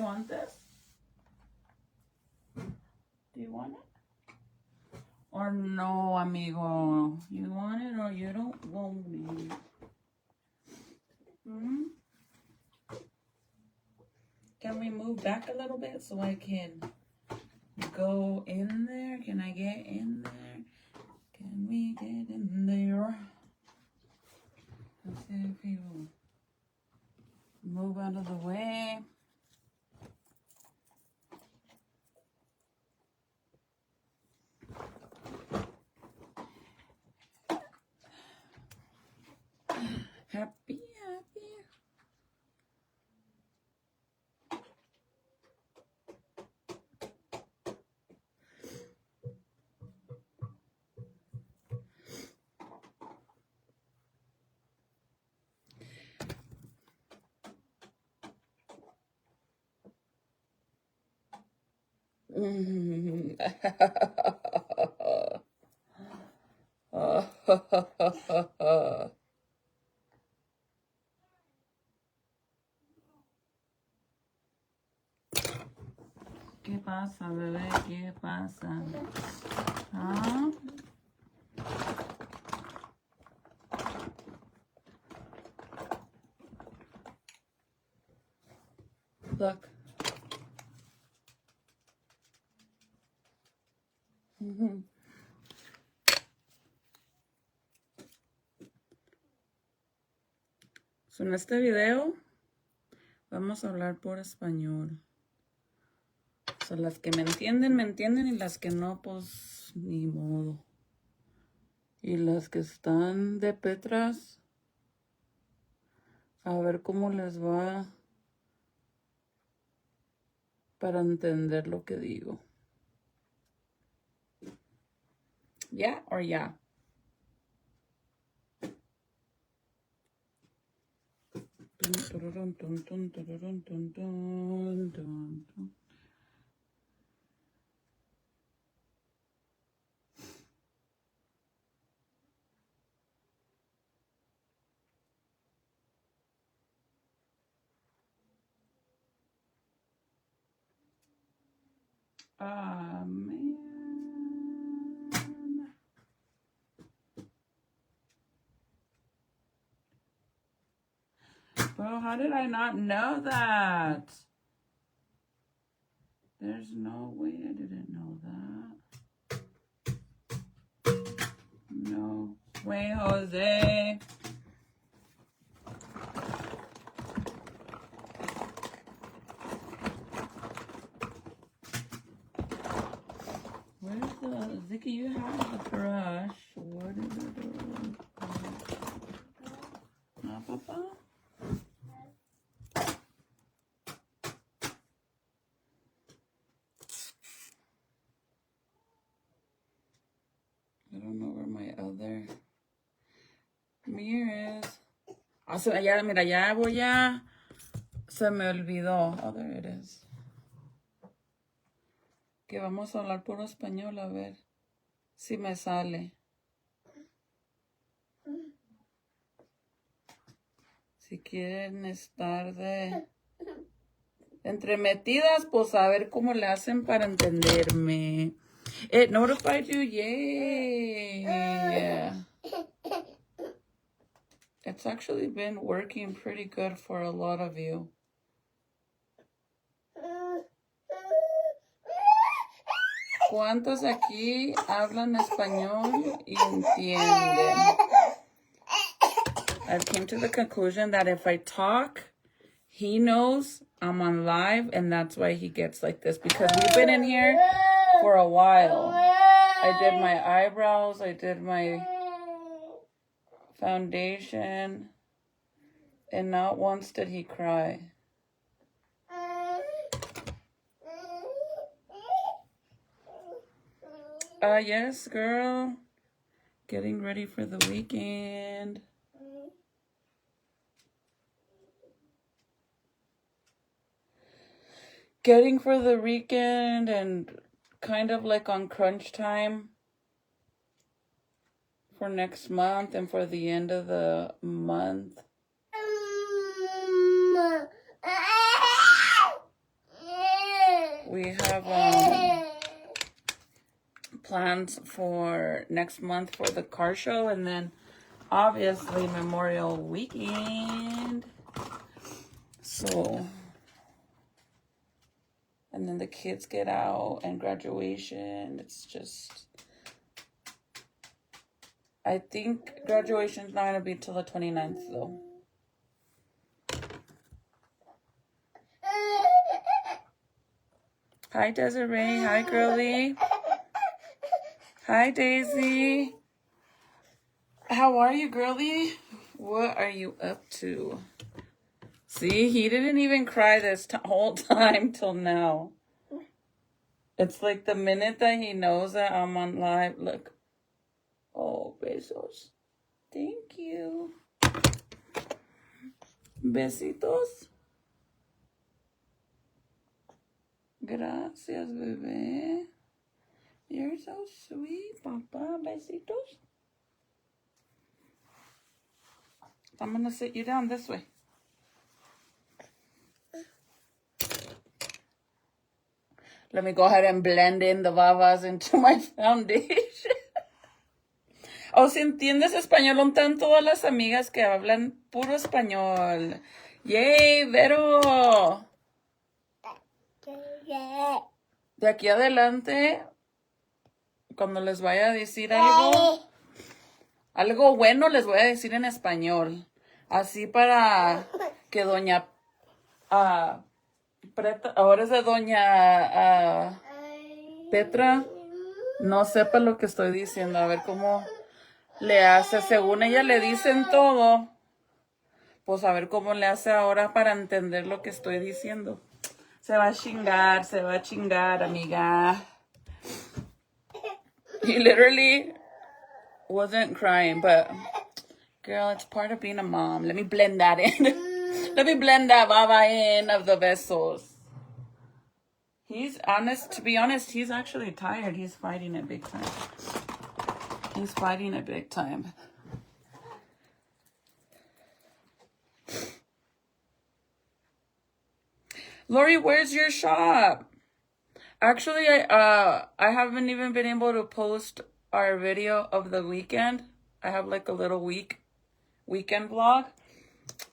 you want this? Do you want it? Or no, amigo? You want it or you don't want it? Hmm? Can we move back a little bit so I can go in there? Can I get in there? Can we get in there? Let's see if he will move out of the way. Happy, happy. ¿Qué pasa, bebé? ¿Qué pasa? ¿Ah? Look. So, en este video vamos a hablar por español. So, las que me entienden y las que no, pues ni modo. Y las que están de Petras, a ver cómo les va para entender lo que digo. ¿Ya o ya? Ah, man. Bro, how did I not know that? There's no way I didn't know that. No way, Jose. Where's the... Zicky, you have the brush. What is it? No, Papa? I don't know where my other mirror is. Ah, ya, mira, ya voy a... Se me olvidó. Oh, there it is. Que vamos a hablar puro español, a ver si me sale. Si quieren estar de entremetidas, pues a ver cómo le hacen para entenderme. It notified you, yay. It's actually been working pretty good for a lot of you. ¿Cuántos aquí hablan español y entienden? I've came to the conclusion that if I talk, he knows I'm on live, and that's why he gets like this, because we've been in here for a while. I did my eyebrows, I did my foundation, and not once did he cry. Yes, girl. Getting ready for the weekend. Getting for the weekend and kind of like on crunch time for next month and for the end of the month. we have plans for next month for the car show, and then obviously Memorial Weekend. So, and then the kids get out and graduation. It's just, I think graduation's not going to be till the 29th though. Hi, Desiree. Hi, girlie. Hi, Daisy. How are you, girlie? What are you up to? See, he didn't even cry this whole time till now. It's like the minute that he knows that I'm on live. Look. Oh, besos. Thank you. Besitos. Gracias, bebé. You're so sweet, papa. Besitos. I'm going to sit you down this way. Let me go ahead and blend in the babas into my foundation. O si entiendes español, ¿dónde todas las amigas que hablan puro español? ¡Yay, Vero! De aquí adelante, cuando les vaya a decir algo bueno, les voy a decir en español. Así para que doña ahora es de doña Petra, no sepa lo que estoy diciendo. A ver cómo le hace. Según ella le dicen todo, pues a ver cómo le hace ahora para entender lo que estoy diciendo. Se va a chingar, amiga. He literally wasn't crying, but girl, it's part of being a mom. Let me blend that in. Let me blend that baba in of the besos. He's honest, to be honest, he's actually tired. He's fighting it big time. He's fighting it big time. Lori, where's your shop? Actually, I haven't even been able to post our video of the weekend. I have like a little weekend vlog.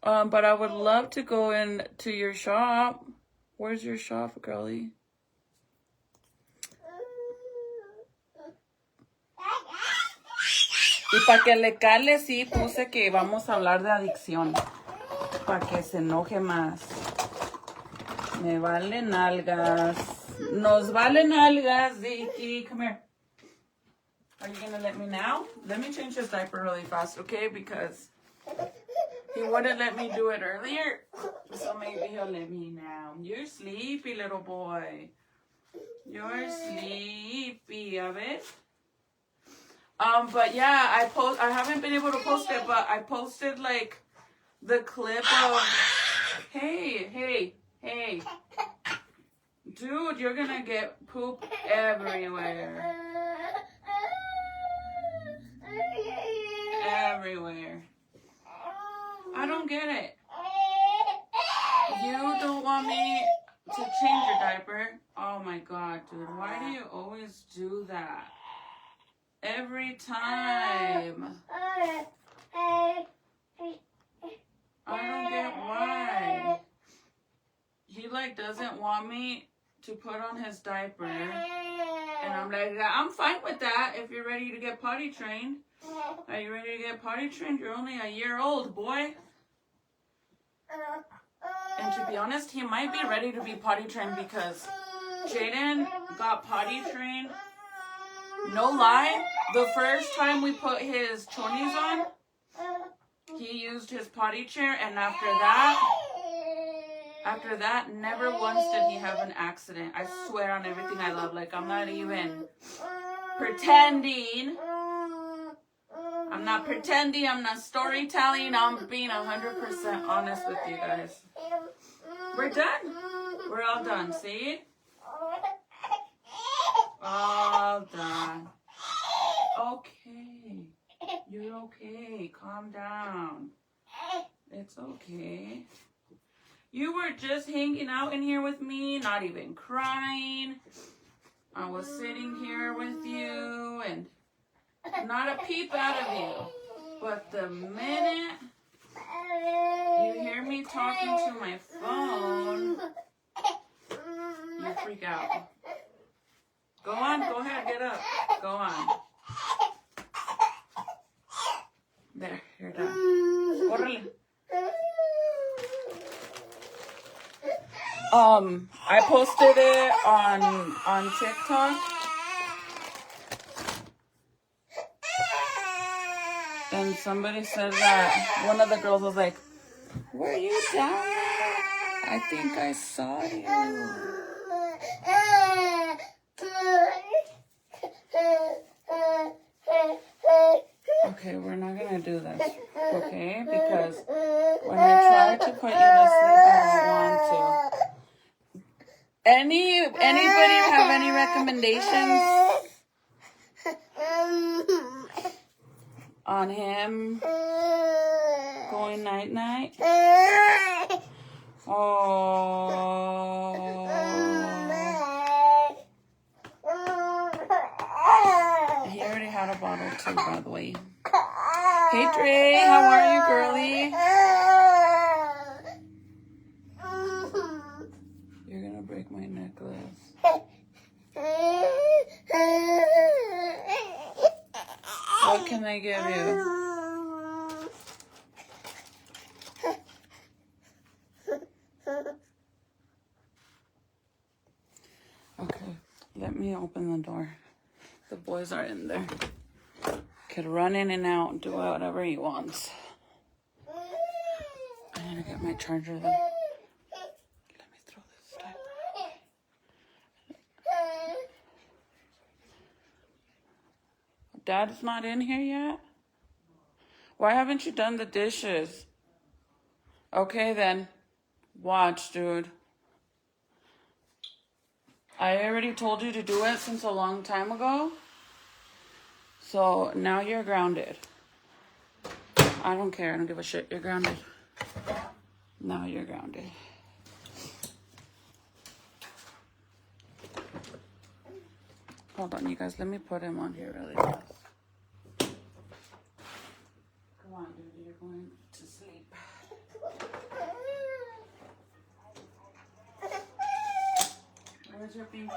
But I would love to go into your shop. Where's your shop, girlie? Y para que le cale, sí, puse que vamos a hablar de adicción. Para que se enoje más. Me valen algas. Nos valen algas, Ziki. Come here. Are you going to let me now? Let me change his diaper really fast, okay? Because he wouldn't let me do it earlier. So maybe he'll let me now. You're sleepy, little boy. You're sleepy, a ver? But yeah, I haven't been able to post it, but I posted like the clip of, hey. Dude, you're gonna get poop everywhere. Everywhere. I don't get it. You don't want me to change your diaper? Oh my god, dude. Why do you always do that? Every time. I don't get why. He like doesn't want me to put on his diaper. And I'm like, I'm fine with that if you're ready to get potty trained. Are you ready to get potty trained? You're only a year old, boy. And to be honest, he might be ready to be potty trained because Jaden got potty trained. No lie, the first time we put his chonies on, he used his potty chair, and after that, never once did he have an accident. I swear on everything I love. Like, I'm not even pretending. I'm not pretending. I'm not storytelling. I'm being 100% honest with you guys. We're done. We're all done. See? All done. Okay. You're okay. Calm down. It's okay. You were just hanging out in here with me, not even crying. I was sitting here with you and not a peep out of you. But the minute you hear me talking to my phone, you freak out. Go on, go ahead, get up. Go on. There, you're done. Órale. I posted it on TikTok. And somebody said that one of the girls was like, "Were you down there? I think I saw you." Okay, we're not gonna do this, okay? Because when I try to put you to sleep, I don't want to. Anybody have any recommendations on him going night-night? Oh. He already had a bottle too, by the way. Hey, Dre, how are you, girlie? You're gonna break my necklace. What can I give you? Okay, let me open the door. The boys are in there. Could run in and out and do whatever he wants. I gotta get my charger then. Let me throw this diaper away. Dad's not in here yet? Why haven't you done the dishes? Okay then. Watch, dude. I already told you to do it since a long time ago. So now you're grounded. I don't care. I don't give a shit. You're grounded. Now you're grounded. Hold on, you guys. Let me put him on here really fast. Come on, dude. You're going to sleep. Where's your pinky?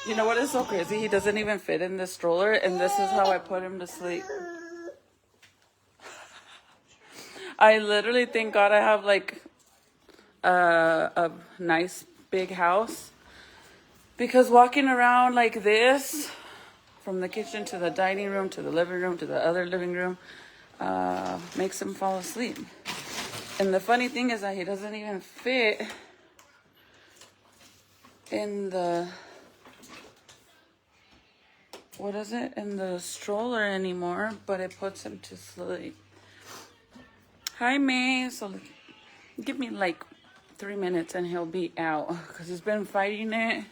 You know what is so crazy? He doesn't even fit in the stroller, and this is how I put him to sleep. I literally thank God I have like a nice big house, because walking around like this, from the kitchen to the dining room to the living room to the other living room, makes him fall asleep. And the funny thing is that he doesn't even fit in the, what is it, in the stroller anymore, but it puts him to sleep. Hi, May. So give me like 3 minutes and he'll be out, because he's been fighting it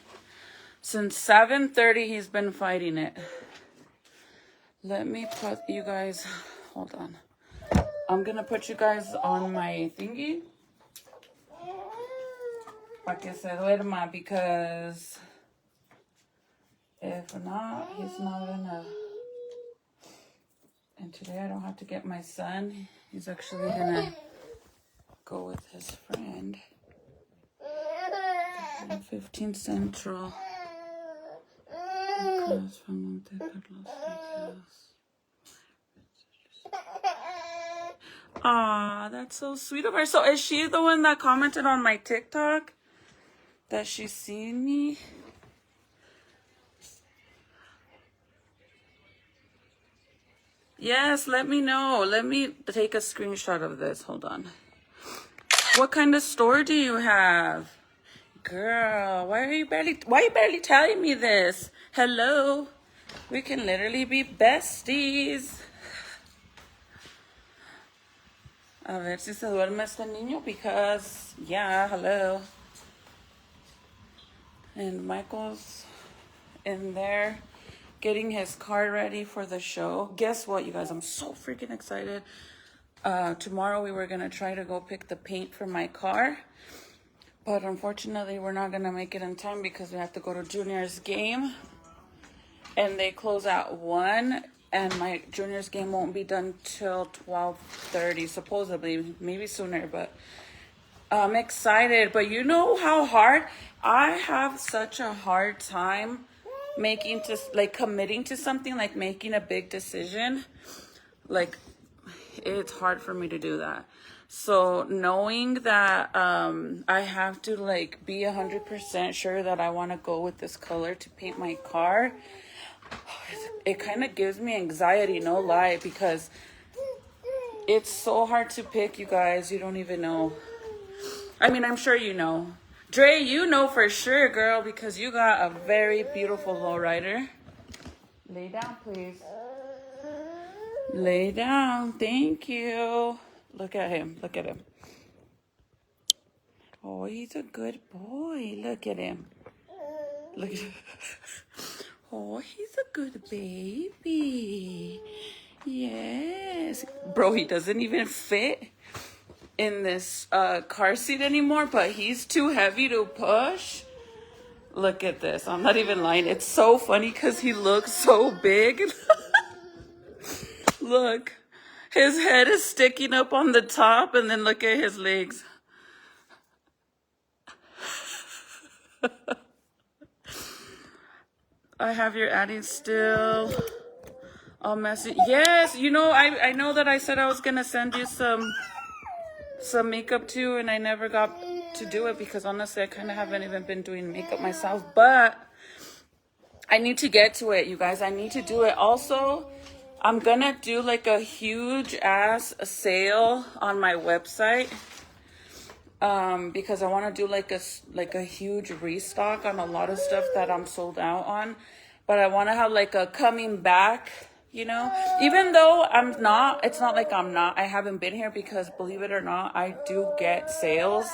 since 7:30. He's been fighting it. Let me put you guys, hold on, I'm gonna put you guys on my thingy para que se duerma, because if not, he's not gonna. And today I don't have to get my son. He's actually gonna go with his friend. 15 Central. Across from Monte Carlos Steakhouse. Aw, that's so sweet of her. So is she the one that commented on my TikTok that she's seen me? Yes, let me know. Let me take a screenshot of this. Hold on. What kind of store do you have? Girl, why are you barely telling me this? Hello. We can literally be besties. A ver si se duerme este niño, because, yeah, hello. And Michael's in there getting his car ready for the show. Guess what, you guys? I'm so freaking excited. Tomorrow we were gonna try to go pick the paint for my car, but unfortunately we're not gonna make it in time because we have to go to Junior's game, and they close at 1, and my Junior's game won't be done till 12:30 supposedly, maybe sooner, but I'm excited. But you know how hard I have such a hard time committing to something, like making a big decision. Like, it's hard for me to do that. So knowing that I have to like be 100% sure that I want to go with this color to paint my car, it kind of gives me anxiety, no lie, because it's so hard to pick, you guys. You don't even know. I mean, I'm sure you know. Dre, you know for sure, girl, because you got a very beautiful lowrider. Lay down, please. Lay down. Thank you. Look at him. Look at him. Oh, he's a good boy. Look at him. Look at him. Oh, he's a good baby. Yes. Bro, he doesn't even fit in this car seat anymore, but he's too heavy to push. Look at this. I'm not even lying. It's so funny because he looks so big. Look, his head is sticking up on the top, and then look at his legs. I have your Addie still all messy. Yes, you know, I know that I said I was gonna send you some makeup too, and I never got to do it because honestly I kind of haven't even been doing makeup myself, but I need to get to it, you guys. I need to do it. Also, I'm gonna do like a huge ass sale on my website because I want to do like a huge restock on a lot of stuff that I'm sold out on, but I want to have like a coming back, you know, even though it's not like I haven't been here, because believe it or not, I do get sales.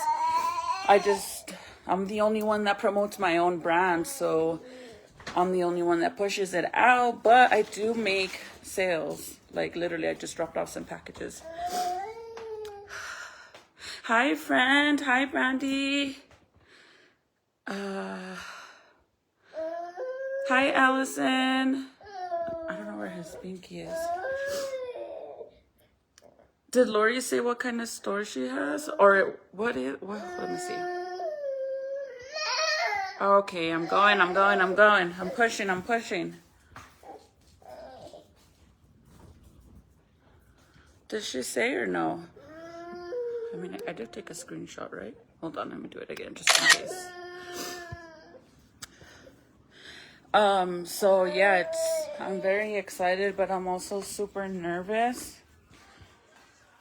I'm the only one that promotes my own brand, so I'm the only one that pushes it out, but I do make sales. Like literally, I just dropped off some packages. Hi, friend. Hi, Brandy. Hi, Allison. I don't know where his binky is. Did Lori say what kind of store she has? Or what? Let me see. Okay, I'm going. I'm pushing. Did she say or no? I mean, I did take a screenshot, right? Hold on, let me do it again just in case. So yeah, I'm very excited, but I'm also super nervous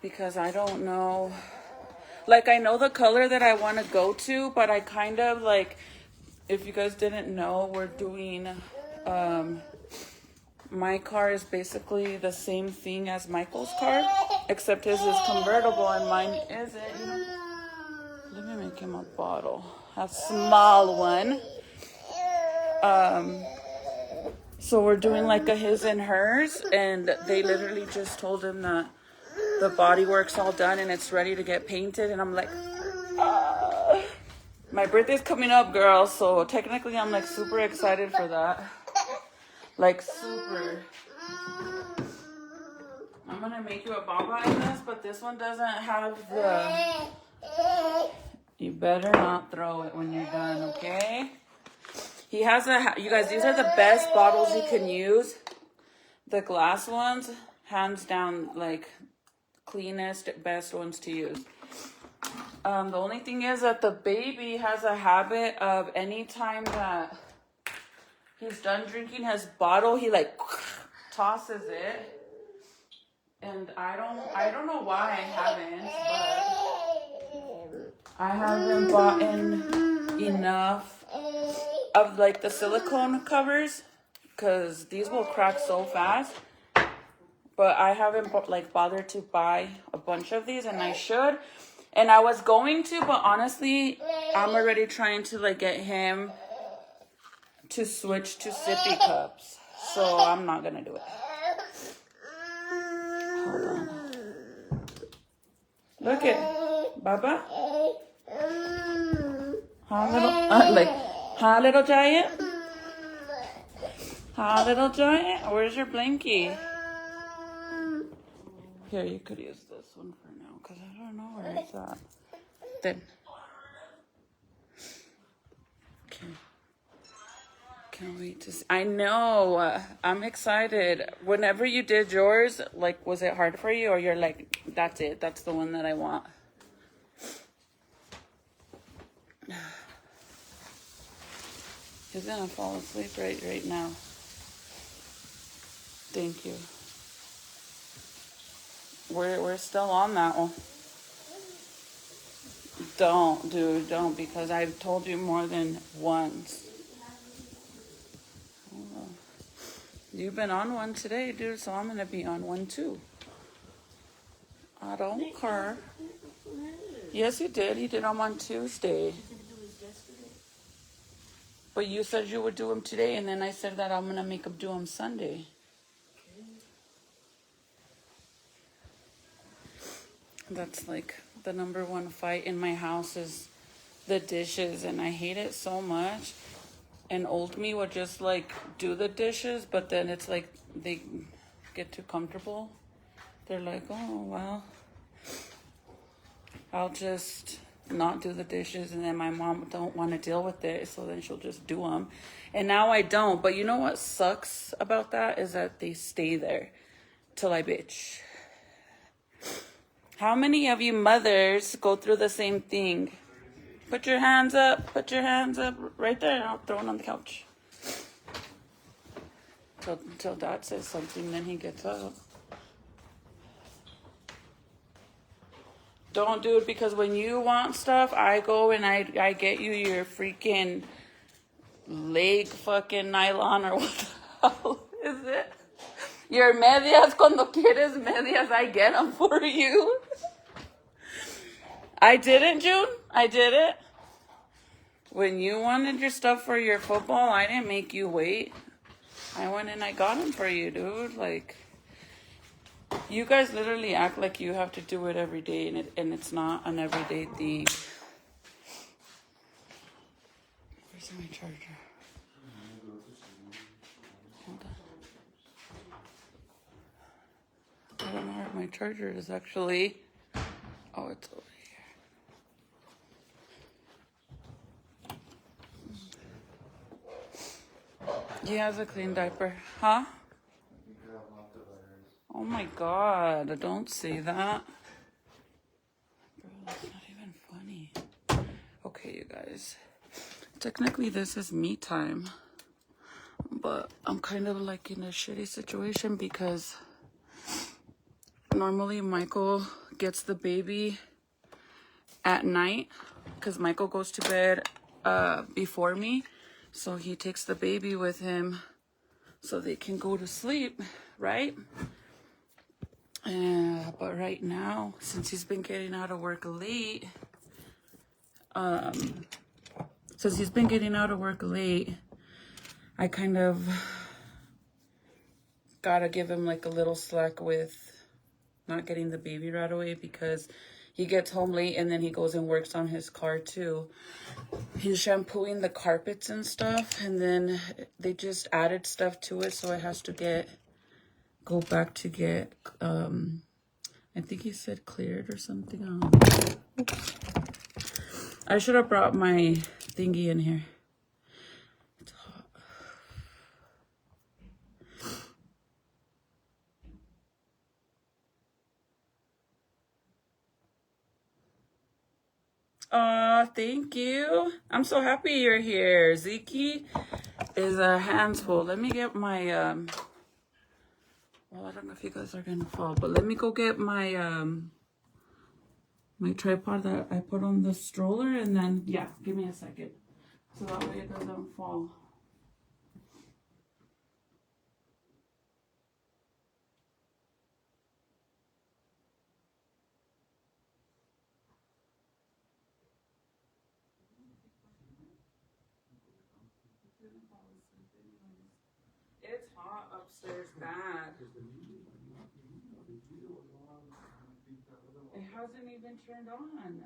because I don't know. Like, I know the color that I want to go to, but I kind of like, if you guys didn't know, we're doing, my car is basically the same thing as Michael's car, except his is convertible and mine isn't. Let me make him a bottle, a small one. So we're doing like a his and hers, and they literally just told him that the bodywork's all done and it's ready to get painted, and I'm like, my birthday's coming up, girl, so technically I'm like super excited for that. Like super. I'm gonna make you a baba in this, but this one doesn't have the... You better not throw it when you're done, okay? He has you guys, these are the best bottles you can use. The glass ones, hands down, like cleanest, best ones to use. The only thing is that the baby has a habit of any time that he's done drinking his bottle, he like tosses it. And I don't know why I haven't, but I haven't bought in enough of like the silicone covers, because these will crack so fast. But I haven't like bothered to buy a bunch of these, and I should. And I was going to, but honestly, I'm already trying to like get him to switch to sippy cups, so I'm not gonna do it. Hold on. Look it. Baba? Hi, little, hi, little giant? Hi, little giant? Where's your blankie? Here, you could use this one for now, because I don't know where it's at. Then. Okay. Can't wait to see. I know. I'm excited. Whenever you did yours, like, was it hard for you? Or you're like, that's it. That's the one that I want. He's going to fall asleep right now. Thank you. We're still on that one. Don't, dude. Don't. Because I've told you more than once. You've been on one today, dude, so I'm going to be on one too. I don't care. Yes, you did. He did them on Tuesday. But you said you would do them today, and then I said that I'm going to make him do them Sunday. That's like the number one fight in my house is the dishes, and I hate it so much. And old me would just like do the dishes, but then it's like they get too comfortable. They're like, oh, well, I'll just not do the dishes, and then my mom don't want to deal with it, so then she'll just do them. And now I don't. But you know what sucks about that is that they stay there till I bitch. How many of you mothers go through the same thing? Put your hands up. Put your hands up right there. I'll throw it on the couch. Till Dad says something, then he gets up. Don't do it, because when you want stuff, I go and I get you your freaking leg fucking nylon, or what the hell is it? Your medias, cuando quieres medias, I get them for you. I didn't, June. I did it. When you wanted your stuff for your football, I didn't make you wait. I went and I got them for you, dude. Like, you guys literally act like you have to do it every day, and it's not an everyday thing. Where's my charger? Hold on. I don't know where my charger is, actually. Oh, it's over here. He has a clean diaper. Huh? Oh my God, don't say that. Bro, that's not even funny. Okay, you guys. Technically, this is me time. But I'm kind of like in a shitty situation because normally Michael gets the baby at night because Michael goes to bed before me. So he takes the baby with him so they can go to sleep, right? But right now, since he's been getting out of work late, I kind of gotta give him like a little slack with not getting the baby right away, because he gets home late and then he goes and works on his car too. He's shampooing the carpets and stuff, and then they just added stuff to it, so it has to go back to get I think he said cleared or something. Oops. I should have brought my thingy in here. It's hot. Thank you. I'm so happy you're here. Ziki is a hands full. Let me get my well, I don't know if you guys are gonna fall, but let me go get my my tripod that I put on the stroller, and then yeah, give me a second, so that way it doesn't fall. It's hot upstairs bad. It hasn't even turned on.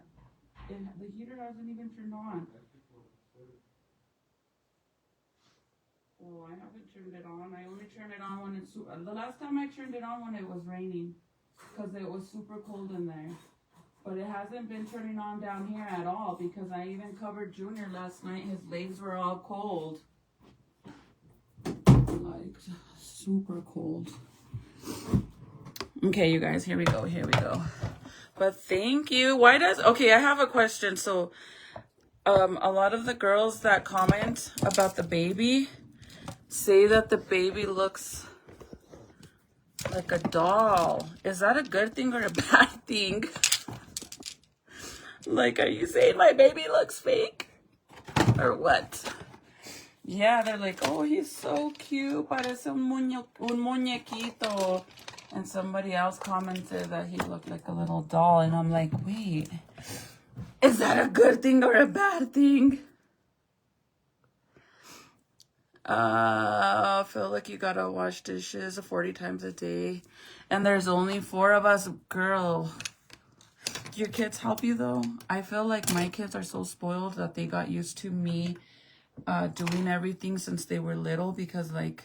The heater hasn't even turned on. Oh, I haven't turned it on. I only turn it on when it's... The last time I turned it on when it was raining. Because it was super cold in there. But it hasn't been turning on down here at all. Because I even covered Junior last night. His legs were all cold. Like, super cold. Okay, you guys. Here we go. Here we go. But thank you. Why does... Okay, I have a question. So, a lot of the girls that comment about the baby... say that the baby looks like a doll. Is that a good thing or a bad thing? Like, are you saying my baby looks fake? Or what? Yeah, they're like, oh, he's so cute. Parece un muñequito. And somebody else commented that he looked like a little doll. And I'm like, wait, is that a good thing or a bad thing? I feel like you gotta wash dishes 40 times a day. And there's only 4 of us. Girl, your kids help you though? I feel like my kids are so spoiled that they got used to me doing everything since they were little. Because like,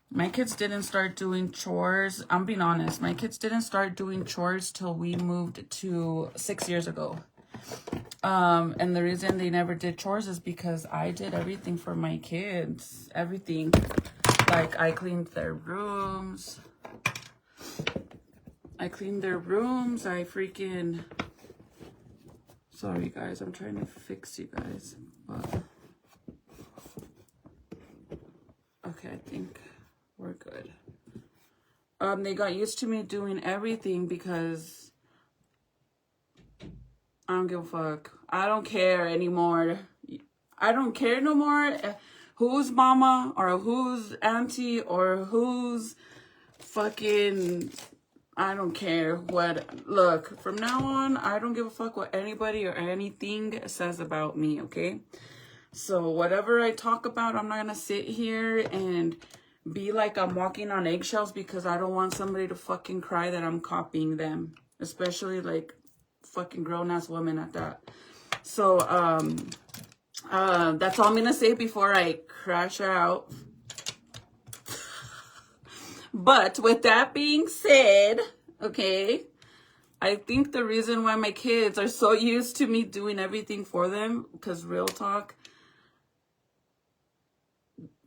my kids didn't start doing chores. I'm being honest. My kids didn't start doing chores till we moved to 6 years ago. And the reason they never did chores is because I did everything for my kids. Everything. Like, I cleaned their rooms. I freaking... Sorry, guys. I'm trying to fix you guys. But... okay, I think we're good. They got used to me doing everything because... I don't give a fuck. I don't care anymore. I don't care no more who's mama or who's auntie or who's fucking... I don't care what... Look, from now on, I don't give a fuck what anybody or anything says about me, okay? So whatever I talk about, I'm not gonna sit here and be like I'm walking on eggshells because I don't want somebody to fucking cry that I'm copying them. Especially like... fucking grown-ass woman at that. So that's all I'm gonna say before I crash out. But with that being said, okay, I think the reason why my kids are so used to me doing everything for them, because real talk,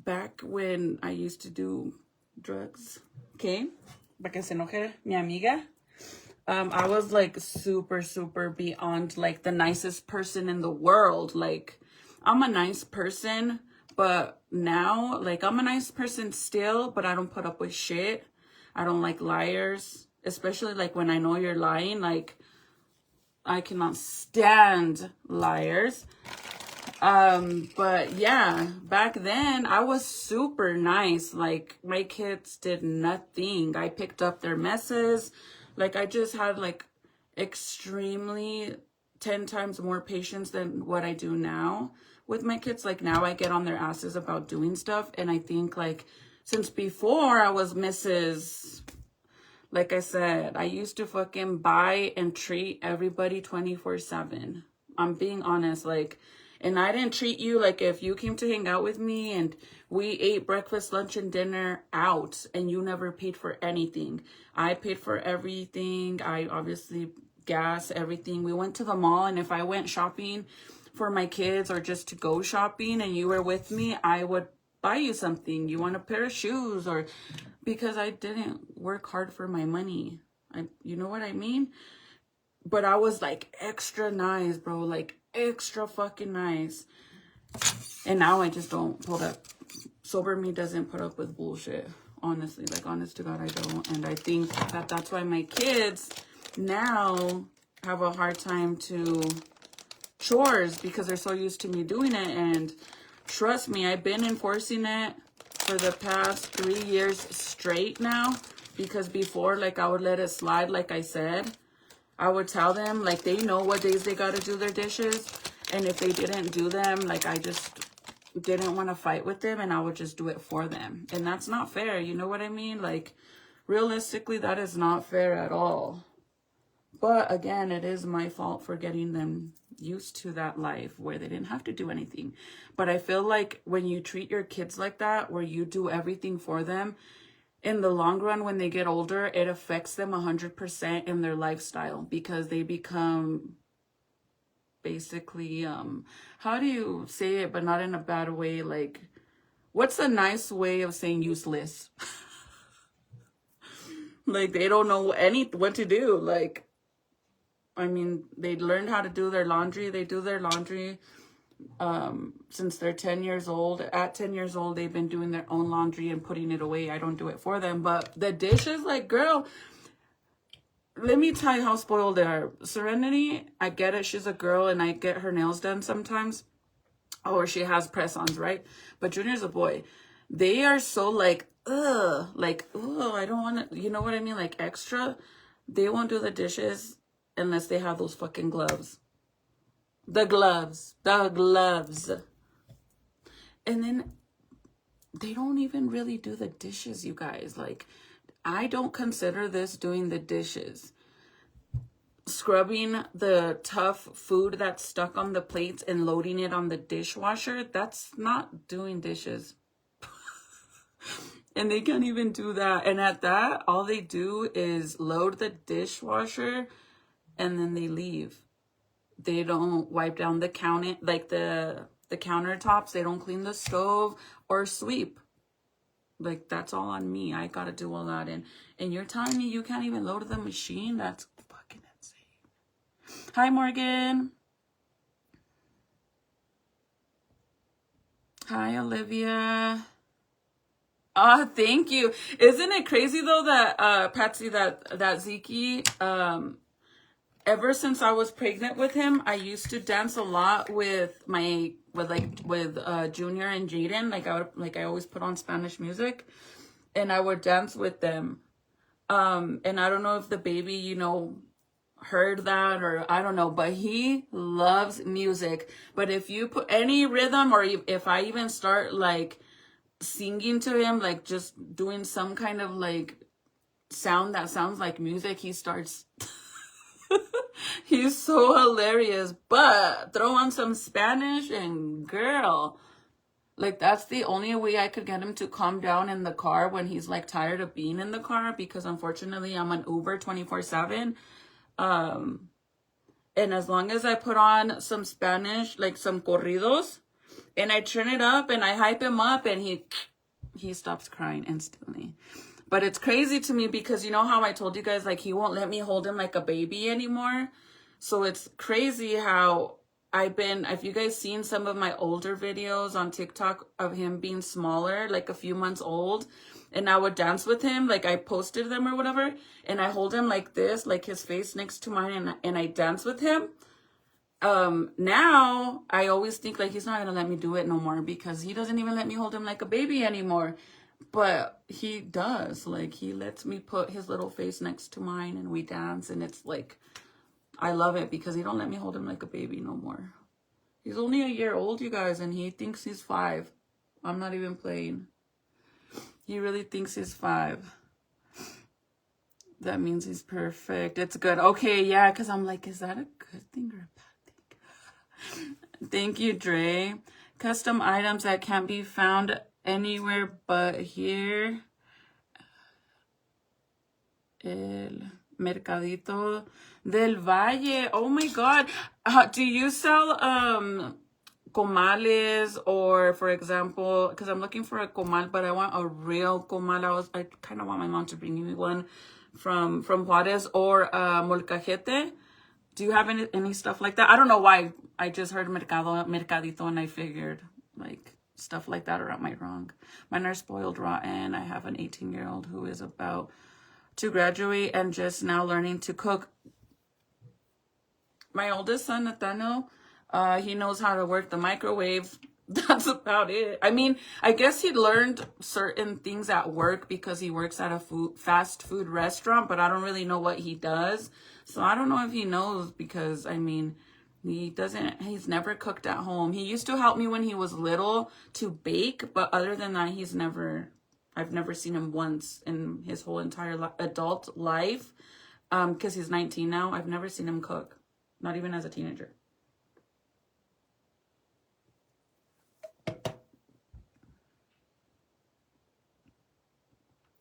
back when I used to do drugs, okay, para que se enoje mi amiga, I was like super, super beyond like the nicest person in the world. Like, I'm a nice person, but now, like, I'm a nice person still, but I don't put up with shit. I don't like liars, especially like when I know you're lying. Like, I cannot stand liars. But yeah, back then I was super nice. Like, my kids did nothing. I picked up their messes. Like, I just had, like, extremely 10 times more patience than what I do now with my kids. Like, now I get on their asses about doing stuff. And I think, like, since before I was Mrs. Like I said, I used to fucking buy and treat everybody 24/7. I'm being honest, like... And I didn't treat you like if you came to hang out with me and we ate breakfast, lunch, and dinner out and you never paid for anything. I paid for everything. I obviously gas, everything. We went to the mall, and if I went shopping for my kids or just to go shopping and you were with me, I would buy you something. You want a pair of shoes, or because I didn't work hard for my money. You know what I mean? But I was like extra nice, bro. Like, extra fucking nice. And now I just don't put up. Sober me doesn't put up with bullshit. Honestly, like, honest to God, I don't. And I think that that's why my kids now have a hard time to chores, because they're so used to me doing it. And trust me, I've been enforcing it for the past 3 years straight now. Because before, like, I would let it slide, like I said. I would tell them, like, they know what days they got to do their dishes. And if they didn't do them, like, I just didn't want to fight with them. And I would just do it for them. And that's not fair. You know what I mean? Like, realistically, that is not fair at all. But again, it is my fault for getting them used to that life where they didn't have to do anything. But I feel like when you treat your kids like that, where you do everything for them, in the long run, when they get older, it affects them 100% in their lifestyle, because they become basically, how do you say it, but not in a bad way? Like, what's a nice way of saying useless? Like, they don't know what to do. Like, I mean, they learned how to do their laundry. They do their laundry since they're 10 years old. At 10 years old, they've been doing their own laundry and putting it away. I don't do it for them. But the dishes, like, girl, let me tell you how spoiled they are. Serenity, I get it. She's a girl and I get her nails done sometimes. Or she has press-ons, right? But Junior's a boy. They are so like, ugh, I don't want to, you know what I mean? Like extra. They won't do the dishes unless they have those fucking gloves. The gloves. And then they don't even really do the dishes, you guys. Like, I don't consider this doing the dishes. Scrubbing the tough food that's stuck on the plates and loading it on the dishwasher, that's not doing dishes. And they can't even do that. And at that, all they do is load the dishwasher and then they leave. They don't wipe down the countertops. They don't clean the stove or sweep. Like, that's all on me. I gotta do all that. And you're telling me you can't even load the machine? That's fucking insane. Hi, Morgan. Hi, Olivia. Oh, thank you. Isn't it crazy though that Patsy, that Zeke, ever since I was pregnant with him, I used to dance a lot with Junior and Jaden. Like I always put on Spanish music and I would dance with them. And I don't know if the baby, you know, heard that or I don't know, but he loves music. But if you put any rhythm or if I even start like singing to him, like just doing some kind of like sound that sounds like music, he starts he's so hilarious. But throw on some Spanish and girl, like that's the only way I could get him to calm down in the car when he's like tired of being in the car, because unfortunately I'm an Uber 24/7. And as long as I put on some Spanish, like some corridos, and I turn it up and I hype him up, and he stops crying instantly. But it's crazy to me because you know how I told you guys, like, he won't let me hold him like a baby anymore. So it's crazy how if you guys seen some of my older videos on TikTok of him being smaller, like a few months old, and I would dance with him, like I posted them or whatever, and I hold him like this, like his face next to mine, and I dance with him. Now I always think like he's not gonna let me do it no more because he doesn't even let me hold him like a baby anymore. But he does. Like, he lets me put his little face next to mine and we dance, and it's like, I love it because he don't let me hold him like a baby no more. He's only a year old, you guys, and he thinks he's 5. I'm not even playing. He really thinks he's 5. That means he's perfect. It's good. Okay, yeah, because I'm like, is that a good thing or a bad thing? Thank you, Dre. Custom items that can't be found anywhere but here. El Mercadito del Valle. Oh my God. Do you sell comales, or for example, because I'm looking for a comal, but I want a real comal. I kind of want my mom to bring me one from Juarez, or molcajete. Do you have any stuff like that? I don't know why. I just heard Mercadito, and I figured like stuff like that, or am I wrong? Mine are spoiled rotten. I have an 18-year-old who is about to graduate and just now learning to cook. My oldest son, Nathaniel, he knows how to work the microwave. That's about it. I mean, I guess he learned certain things at work because he works at a fast food restaurant, but I don't really know what he does. So I don't know if he knows, because I mean, he's never cooked at home. He used to help me when he was little to bake, but other than that, I've never seen him once in his whole entire adult life Because he's 19 now. I've never seen him cook, not even as a teenager.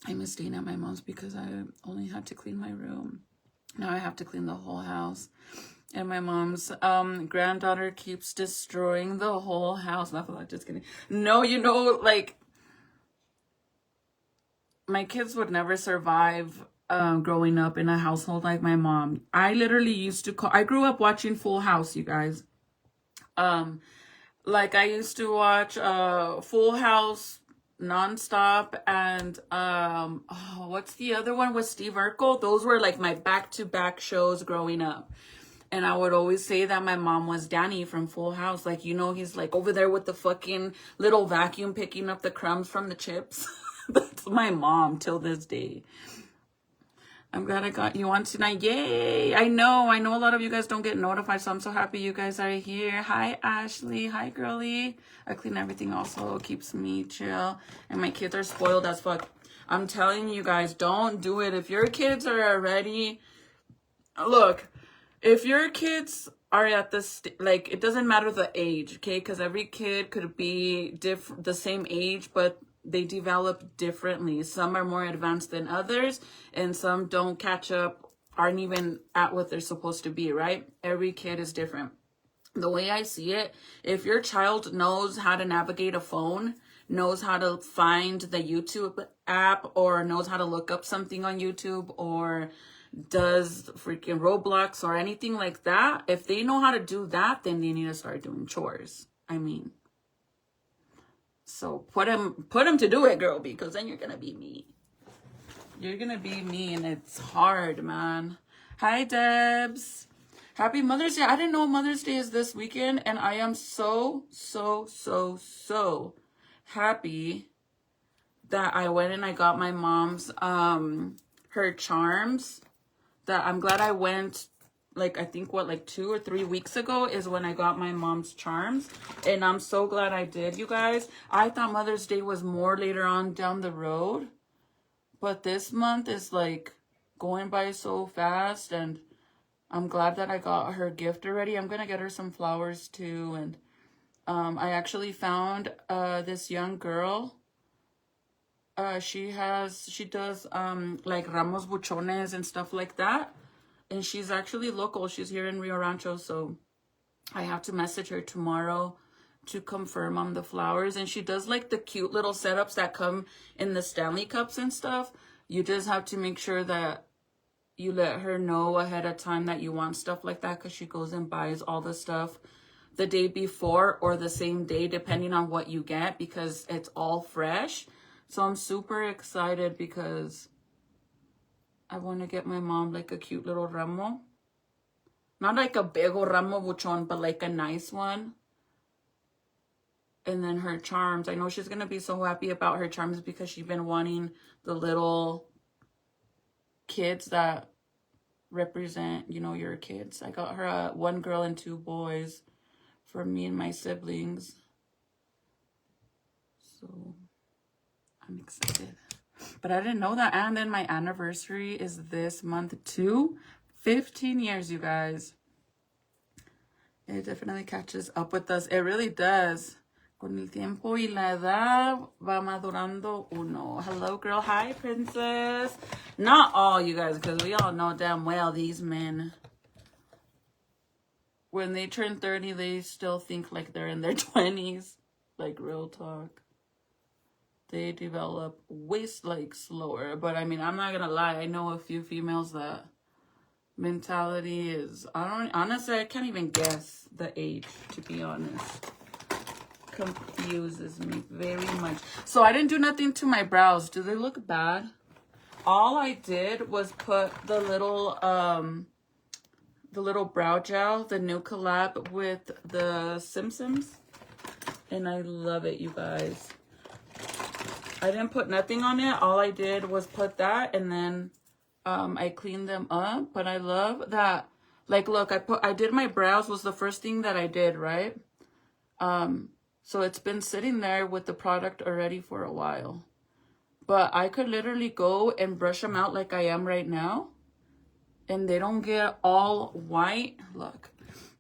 I miss staying at my mom's because I only had to clean my room. Now I have to clean the whole house. And my mom's granddaughter keeps destroying the whole house. Not like, just kidding. No, you know, like, my kids would never survive growing up in a household like my mom. I literally used to call, I grew up watching Full House, you guys. Like I used to watch Full House nonstop, and what's the other one with Steve Urkel? Those were like my back-to-back shows growing up. And I would always say that my mom was Danny from Full House. Like, you know, he's like over there with the fucking little vacuum picking up the crumbs from the chips. That's my mom till this day. I'm glad I got you on tonight. Yay! I know a lot of you guys don't get notified, so I'm so happy you guys are here. Hi, Ashley. Hi, girly. I clean everything also. Keeps me chill. And my kids are spoiled as fuck. I'm telling you guys, don't do it. If your kids are already... Look, if your kids are at this... Like, it doesn't matter the age, okay? Because every kid could be the same age, but... they develop differently. Some are more advanced than others, and some don't catch up, aren't even at what they're supposed to be, right? Every kid is different. The way I see it, if your child knows how to navigate a phone, knows how to find the YouTube app, or knows how to look up something on YouTube, or does freaking Roblox or anything like that, if they know how to do that, then they need to start doing chores. I mean, so put them to do it, girl, because then you're gonna be me. You're gonna be me, and it's hard, man. Hi, Debs. Happy Mother's Day. I didn't know Mother's Day is this weekend, and I am so happy that I went and I got my mom's her charms. That I'm glad I went. Like, I think, like 2 or 3 weeks ago is when I got my mom's charms. And I'm so glad I did, you guys. I thought Mother's Day was more later on down the road. But this month is, like, going by so fast. And I'm glad that I got her gift already. I'm going to get her some flowers, too. And I actually found this young girl. She does, like, ramos buchones and stuff like that. And she's actually local. She's here in Rio Rancho. So I have to message her tomorrow to confirm on the flowers. And she does like the cute little setups that come in the Stanley cups and stuff. You just have to make sure that you let her know ahead of time that you want stuff like that. Because she goes and buys all the stuff the day before or the same day, depending on what you get. Because it's all fresh. So I'm super excited because... I want to get my mom like a cute little ramo. Not like a big old ramo buchon, but like a nice one. And then her charms. I know she's going to be so happy about her charms because she's been wanting the little kids that represent, you know, your kids. I got her 1 girl and 2 boys for me and my siblings. So I'm excited. But I didn't know that. And then my anniversary is this month too. 15 years, you guys. It definitely catches up with us. It really does. Con el tiempo y la edad va madurando uno. Hello, girl. Hi, princess. Not all, you guys, because we all know damn well these men, when they turn 30, they still think like they're in their 20s. Like, real talk. They develop way like slower. But I mean, I'm not gonna lie, I know a few females that mentality is, honestly I can't even guess the age, to be honest. Confuses me very much. So I didn't do nothing to my brows. Do they look bad? All I did was put the little brow gel, the new collab with the Simpsons, and I love it, you guys. I didn't put nothing on it. All I did was put that, and then I cleaned them up. But I love that. Like, look, I did my brows was the first thing that I did, right? So it's been sitting there with the product already for a while. But I could literally go and brush them out like I am right now. and they don't get all white. Look,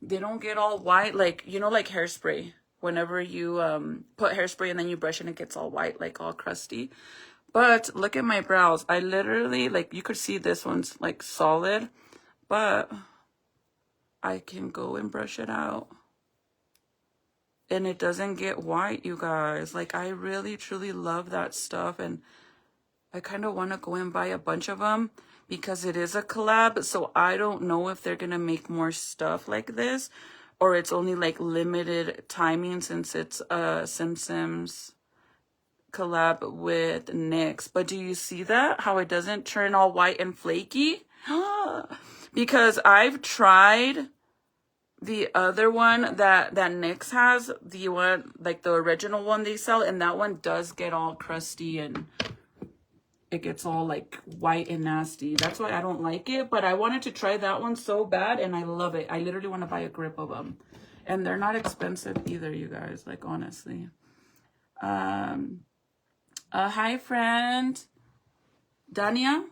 they don't get all white, like, you know, like hairspray. Whenever you put hairspray and then you brush and it gets all white, like all crusty. But look at my brows. I literally, like, you could see this one's like solid, but I can go and brush it out and it doesn't get white, you guys. Like, I really truly love that stuff, and I kind of want to go and buy a bunch of them because it is a collab. So I don't know if they're gonna make more stuff like this, or it's only like limited timing since it's Simpsons collab with NYX. But do you see that? How it doesn't turn all white and flaky? Because I've tried the other one that NYX has, the one, like the original one they sell, and that one does get all crusty and it gets all like white and nasty. That's why I don't like it. But I wanted to try that one so bad, and I love it. I literally want to buy a grip of them. And they're not expensive either, you guys, like, honestly. Hi, friend. Dania?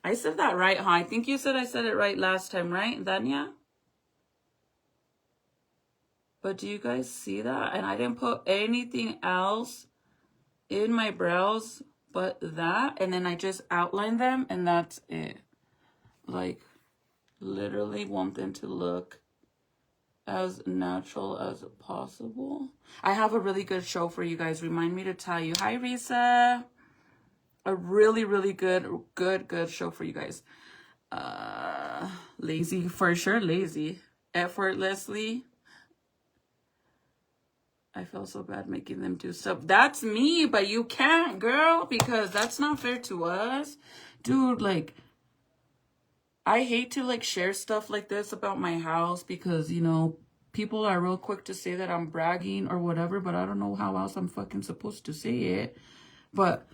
I said that right, huh? I think you said I said it right last time, right, Dania? But do you guys see that? And I didn't put anything else in my brows but that. And then I just outlined them, and that's it. Like, literally want them to look as natural as possible. I have a really good show for you guys. Remind me to tell you. Hi, Risa. A really, really good show for you guys. Lazy, for sure, lazy. Effortlessly. I feel so bad making them do stuff. That's me, but you can't, girl, because that's not fair to us. Dude, like, I hate to, like, share stuff like this about my house because, you know, people are real quick to say that I'm bragging or whatever, but I don't know how else I'm fucking supposed to say it. But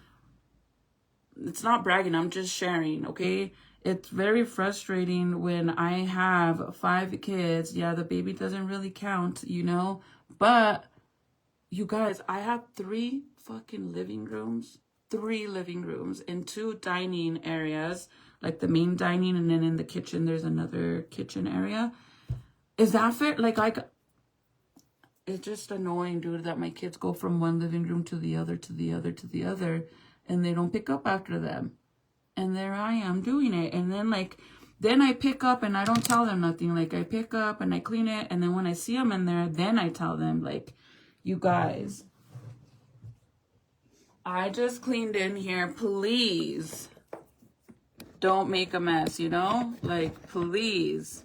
it's not bragging, I'm just sharing, okay? It's very frustrating when I have 5 kids. Yeah, the baby doesn't really count, you know, but you guys, I have 3 fucking living rooms, 3 living rooms and 2 dining areas, like the main dining, and then in the kitchen, there's another kitchen area. Is that fair? Like, it's just annoying, dude, that my kids go from one living room to the other, to the other, to the other, and they don't pick up after them. And there I am doing it. And then, like, then I pick up and I don't tell them nothing. Like, I pick up and I clean it, and then when I see them in there, then I tell them, like, you guys, I just cleaned in here. Please don't make a mess, you know? Like, please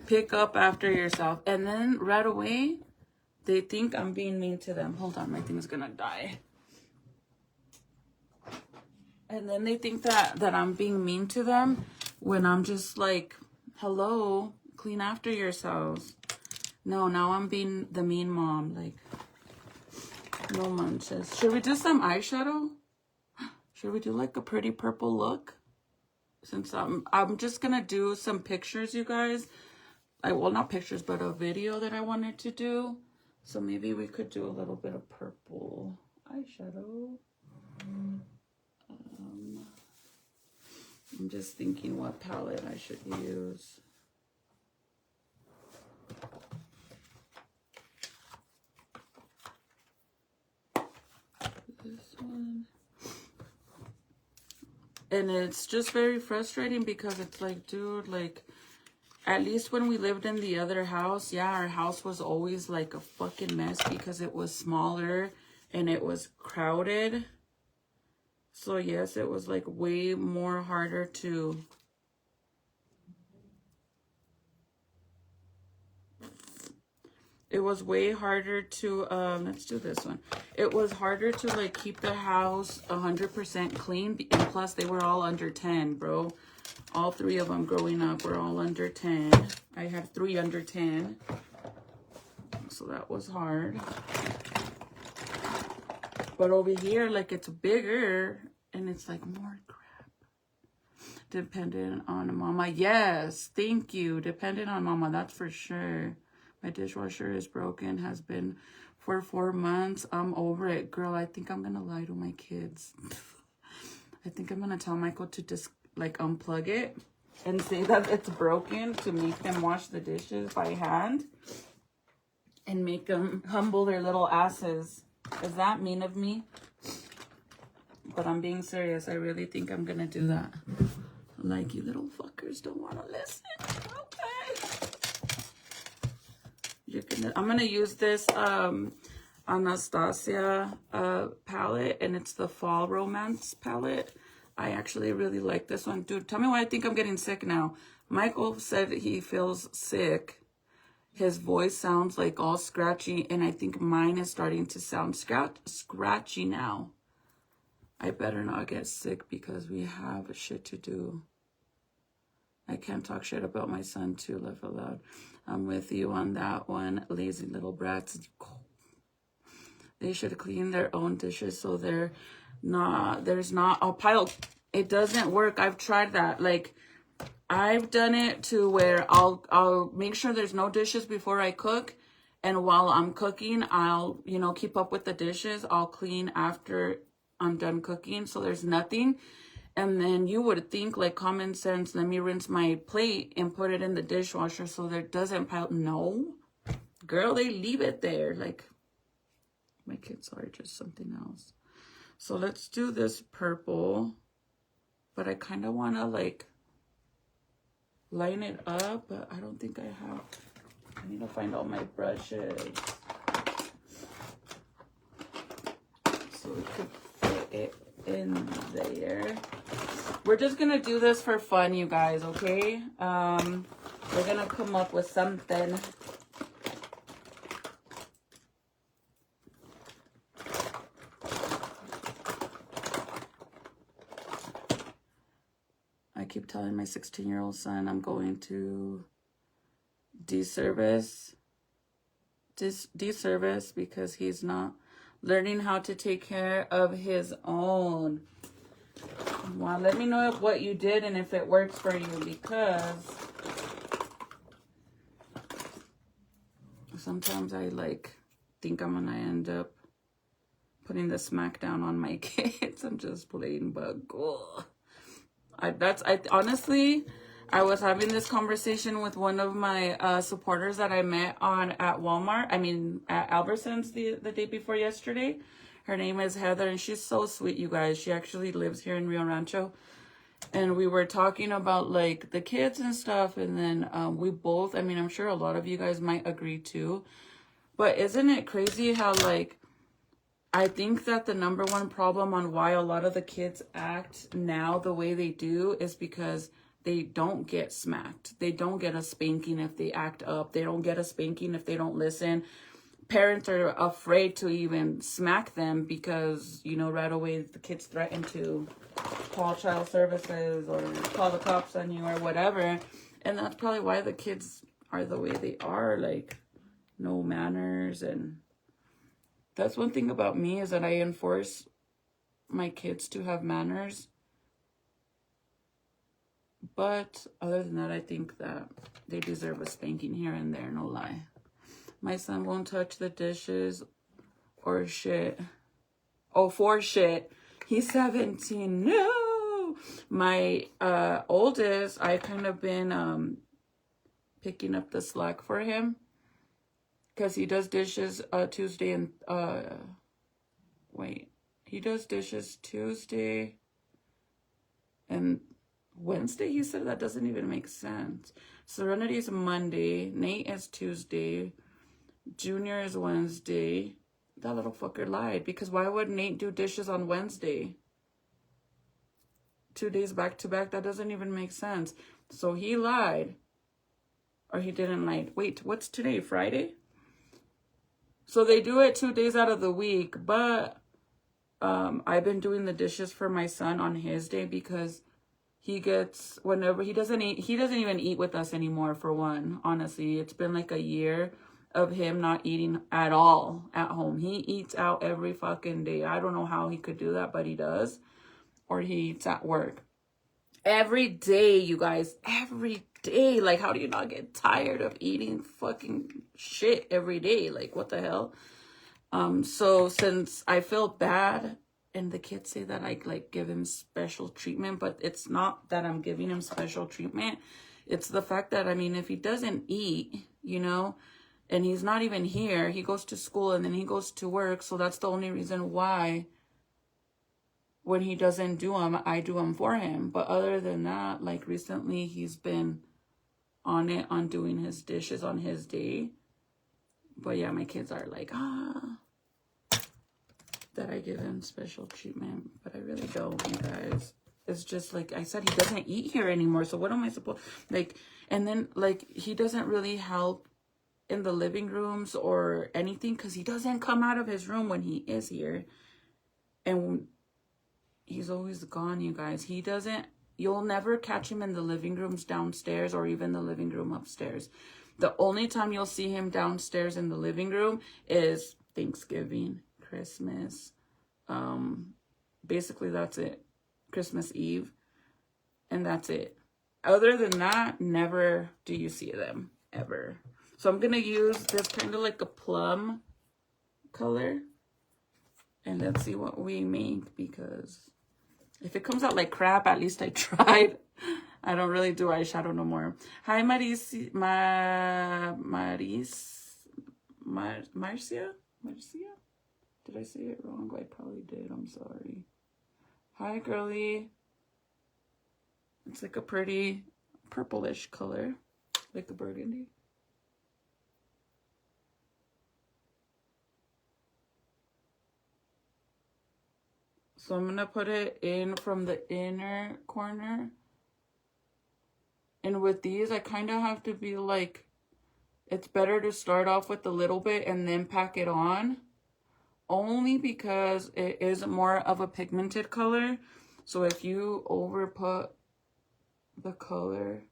pick up after yourself. And then right away, they think I'm being mean to them. Hold on, my thing's gonna die. And then they think that I'm being mean to them when I'm just like, hello, clean after yourselves. No, now I'm being the mean mom. Like, no manches. Should we do some eyeshadow? Should we do like a pretty purple look? Since I'm just gonna do some pictures, you guys. Well, not pictures, but a video that I wanted to do. So maybe we could do a little bit of purple eyeshadow. I'm just thinking what palette I should use. This one. And it's just very frustrating because it's like, dude, like, at least when we lived in the other house, yeah, our house was always like a fucking mess because it was smaller and it was crowded. So yes, it was like way more harder to let's do this one. It was harder to like keep the house 100% clean, and plus they were all under 10, bro. All 3 of them growing up were all under 10. I had 3 under 10. So that was hard. But over here, like, it's bigger and it's like more crap. Dependent on mama. Yes, thank you. Dependent on mama, that's for sure. My dishwasher is broken, has been for 4 months. I'm over it. Girl, I think I'm going to lie to my kids. I think I'm going to tell Michael to just, like, unplug it and say that it's broken to make them wash the dishes by hand and make them humble their little asses. Is that mean of me? But I'm being serious. I really think I'm gonna do that. Like, you little fuckers don't want to listen. Okay. I'm gonna use this Anastasia palette, and it's the Fall Romance palette. I actually really like this one. Dude, tell me why I think I'm getting sick now. Michael said he feels sick. His voice sounds like all scratchy, and I think mine is starting to sound scratchy now. I better not get sick because we have shit to do. I can't talk shit about my son too, laugh aloud. I'm with you on that one, lazy little brats. They should clean their own dishes so there's not a pile. It doesn't work. I've tried that. Like, I've done it to where I'll make sure there's no dishes before I cook, and while I'm cooking, I'll, you know, keep up with the dishes. I'll clean after I'm done cooking, so there's nothing. And then you would think, like, common sense, let me rinse my plate and put it in the dishwasher so there doesn't pile. No, girl, they leave it there. Like, my kids are just something else. So let's do this purple, but I kind of want to, like, line it up, but I don't think I have. I need to find all my brushes so we could fit it in there. We're just gonna do this for fun, you guys, okay? We're gonna come up with something. I keep telling my 16-year-old son I'm going to deservice because he's not learning how to take care of his own. Well, let me know what you did and if it works for you, because sometimes I think I'm gonna end up putting the smack down on my kids. I'm just playing, but honestly, I was having this conversation with one of my supporters that I met at Walmart. I mean, at Albertsons the day before yesterday. Her name is Heather, and she's so sweet, you guys. She actually lives here in Rio Rancho. And we were talking about, like, the kids and stuff. And then we both, I mean, I'm sure a lot of you guys might agree too. But isn't it crazy how, like, I think that the number one problem on why a lot of the kids act now the way they do is because they don't get smacked. They don't get a spanking if they act up. They don't get a spanking if they don't listen. Parents are afraid to even smack them because, you know, right away the kids threaten to call child services or call the cops on you or whatever. And that's probably why the kids are the way they are, like, no manners. And that's one thing about me, is that I enforce my kids to have manners. But other than that, I think that they deserve a spanking here and there, no lie. My son won't touch the dishes or shit. Oh, for shit. He's 17. No! My oldest, I kind of been picking up the slack for him, because he does dishes Tuesday and... He does dishes Tuesday and Wednesday, he said. That doesn't even make sense. Serenity is Monday. Nate is Tuesday. Junior is Wednesday. That little fucker lied, because why would Nate do dishes on Wednesday? 2 days back to back, that doesn't even make sense. So he lied. Or he didn't lie. Wait, what's today? Friday? So they do it 2 days out of the week, but I've been doing the dishes for my son on his day, because he gets, whenever he doesn't even eat with us anymore, for one. Honestly, it's been like a year of him not eating at all at home. He eats out every fucking day. I don't know how he could do that, but he does. Or he eats at work. Every day, you guys. Every day. Like, how do you not get tired of eating fucking shit every day? Like, what the hell? So since I feel bad and the kids say that I like give him special treatment, but it's not that I'm giving him special treatment. It's the fact that, I mean, if he doesn't eat, you know, and he's not even here, he goes to school and then he goes to work. So that's the only reason why when he doesn't do them, I do them for him. But other than that, like recently he's been on it on doing his dishes on his day. But yeah, my kids are like, that I give him special treatment, but I really don't, you guys. It's just like I said, he doesn't eat here anymore. So what am I supposed, like, and then like he doesn't really help in the living rooms or anything because he doesn't come out of his room when he is here. And he's always gone, you guys. He doesn't, you'll never catch him in the living rooms downstairs or even the living room upstairs. The only time you'll see him downstairs in the living room is Thanksgiving, Christmas. Basically that's it. Christmas Eve. And that's it. Other than that, never do you see them. Ever. So I'm going to use this kind of like a plum color. And let's see what we make, because if it comes out like crap, at least I tried. I don't really do eyeshadow no more. Hi, Marcia? Marcia? Did I say it wrong? I probably did. I'm sorry. Hi, girly. It's like a pretty purplish color, like a burgundy. So I'm going to put it in from the inner corner. And with these, I kind of have to be like, it's better to start off with a little bit and then pack it on. Only because it is more of a pigmented color. So if you over put the color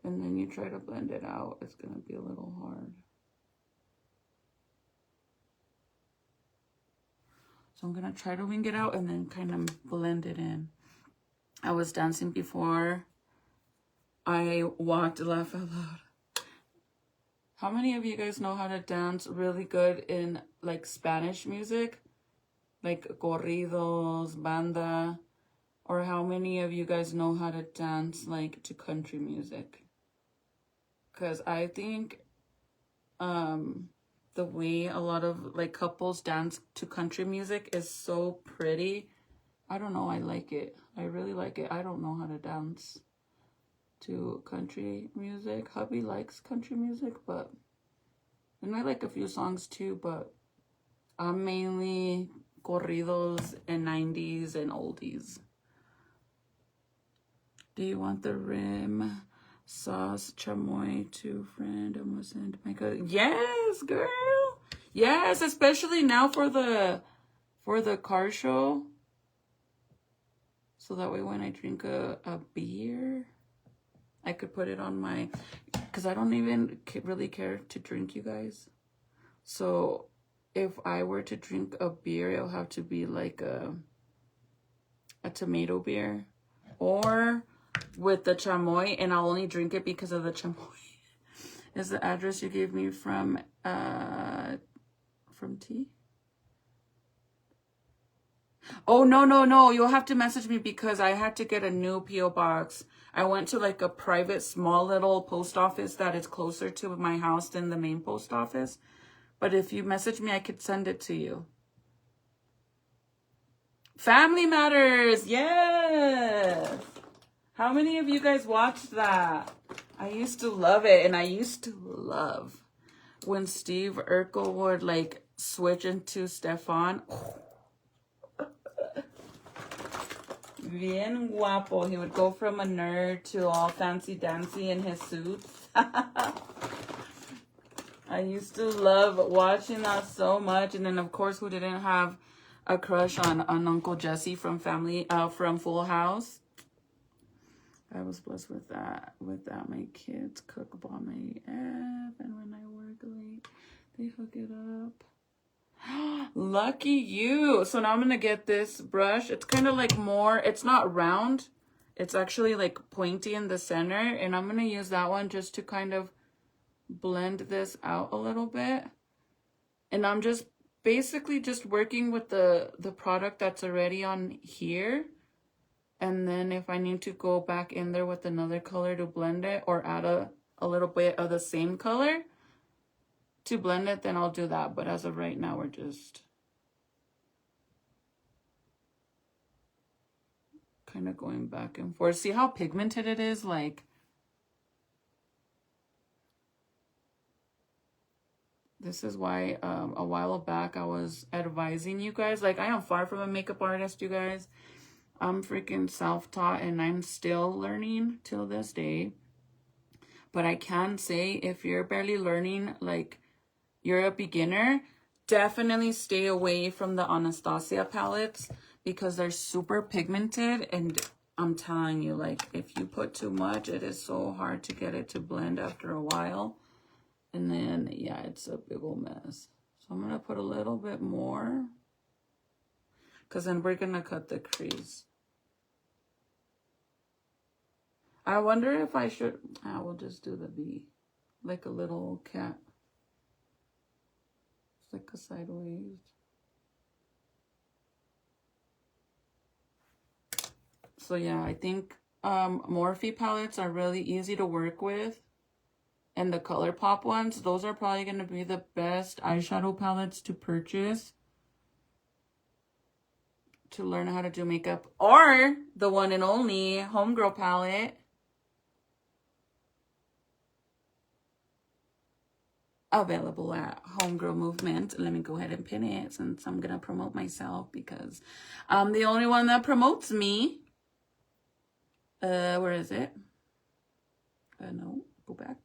and then you try to blend it out, it's going to be a little hard. So I'm going to try to wing it out and then kind of blend it in. I was dancing before I walked, laugh out loud. How many of you guys know how to dance really good in like Spanish music? Like corridos, banda? Or how many of you guys know how to dance like to country music? Because I think the way a lot of like couples dance to country music is so pretty. I don't know, I like it. I really like it. I don't know how to dance to country music. Hubby likes country music, but and I like a few songs too, but I'm mainly corridos and 90s and oldies. Do you want the rim sauce chamoy to friend? I must send my cousin. Yes, girl. Yes, especially now for the car show. So that way when I drink a beer, I could put it on my, because I don't even really care to drink, you guys. So if I were to drink a beer, it'll have to be like a tomato beer or with the chamoy, and I'll only drink it because of the chamoy. Is the address you gave me from T? Oh, no. You'll have to message me because I had to get a new P.O. box. I went to like a private small little post office that is closer to my house than the main post office. But if you message me, I could send it to you. Family Matters. Yes. How many of you guys watched that? I used to love it. And I used to love when Steve Urkel would like switch into Stefan. Bien guapo. He would go from a nerd to all fancy dancy in his suits. I used to love watching that so much. And then of course, who didn't have a crush on Uncle Jesse from from Full House? I was blessed with that. My kids cook bomb AF, and when I work late, they hook it up. Lucky you. So now I'm gonna get this brush. It's kind of like more, it's not round, it's actually like pointy in the center, and I'm gonna use that one just to kind of blend this out a little bit. And I'm just basically just working with the product that's already on here. And then if I need to go back in there with another color to blend it, or add a little bit of the same color to blend it, then I'll do that. But as of right now, we're just kind of going back and forth. See how pigmented it is? Like, this is why a while back I was advising you guys. Like, I am far from a makeup artist, you guys. I'm freaking self-taught and I'm still learning till this day. But I can say, if you're barely learning, like you're a beginner, definitely stay away from the Anastasia palettes because they're super pigmented. And I'm telling you, like, if you put too much, it is so hard to get it to blend after a while. And then, yeah, it's a big old mess. So I'm going to put a little bit more, because then we're going to cut the crease. I wonder if I should, I will just do the V, like a little cat. It's like a sideways. So yeah, I think Morphe palettes are really easy to work with. And the ColourPop ones, those are probably going to be the best eyeshadow palettes to purchase to learn how to do makeup. Or the one and only Homegirl palette. Available at Homegirl Movement. Let me go ahead and pin it since I'm going to promote myself because I'm the only one that promotes me. Where is it? No, go back.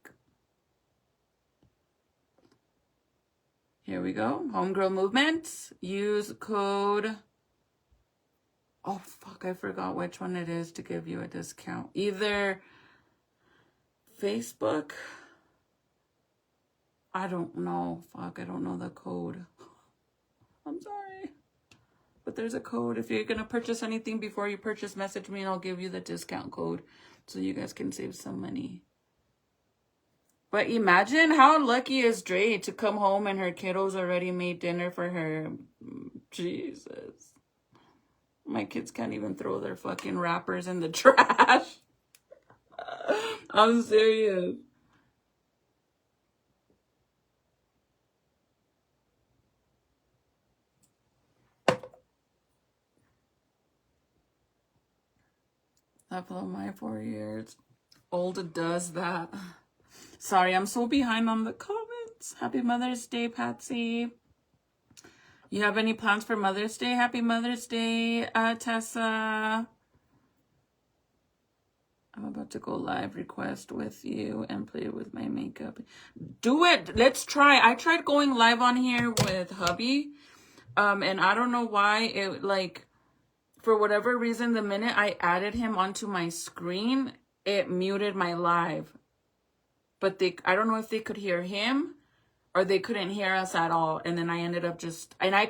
Here we go. Homegirl Movement. Use code. Oh, fuck. I forgot which one it is to give you a discount. Either Facebook. I don't know. Fuck. I don't know the code. I'm sorry. But there's a code. If you're going to purchase anything before you purchase, message me and I'll give you the discount code so you guys can save some money. But imagine how lucky is Dre to come home and her kiddos already made dinner for her. Jesus. My kids can't even throw their fucking wrappers in the trash. I'm serious. I've loved my 4 years. Old does that. Sorry, I'm so behind on the comments. Happy Mother's Day, Patsy. You have any plans for Mother's Day? Happy Mother's Day, Tessa. I'm about to go live request with you and play with my makeup. Do it. Let's try. I tried going live on here with hubby. And I don't know why it, like, for whatever reason, the minute I added him onto my screen, it muted my live. But I don't know if they could hear him or they couldn't hear us at all. And then I ended up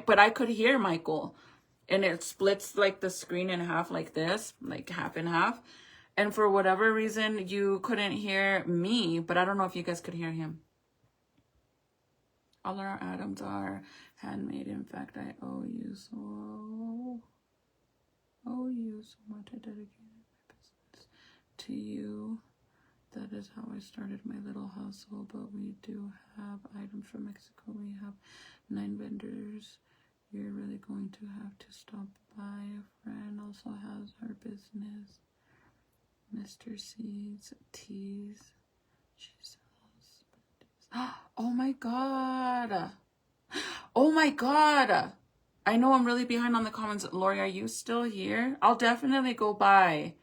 but I could hear Michael. And it splits like the screen in half like this, like half and half. And for whatever reason, you couldn't hear me, but I don't know if you guys could hear him. All our items are handmade. In fact, I owe you so much. I dedicated my business to you. That is how I started my little hustle, but we do have items from Mexico. We have 9 vendors. You're really going to have to stop by. A friend also has our business. Mr. Seeds Teas. She sells. Oh my god. Oh my god. I know I'm really behind on the comments. Lori, are you still here? I'll definitely go by.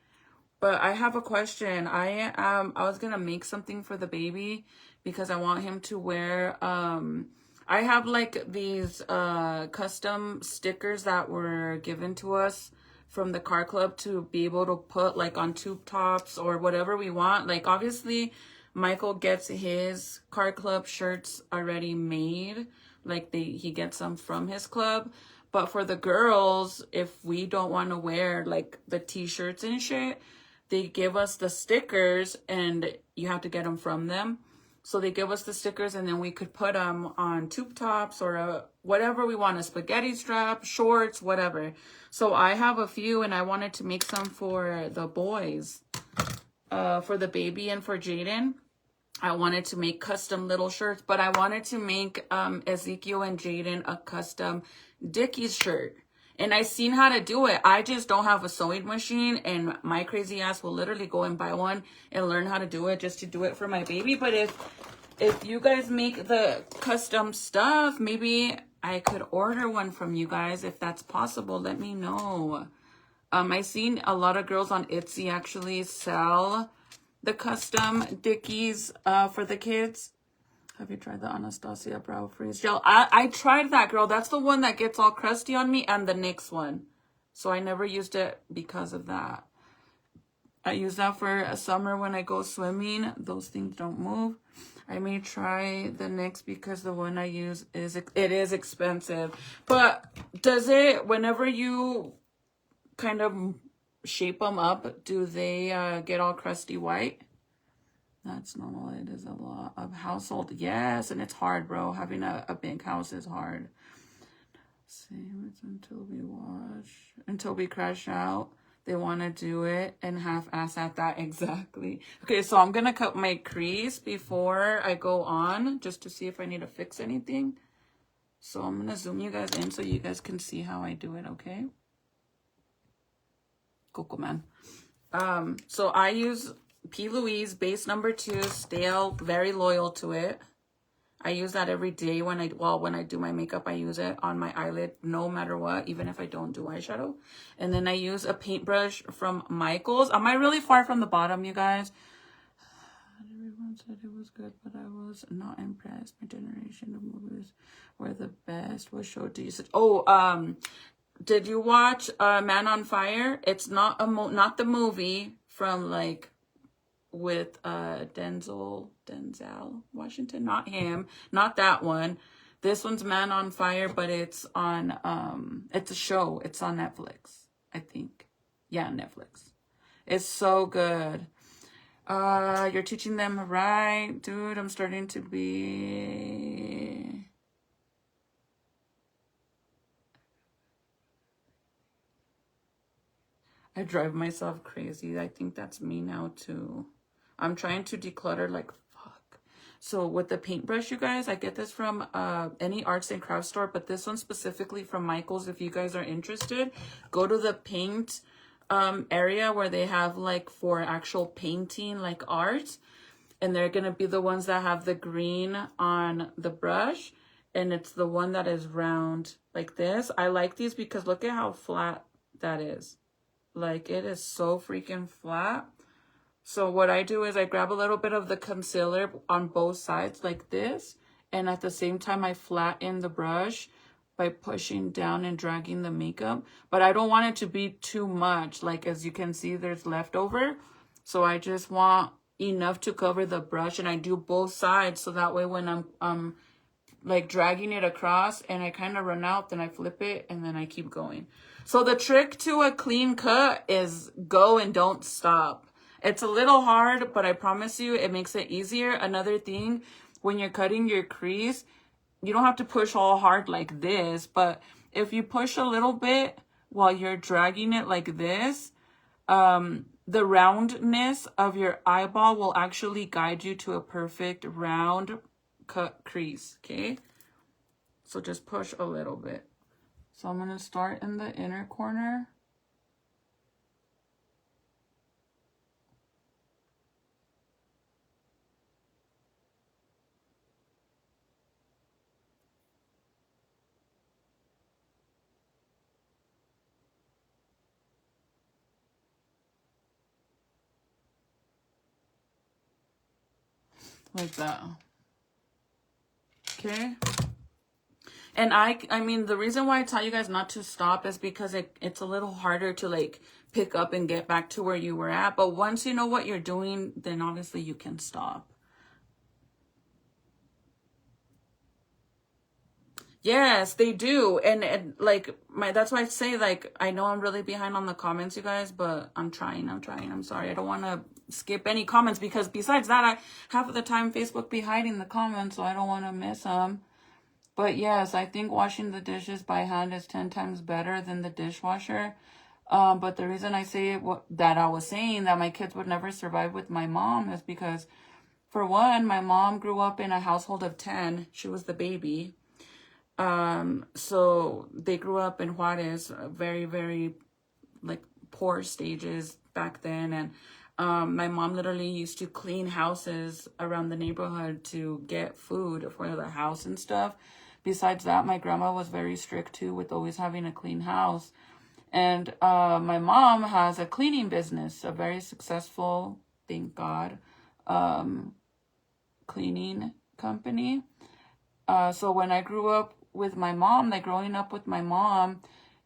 But I have a question. I was gonna make something for the baby because I want him to wear. I have like these custom stickers that were given to us from the car club to be able to put like on tube tops or whatever we want. Like obviously, Michael gets his car club shirts already made. Like he gets them from his club. But for the girls, if we don't want to wear like the t-shirts and shit, they give us the stickers and you have to get them from them. So they give us the stickers, and then we could put them on tube tops or whatever we want, a spaghetti strap, shorts, whatever. So I have a few, and I wanted to make some for the boys, for the baby and for Jaden. I wanted to make custom little shirts, but I wanted to make Ezekiel and Jaden a custom Dickies shirt. And I seen how to do it. I just don't have a sewing machine, and my crazy ass will literally go and buy one and learn how to do it just to do it for my baby. But if you guys make the custom stuff, maybe I could order one from you guys. If that's possible, let me know. I seen a lot of girls on Etsy actually sell the custom Dickies for the kids. Have you tried the Anastasia Brow Freeze Gel? I tried that, girl. That's the one that gets all crusty on me, and the NYX one. So I never used it because of that. I use that for a summer when I go swimming. Those things don't move. I may try the NYX because the one I use is expensive. But does it, whenever you kind of shape them up, do they get all crusty white? That's normal. It is a lot of household. Yes, and it's hard, bro. Having a big house is hard. Same until we wash, until we crash out. They want to do it and half-ass at that. Exactly. Okay, so I'm going to cut my crease before I go on just to see if I need to fix anything. So I'm going to zoom you guys in so you guys can see how I do it, okay? Coco Man. So I use P. Louise base number 2, stale, very loyal to it. I use that every day when I do my makeup. I use it on my eyelid no matter what, even if I don't do eyeshadow. And then I use a paintbrush from Michaels. Am I really far from the bottom, you guys? Everyone said it was good, but I was not impressed. My generation of movies were the best. What show do you say? Oh, did you watch Man on Fire? It's not not the movie from like with Denzel Washington, not him, not that one. This one's Man on Fire, but it's on it's a show. It's on Netflix, I think. Yeah, Netflix. It's so good. You're teaching them right, dude. I'm starting to be I drive myself crazy. I think that's me now too. I'm trying to declutter like fuck. So with the paintbrush, you guys, I get this from any arts and crafts store, but this one specifically from Michaels. If you guys are interested, go to the paint area where they have like for actual painting, like art. And they're going to be the ones that have the green on the brush. And it's the one that is round like this. I like these because look at how flat that is. Like, it is so freaking flat. So what I do is I grab a little bit of the concealer on both sides like this. And at the same time, I flatten the brush by pushing down and dragging the makeup. But I don't want it to be too much. Like, as you can see, there's leftover. So I just want enough to cover the brush. And I do both sides. So that way when I'm like dragging it across and I kind of run out, then I flip it and then I keep going. So the trick to a clean cut is go and don't stop. It's a little hard, but I promise you it makes it easier. Another thing, when you're cutting your crease, you don't have to push all hard like this, but if you push a little bit while you're dragging it like this, the roundness of your eyeball will actually guide you to a perfect round cut crease, okay? So just push a little bit. So I'm going to start in the inner corner. Like that. Okay? And I mean, the reason why I tell you guys not to stop is because it's a little harder to like pick up and get back to where you were at. But once you know what you're doing, then obviously you can stop. Yes, they do. And like that's why I say, like, I know I'm really behind on the comments, you guys, but I'm trying. I'm sorry. I don't want to skip any comments because besides that, I half of the time Facebook be hiding the comments, so I don't want to miss them. But yes, I think washing the dishes by hand is 10 times better than the dishwasher. But the reason I say that I was saying that my kids would never survive with my mom is because, for one, my mom grew up in a household of 10. She was the baby. So they grew up in Juarez, very, very like poor stages back then. And my mom literally used to clean houses around the neighborhood to get food for the house and stuff. Besides that, my grandma was very strict too with always having a clean house. And my mom has a cleaning business, a very successful, thank God, cleaning company. So when I grew up with my mom, like growing up with my mom,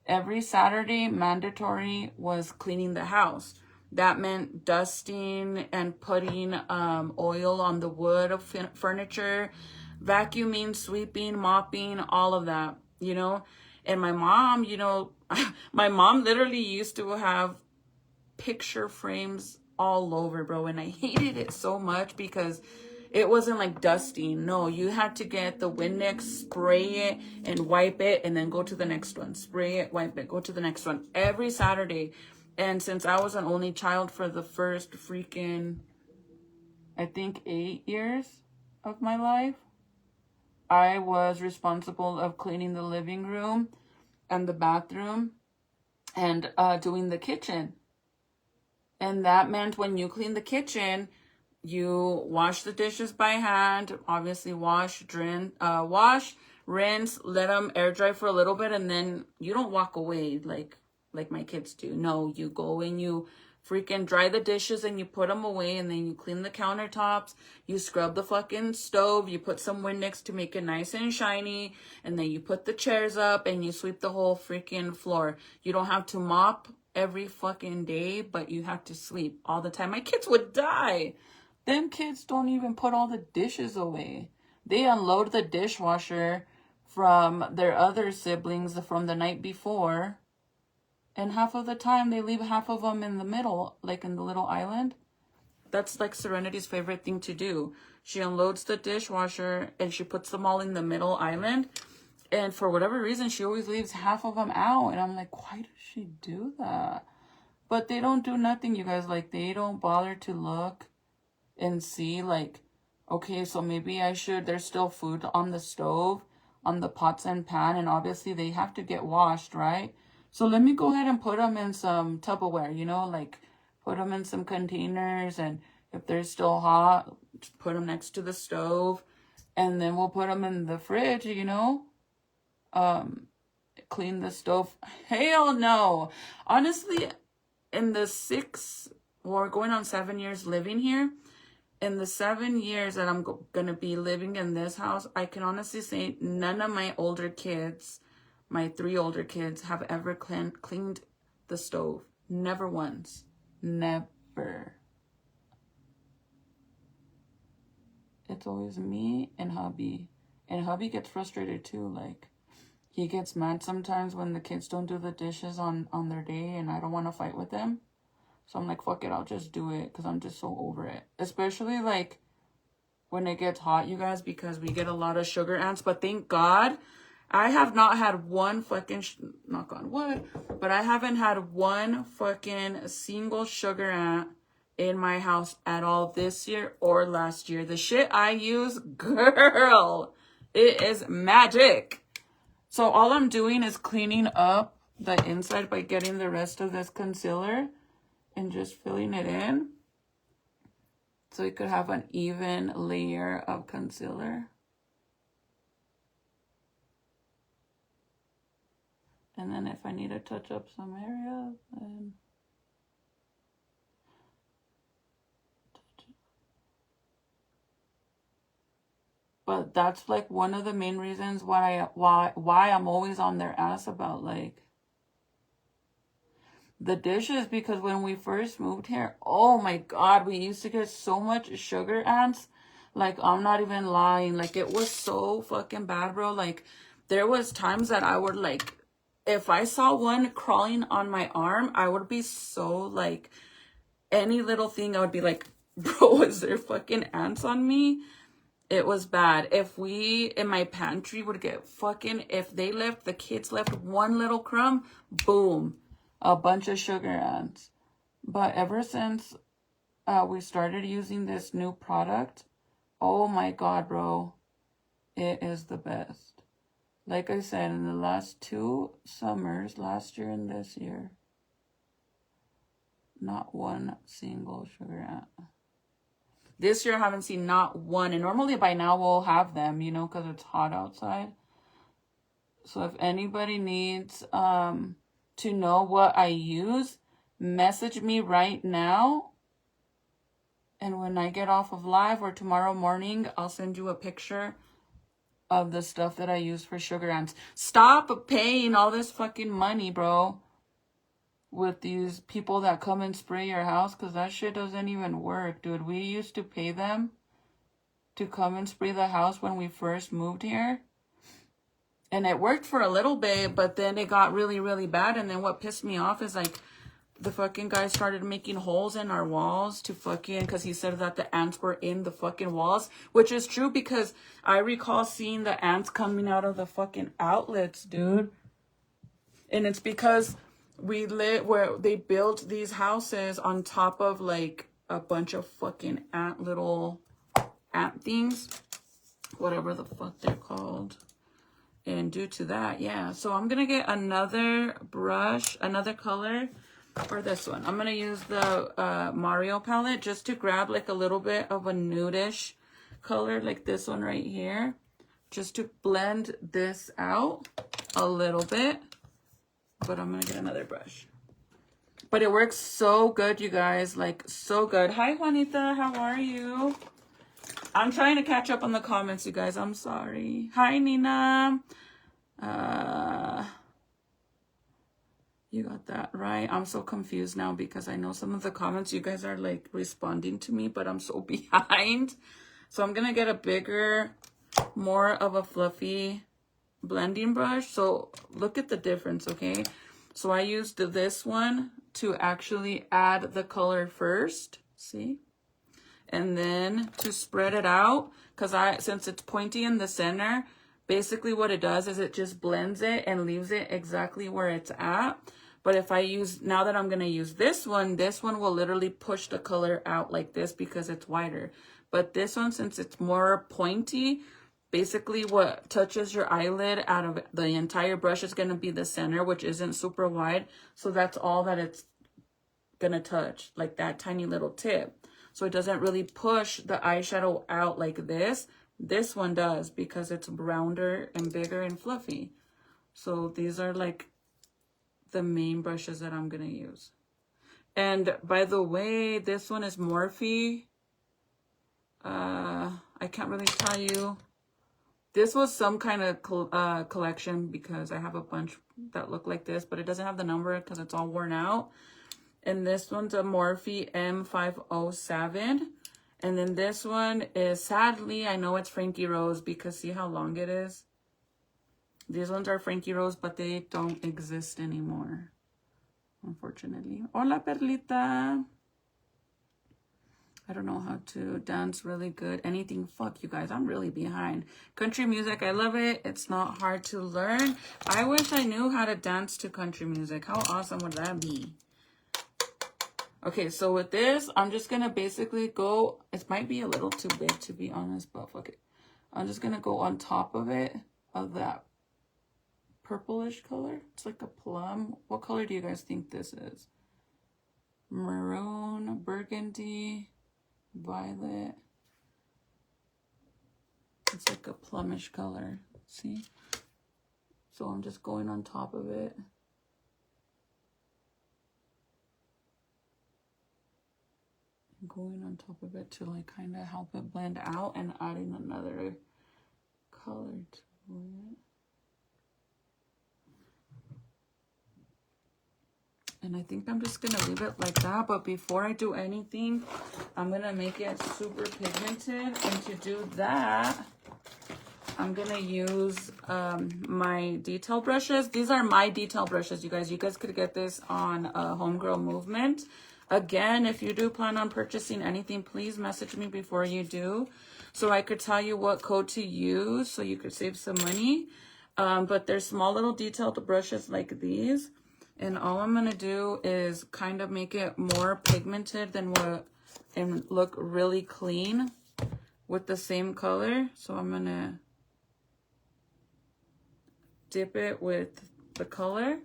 every Saturday mandatory was cleaning the house. That meant dusting and putting oil on the wood of furniture, vacuuming, sweeping, mopping, all of that, you know. And my mom, you know, my mom literally used to have picture frames all over, bro. And I hated it so much because it wasn't like dusting. No, you had to get the Windex, spray it and wipe it, and then go to the next one. Spray it, wipe it, go to the next one. Every Saturday. And since I was an only child for the first freaking, I think 8 years of my life, I was responsible of cleaning the living room and the bathroom and doing the kitchen. And that meant when you clean the kitchen, you wash the dishes by hand, obviously wash, rinse, let them air dry for a little bit, and then you don't walk away like my kids do. No, you go and you freaking dry the dishes and you put them away, and then you clean the countertops, you scrub the fucking stove, you put some Windex to make it nice and shiny, and then you put the chairs up and you sweep the whole freaking floor. You don't have to mop every fucking day, but you have to sweep all the time. My kids would die. Them kids don't even put all the dishes away. They unload the dishwasher from their other siblings from the night before. And half of the time, they leave half of them in the middle, like in the little island. That's like Serenity's favorite thing to do. She unloads the dishwasher and she puts them all in the middle island. And for whatever reason, she always leaves half of them out. And I'm like, why does she do that? But they don't do nothing, you guys. Like, they don't bother to look and see, like, okay, so maybe I should, there's still food on the stove, on the pots and pan, and obviously they have to get washed, right? So let me go ahead and put them in some Tupperware, you know, like put them in some containers, and if they're still hot, just put them next to the stove, and then we'll put them in the fridge, you know, clean the stove. Hell no. Honestly, in the 6 or going on 7 years living here, in the 7 years that I'm gonna be living in this house, I can honestly say none of my older kids, my 3 older kids, have ever cleaned the stove. Never once. Never. It's always me and hubby. And hubby gets frustrated too. Like, he gets mad sometimes when the kids don't do the dishes on their day, and I don't want to fight with them. So I'm like, fuck it, I'll just do it because I'm just so over it. Especially like when it gets hot, you guys, because we get a lot of sugar ants. But thank God, I have not had one fucking, knock on wood, but I haven't had one fucking single sugar ant in my house at all this year or last year. The shit I use, girl, it is magic. So all I'm doing is cleaning up the inside by getting the rest of this concealer and just filling it in so you could have an even layer of concealer. And then if I need to touch up some areas, then touch it. But that's like one of the main reasons why I'm always on their ass about like the dishes, because when we first moved here, oh my God, we used to get so much sugar ants. Like, I'm not even lying. Like, it was so fucking bad, bro. Like, there was times that I would like, if I saw one crawling on my arm, I would be so like, any little thing, I would be like, bro, is there fucking ants on me? It was bad. If we, in my pantry, would get fucking, if they left, the kids left one little crumb, boom, a bunch of sugar ants. But ever since we started using this new product, oh my God, bro, it is the best. Like I said, in the last 2 summers, last year and this year, not one single sugar ant. This year I haven't seen not one. And normally by now we'll have them, you know, because it's hot outside. So if anybody needs to know what I use, message me right now. And when I get off of live or tomorrow morning, I'll send you a picture of the stuff that I use for sugar ants. Stop paying all this fucking money, bro, with these people that come and spray your house, because that shit doesn't even work, dude. We used to pay them to come and spray the house when we first moved here. And it worked for a little bit, but then it got really, really bad. And then what pissed me off is like, the fucking guy started making holes in our walls to fucking, because he said that the ants were in the fucking walls, which is true because I recall seeing the ants coming out of the fucking outlets, dude. And it's because we live where they built these houses on top of like a bunch of fucking little ant things, whatever the fuck they're called. And due to that, yeah. So I'm gonna get another brush, another color. For this one, I'm gonna use the Mario palette just to grab like a little bit of a nudish color, like this one right here, just to blend this out a little bit. But I'm gonna get another brush. But it works so good, you guys, like so good. Hi Juanita, how are you? I'm trying to catch up on the comments, you guys. I'm sorry. Hi Nina. You got that right. I'm so confused now because I know some of the comments you guys are like responding to me, but I'm so behind. So I'm gonna get a bigger, more of a fluffy blending brush. So look at the difference, okay? So I used this one to actually add the color first, see? And then to spread it out, because since it's pointy in the center, basically what it does is it just blends it and leaves it exactly where it's at. But if I use, now that I'm going to use this one will literally push the color out like this because it's wider. But this one, since it's more pointy, basically what touches your eyelid out of the entire brush is going to be the center, which isn't super wide. So that's all that it's going to touch, like that tiny little tip. So it doesn't really push the eyeshadow out like this. This one does because it's rounder and bigger and fluffy. So these are like the main brushes that I'm going to use. And by the way, this one is Morphe. I can't really tell you. This was some kind of collection because I have a bunch that look like this, but it doesn't have the number because it's all worn out. And this one's a Morphe M507. And then this one is, sadly, I know it's Frankie Rose because see how long it is? These ones are Frankie Rose, but they don't exist anymore, unfortunately. Hola, Perlita. I don't know how to dance really good. Anything, fuck you guys, I'm really behind. Country music, I love it. It's not hard to learn. I wish I knew how to dance to country music. How awesome would that be? Okay, so with this, I'm just going to basically go, it might be a little too big to be honest, but fuck it. I'm just going to go on top of it, of that purplish color. It's like a plum. What color do you guys think this is? Maroon, burgundy, violet. It's like a plumish color, see? So I'm just going on top of it. Going on top of it to like kind of help it blend out and adding another color to it. And I think I'm just gonna leave it like that, but before I do anything, I'm gonna make it super pigmented. And to do that, I'm gonna use my detail brushes. These are my detail brushes, you guys. You guys could get this on Homegirl Movement. Again, if you do plan on purchasing anything, please message me before you do, so I could tell you what code to use so you could save some money. But they're small little detailed brushes like these. And all I'm gonna do is kind of make it more pigmented than what, and look really clean with the same color. So I'm gonna dip it with the color,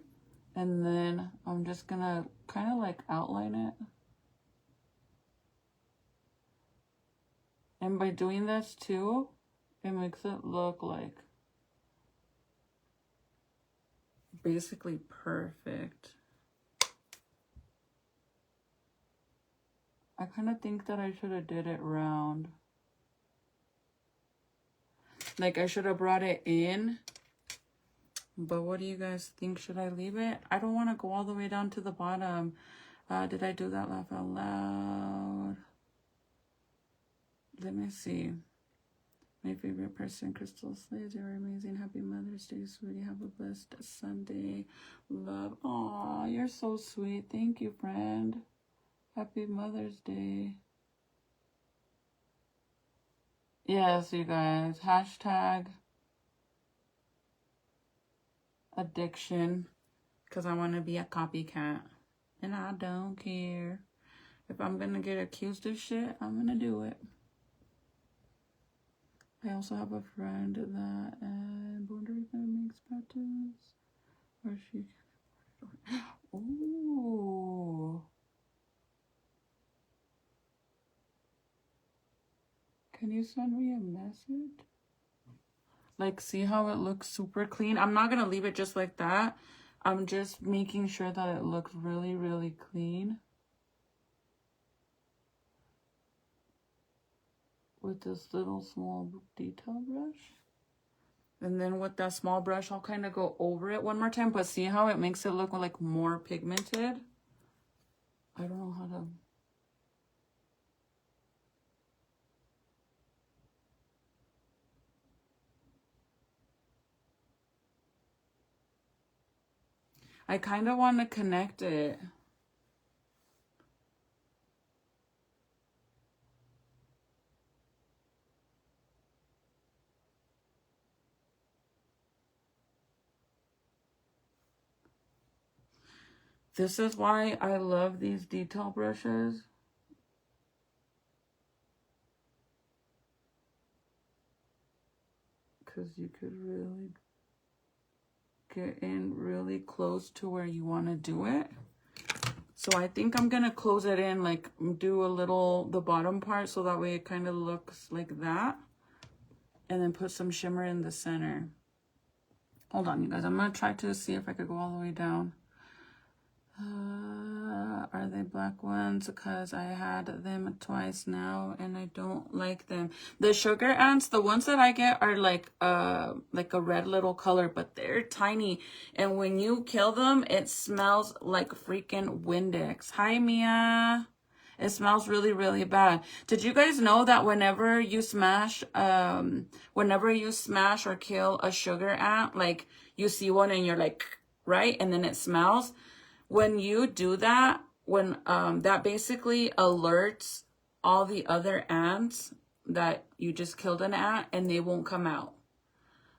and then I'm just gonna kind of like outline it. And by doing this too, it makes it look like basically perfect. I kind of think that I should have did it round. Like I should have brought it in. But what do you guys think? Should I leave it? I don't want to go all the way down to the bottom. Did I do that? Laugh out loud. Let me see. My favorite person, Crystal Slayy'z. You're amazing. Happy Mother's Day, sweetie. Have a blessed Sunday. Love. Aw, you're so sweet. Thank you, friend. Happy Mother's Day. Yes, you guys. Hashtag addiction. Because I want to be a copycat. And I don't care. If I'm going to get accused of shit, I'm going to do it. I also have a friend that wonder if it makes patterns. Or she... Ooh. Can you send me a message? Like, see how it looks super clean? I'm not going to leave it just like that. I'm just making sure that it looks really, really clean. With this little small detail brush. And then with that small brush, I'll kind of go over it one more time. But see how it makes it look like more pigmented? I don't know how to... I kind of want to connect it. This is why I love these detail brushes. Because you could really get in really close to where you want to do it. So I think I'm going to close it in, like do a little, the bottom part, so that way it kind of looks like that. And then put some shimmer in the center. Hold on, you guys. I'm going to try to see if I could go all the way down. Are they black ones? Because I had them twice now and I don't like them. The sugar ants, the ones that I get are like a red little color, but they're tiny. And when you kill them, it smells like freaking Windex. Hi, Mia. It smells really, really bad. Did you guys know that whenever you smash or kill a sugar ant, like you see one and you're like, right? And then it smells. When you do that, when that basically alerts all the other ants that you just killed an ant and they won't come out.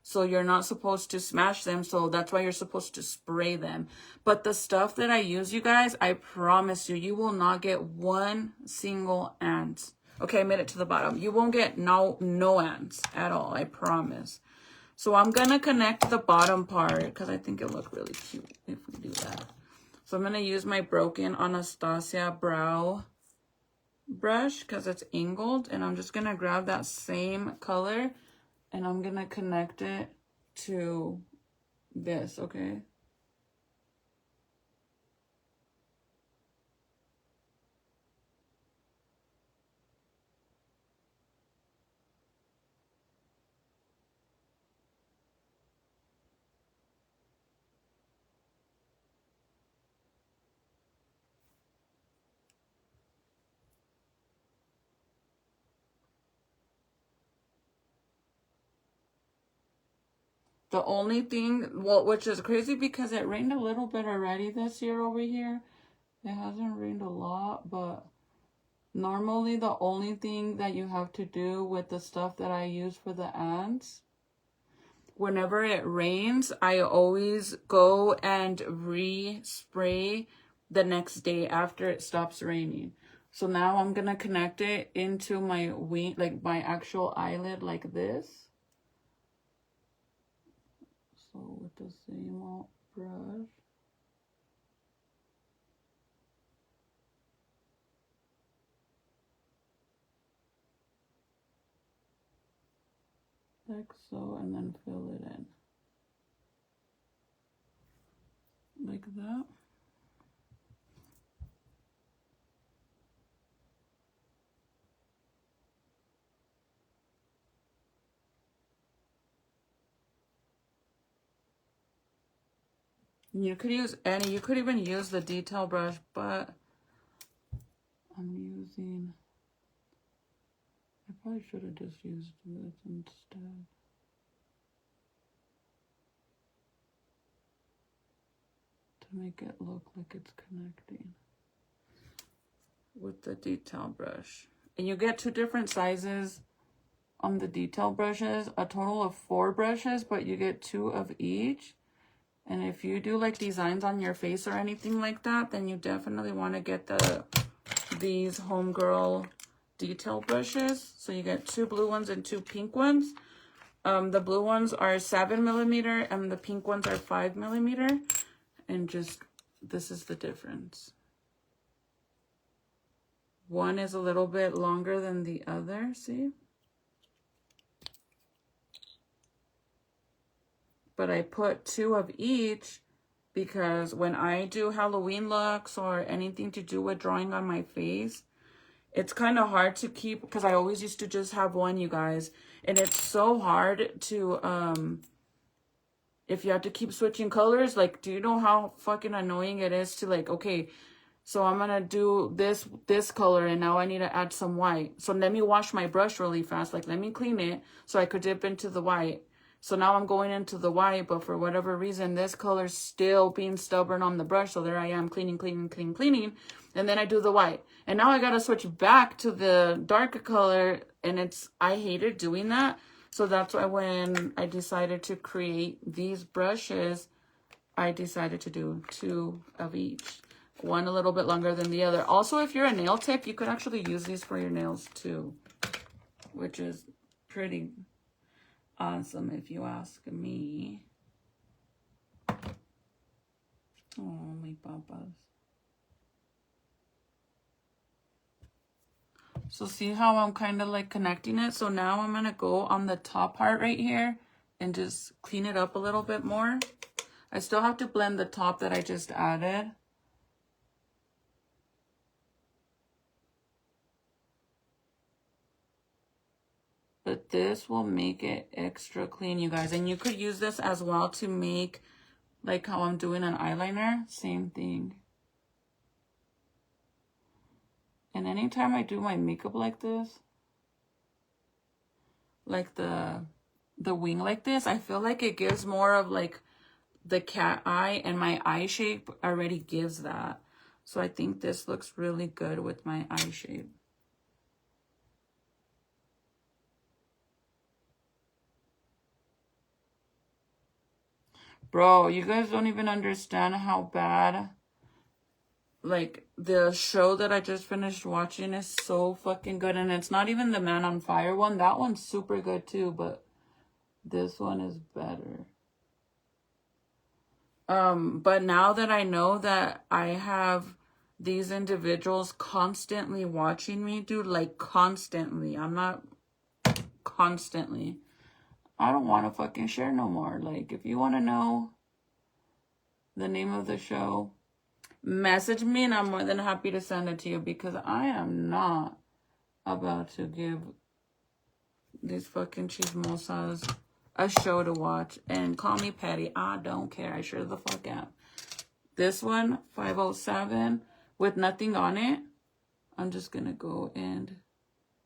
So you're not supposed to smash them. So that's why you're supposed to spray them. But the stuff that I use, you guys, I promise you, you will not get one single ant. Okay, I made it to the bottom. You won't get no ants at all. I promise. So I'm going to connect the bottom part because I think it look really cute if we do that. So I'm going to use my Broken Anastasia brow brush because it's angled. And I'm just going to grab that same color and I'm going to connect it to this, okay? The only thing, well, which is crazy because it rained a little bit already this year over here. It hasn't rained a lot, but normally the only thing that you have to do with the stuff that I use for the ants, whenever it rains, I always go and re-spray the next day after it stops raining. So now I'm going to connect it into my wing, like my actual eyelid like this. So with the same old brush. Like so, and then fill it in. Like that. You could use any, you could even use the detail brush, but I'm using, I probably should have just used this instead. To make it look like it's connecting with the detail brush. And you get 2 different sizes on the detail brushes, a total of 4 brushes, but you get 2 of each. And if you do like designs on your face or anything like that, then you definitely want to get these homegirl detail brushes. So you get 2 blue ones and 2 pink ones. The blue ones are 7mm and the pink ones are 5mm. And just, this is the difference. One is a little bit longer than the other, see? But I put 2 of each because when I do Halloween looks or anything to do with drawing on my face, it's kind of hard to keep, because I always used to just have one, you guys. And it's so hard to, if you have to keep switching colors, like, do you know how fucking annoying it is to like, okay, so I'm going to do this color and now I need to add some white. So let me wash my brush really fast. Like, let me clean it so I could dip into the white. So now I'm going into the white, but for whatever reason, this color's still being stubborn on the brush. So there I am cleaning. And then I do the white. And now I got to switch back to the darker color. And I hated doing that. So that's why when I decided to create these brushes, I decided to do 2 of each. One a little bit longer than the other. Also, if you're a nail tech, you could actually use these for your nails too, which is pretty awesome if you ask me. Oh, my papas. So see how I'm kind of like connecting it? So now I'm going to go on the top part right here and just clean it up a little bit more. I still have to blend the top that I just added. But this will make it extra clean, you guys. And you could use this as well to make, like how I'm doing an eyeliner. Same thing. And anytime I do my makeup like this, like the wing like this, I feel like it gives more of like the cat eye, and my eye shape already gives that. So I think this looks really good with my eye shape. Bro, you guys don't even understand how bad, like, the show that I just finished watching is so fucking good. And it's not even the Man on Fire one. That one's super good too, but this one is better. But now that I know that I have these individuals constantly watching me, dude, like constantly, I'm not constantly, I don't want to fucking share no more. Like, if you want to know the name of the show, message me and I'm more than happy to send it to you, because I am not about to give these fucking chismosas a show to watch. And call me petty, I don't care. I sure the fuck am. This one, 507, with nothing on it. I'm just gonna go and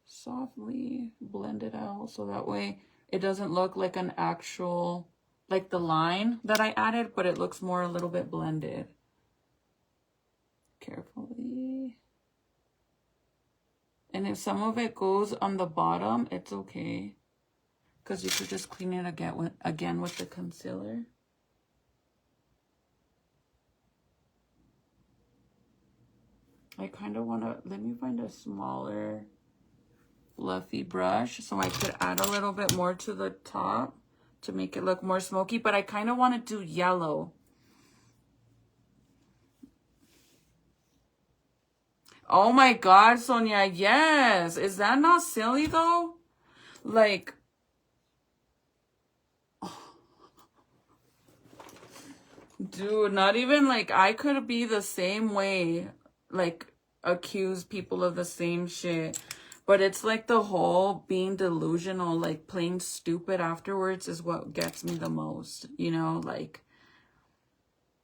softly blend it out so that way it doesn't look like an actual like the line that I added, but it looks more a little bit blended. Carefully. And if some of it goes on the bottom, it's okay. Because you could just clean it again with the concealer. I kind of want to, let me find a smaller fluffy brush so I could add a little bit more to the top to make it look more smoky, but I kind of want to do yellow. Oh my God, Sonia, yes. Is that not silly though? Like, dude, not even like I could be the same way, like accuse people of the same shit. But it's like the whole being delusional, like playing stupid afterwards is what gets me the most, you know, like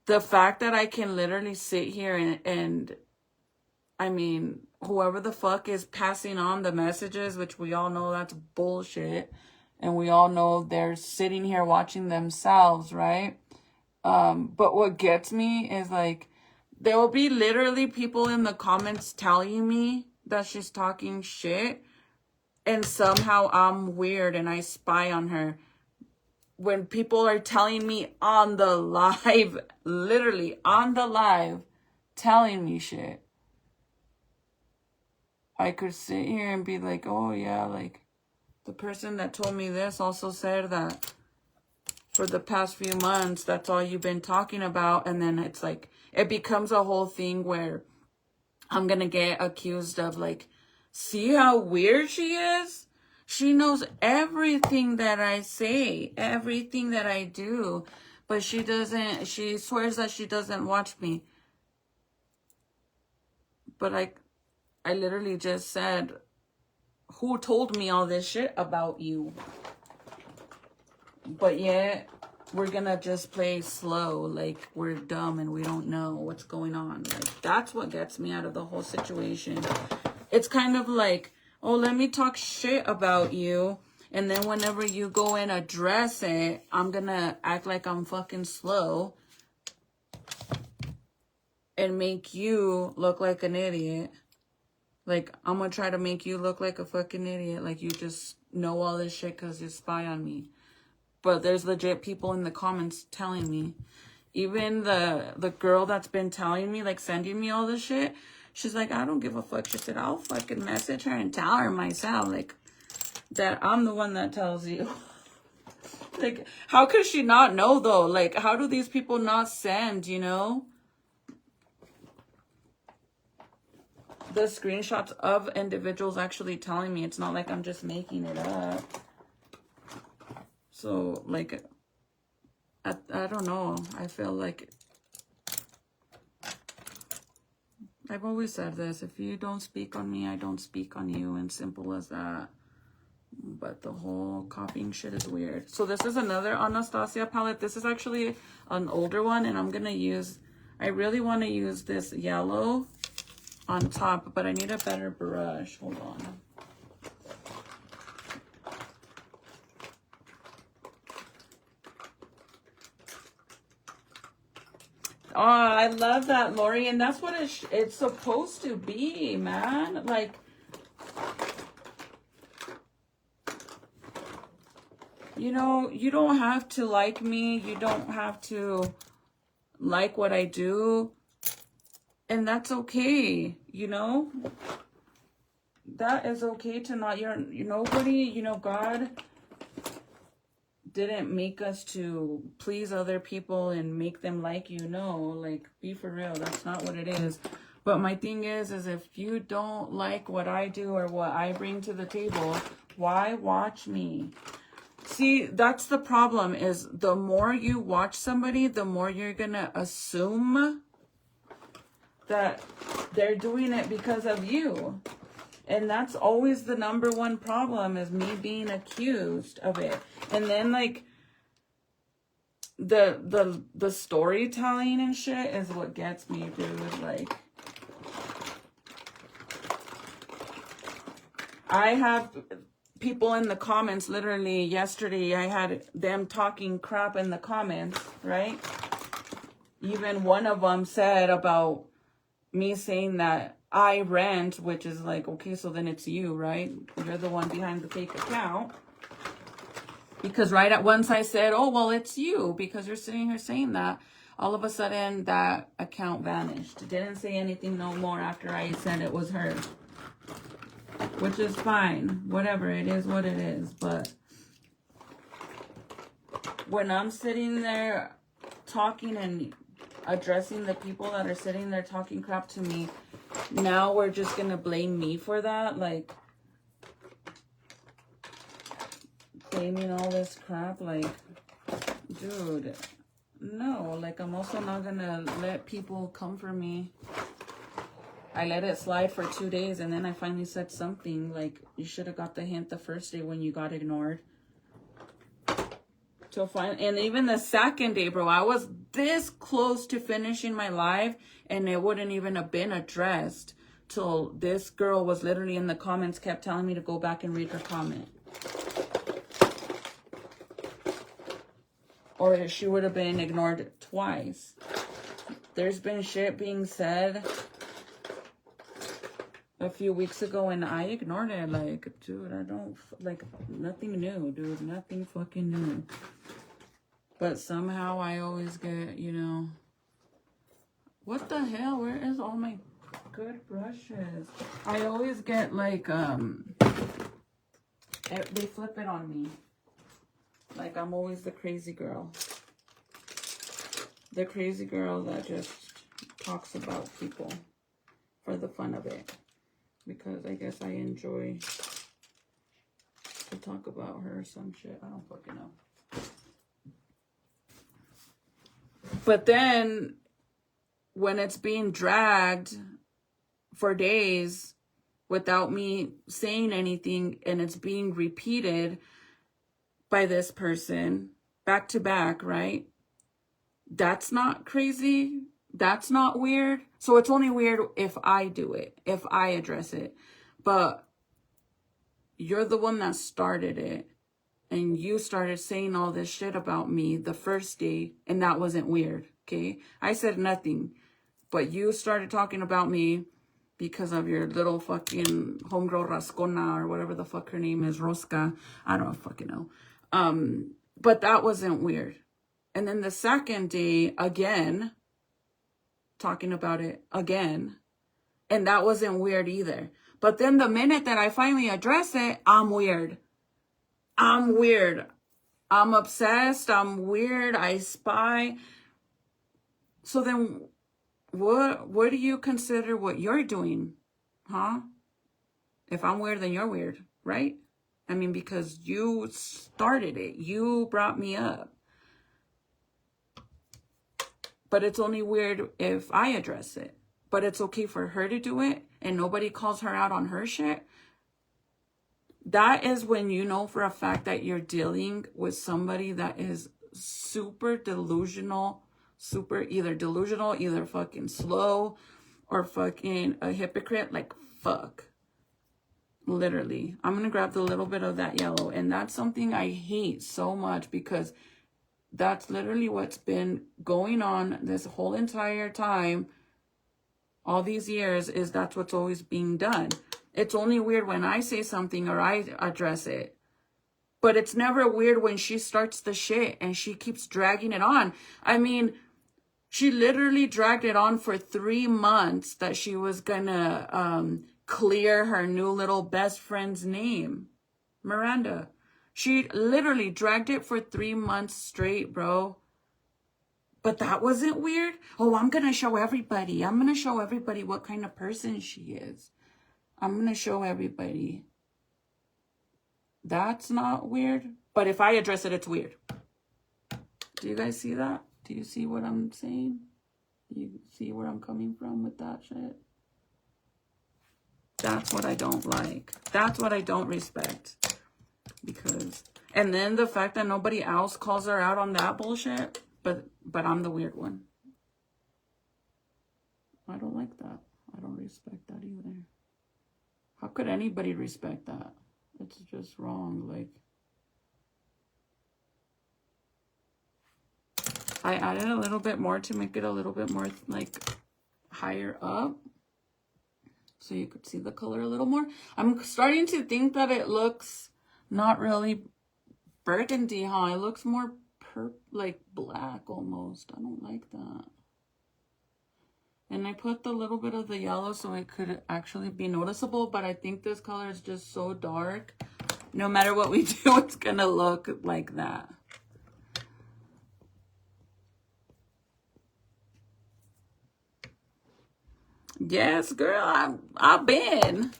the fact that I can literally sit here and I mean, whoever the fuck is passing on the messages, which we all know that's bullshit, and we all know they're sitting here watching themselves, right? But what gets me is like, there will be literally people in the comments telling me that she's talking shit, and somehow I'm weird and I spy on her. When people are telling me on the live, literally on the live, telling me shit, I could sit here and be like, oh yeah, like the person that told me this also said that for the past few months, that's all you've been talking about. And then it's like, it becomes a whole thing where I'm going to get accused of like, see how weird she is? She knows everything that I say, everything that I do, but she swears that she doesn't watch me. But I literally just said, who told me all this shit about you? But yet, we're gonna just play slow, like we're dumb and we don't know what's going on. Like, that's what gets me out of the whole situation. It's kind of like, oh, let me talk shit about you, and then whenever you go and address it, I'm gonna act like I'm fucking slow and make you look like an idiot. Like, I'm gonna try to make you look like a fucking idiot, like you just know all this shit because you spy on me. But there's legit people in the comments telling me. Even the girl that's been telling me, like sending me all this shit, she's like, I don't give a fuck. She said, I'll fucking message her and tell her myself, like, that I'm the one that tells you. Like, how could she not know though? Like, how do these people not send, you know? The screenshots of individuals actually telling me. It's not like I'm just making it up. So, like, I don't know. I feel like I've always said this. If you don't speak on me, I don't speak on you. And simple as that. But the whole copying shit is weird. So this is another Anastasia palette. This is actually an older one. And I'm going to use, I really want to use this yellow on top. But I need a better brush. Hold on. Oh, I love that, Lori. And that's what it's supposed to be, man. Like, you know, you don't have to like me. You don't have to like what I do. And that's okay, you know? That is okay to not, nobody, you know, God didn't make us to please other people and make them like you. No, like, be for real. That's not what it is. But my thing is if you don't like what I do or what I bring to the table, why watch me? See, that's the problem, is the more you watch somebody, the more you're gonna assume that they're doing it because of you. And that's always the number one problem, is me being accused of it. And then, like, the storytelling and shit is what gets me, dude. Like, I have people in the comments, literally yesterday, I had them talking crap in the comments, right? Even one of them said about me saying that I rent, which is like, okay, so then it's you, right? You're the one behind the fake account. Because right at once I said, oh, well, it's you because you're sitting here saying that. All of a sudden, that account vanished. It didn't say anything no more after I said it was her. Which is fine. Whatever, it is what it is. But when I'm sitting there talking and addressing the people that are sitting there talking crap to me, now we're just going to blame me for that? Like, blaming all this crap? Like, dude, no. Like, I'm also not going to let people come for me. I let it slide for 2 days, and then I finally said something. Like, you should have got the hint the first day when you got ignored. And even the second day, bro, I was this close to finishing my live, and it wouldn't even have been addressed till this girl was literally in the comments, kept telling me to go back and read her comment. Or she would have been ignored twice. There's been shit being said a few weeks ago, and I ignored it. Like, dude, I don't, like, nothing new, dude. Nothing fucking new. But somehow I always get, you know, what the hell? Where is all my good brushes? I always get, like, they flip it on me. Like, I'm always the crazy girl. The crazy girl that just talks about people for the fun of it. Because I guess I enjoy to talk about her or some shit. I don't fucking know. But then when it's being dragged for days without me saying anything, and it's being repeated by this person back to back, right? That's not crazy. That's not weird. So it's only weird if I do it, if I address it. But you're the one that started it. And you started saying all this shit about me the first day, and that wasn't weird, okay? I said nothing. But you started talking about me because of your little fucking homegirl Rascona, or whatever the fuck her name is, Rosca. I don't fucking know. But that wasn't weird. And then the second day, again, talking about it again, and that wasn't weird either. But then the minute that I finally address it, I'm weird. I'm weird. I'm obsessed. I'm weird. I spy. So then what do you consider what you're doing? Huh? If I'm weird, then you're weird, right? I mean, because you started it. You brought me up. But it's only weird if I address it. But it's okay for her to do it, and nobody calls her out on her shit. That is when you know for a fact that you're dealing with somebody that is super delusional, either fucking slow, or fucking a hypocrite. Like, fuck. Literally. I'm going to grab the little bit of that yellow. And that's something I hate so much, because that's literally what's been going on this whole entire time, all these years, is that's what's always being done. It's only weird when I say something or I address it. But it's never weird when she starts the shit and she keeps dragging it on. I mean, she literally dragged it on for 3 months that she was gonna clear her new little best friend's name, Miranda. She literally dragged it for 3 months straight, bro. But that wasn't weird. Oh, I'm gonna show everybody. I'm gonna show everybody what kind of person she is. I'm going to show everybody. That's not weird. But if I address it, it's weird. Do you guys see that? Do you see what I'm saying? Do you see where I'm coming from with that shit? That's what I don't like. That's what I don't respect. Because, and then the fact that nobody else calls her out on that bullshit, but I'm the weird one. I don't like that. I don't respect that either. How could anybody respect that? It's just wrong. Like, I added a little bit more to make it a little bit more like higher up, so you could see the color a little more. I'm starting to think that it looks not really burgundy, huh? It looks more like black almost. I don't like that. And I put the little bit of the yellow so it could actually be noticeable, but I think this color is just so dark. No matter what we do, it's gonna look like that. Yes, girl, I've been.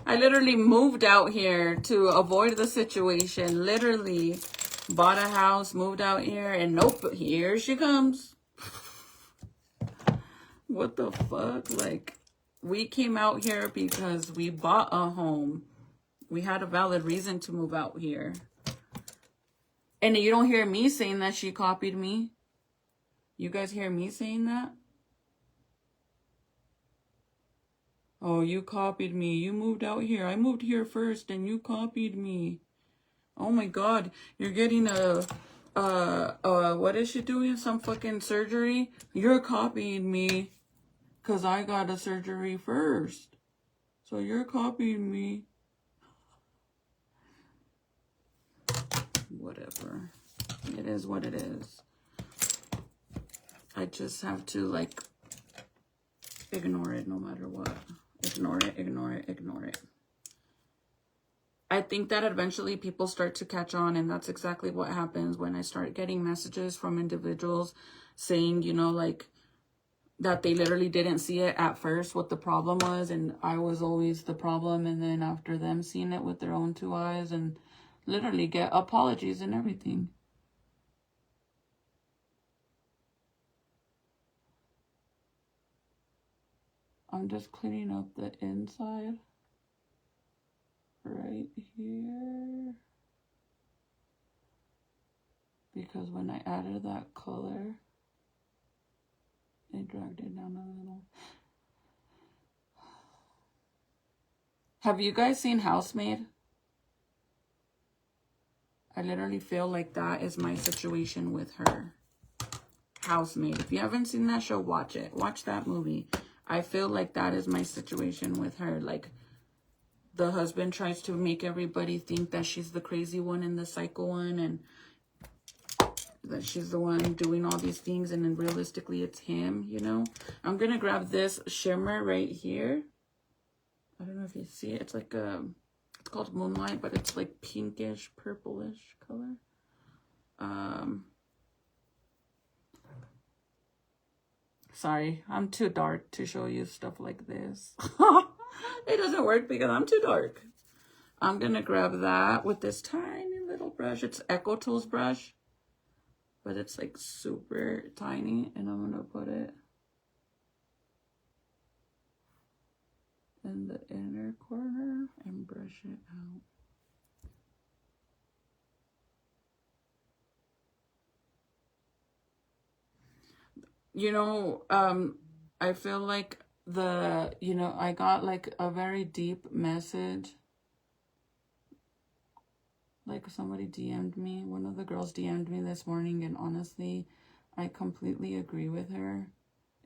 I literally moved out here to avoid the situation. Literally bought a house, moved out here, and nope, here she comes. What the fuck? Like, we came out here because we bought a home. We had a valid reason to move out here. And you don't hear me saying that she copied me. You guys hear me saying that? Oh, you copied me. You moved out here. I moved here first and you copied me. Oh my God. You're getting what is she doing? Some fucking surgery? You're copying me because I got a surgery first. So you're copying me. Whatever. It is what it is. I just have to, like, ignore it no matter what. Ignore it, ignore it, ignore it. I think that eventually people start to catch on, and that's exactly what happens when I start getting messages from individuals saying, you know, like, that they literally didn't see it at first, what the problem was, and I was always the problem, and then after them seeing it with their own two eyes and literally get apologies and everything. I'm just cleaning up the inside right here, because when I added that color, it dragged it down a little. Have you guys seen Housemaid? I literally feel like that is my situation with her. Housemaid. If you haven't seen that show, watch it. Watch that movie. I feel like that is my situation with her. Like, the husband tries to make everybody think that she's the crazy one and the psycho one, and that she's the one doing all these things, and then realistically it's him, you know? I'm going to grab this shimmer right here. I don't know if you see it. It's like it's called Moonlight, but it's like pinkish, purplish color. Sorry, I'm too dark to show you stuff like this. It doesn't work because I'm too dark. I'm going to grab that with this tiny little brush. It's Echo Tools brush, but it's like super tiny, and I'm going to put it in the inner corner and brush it out. You know, I feel like I got like a very deep message. Like, somebody DM'd me, one of the girls DM'd me this morning, and honestly, I completely agree with her.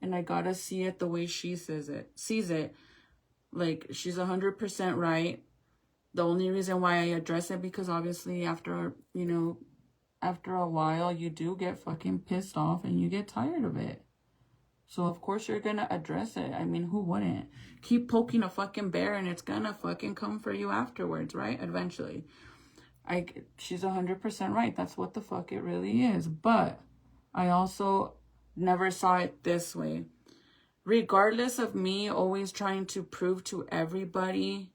And I gotta see it the way she sees it. Like, she's 100% right. The only reason why I address it, because obviously after a while, you do get fucking pissed off and you get tired of it. So, of course, you're going to address it. I mean, who wouldn't? Keep poking a fucking bear and it's going to fucking come for you afterwards, right? Eventually. She's 100% right. That's what the fuck it really is. But I also never saw it this way. Regardless of me always trying to prove to everybody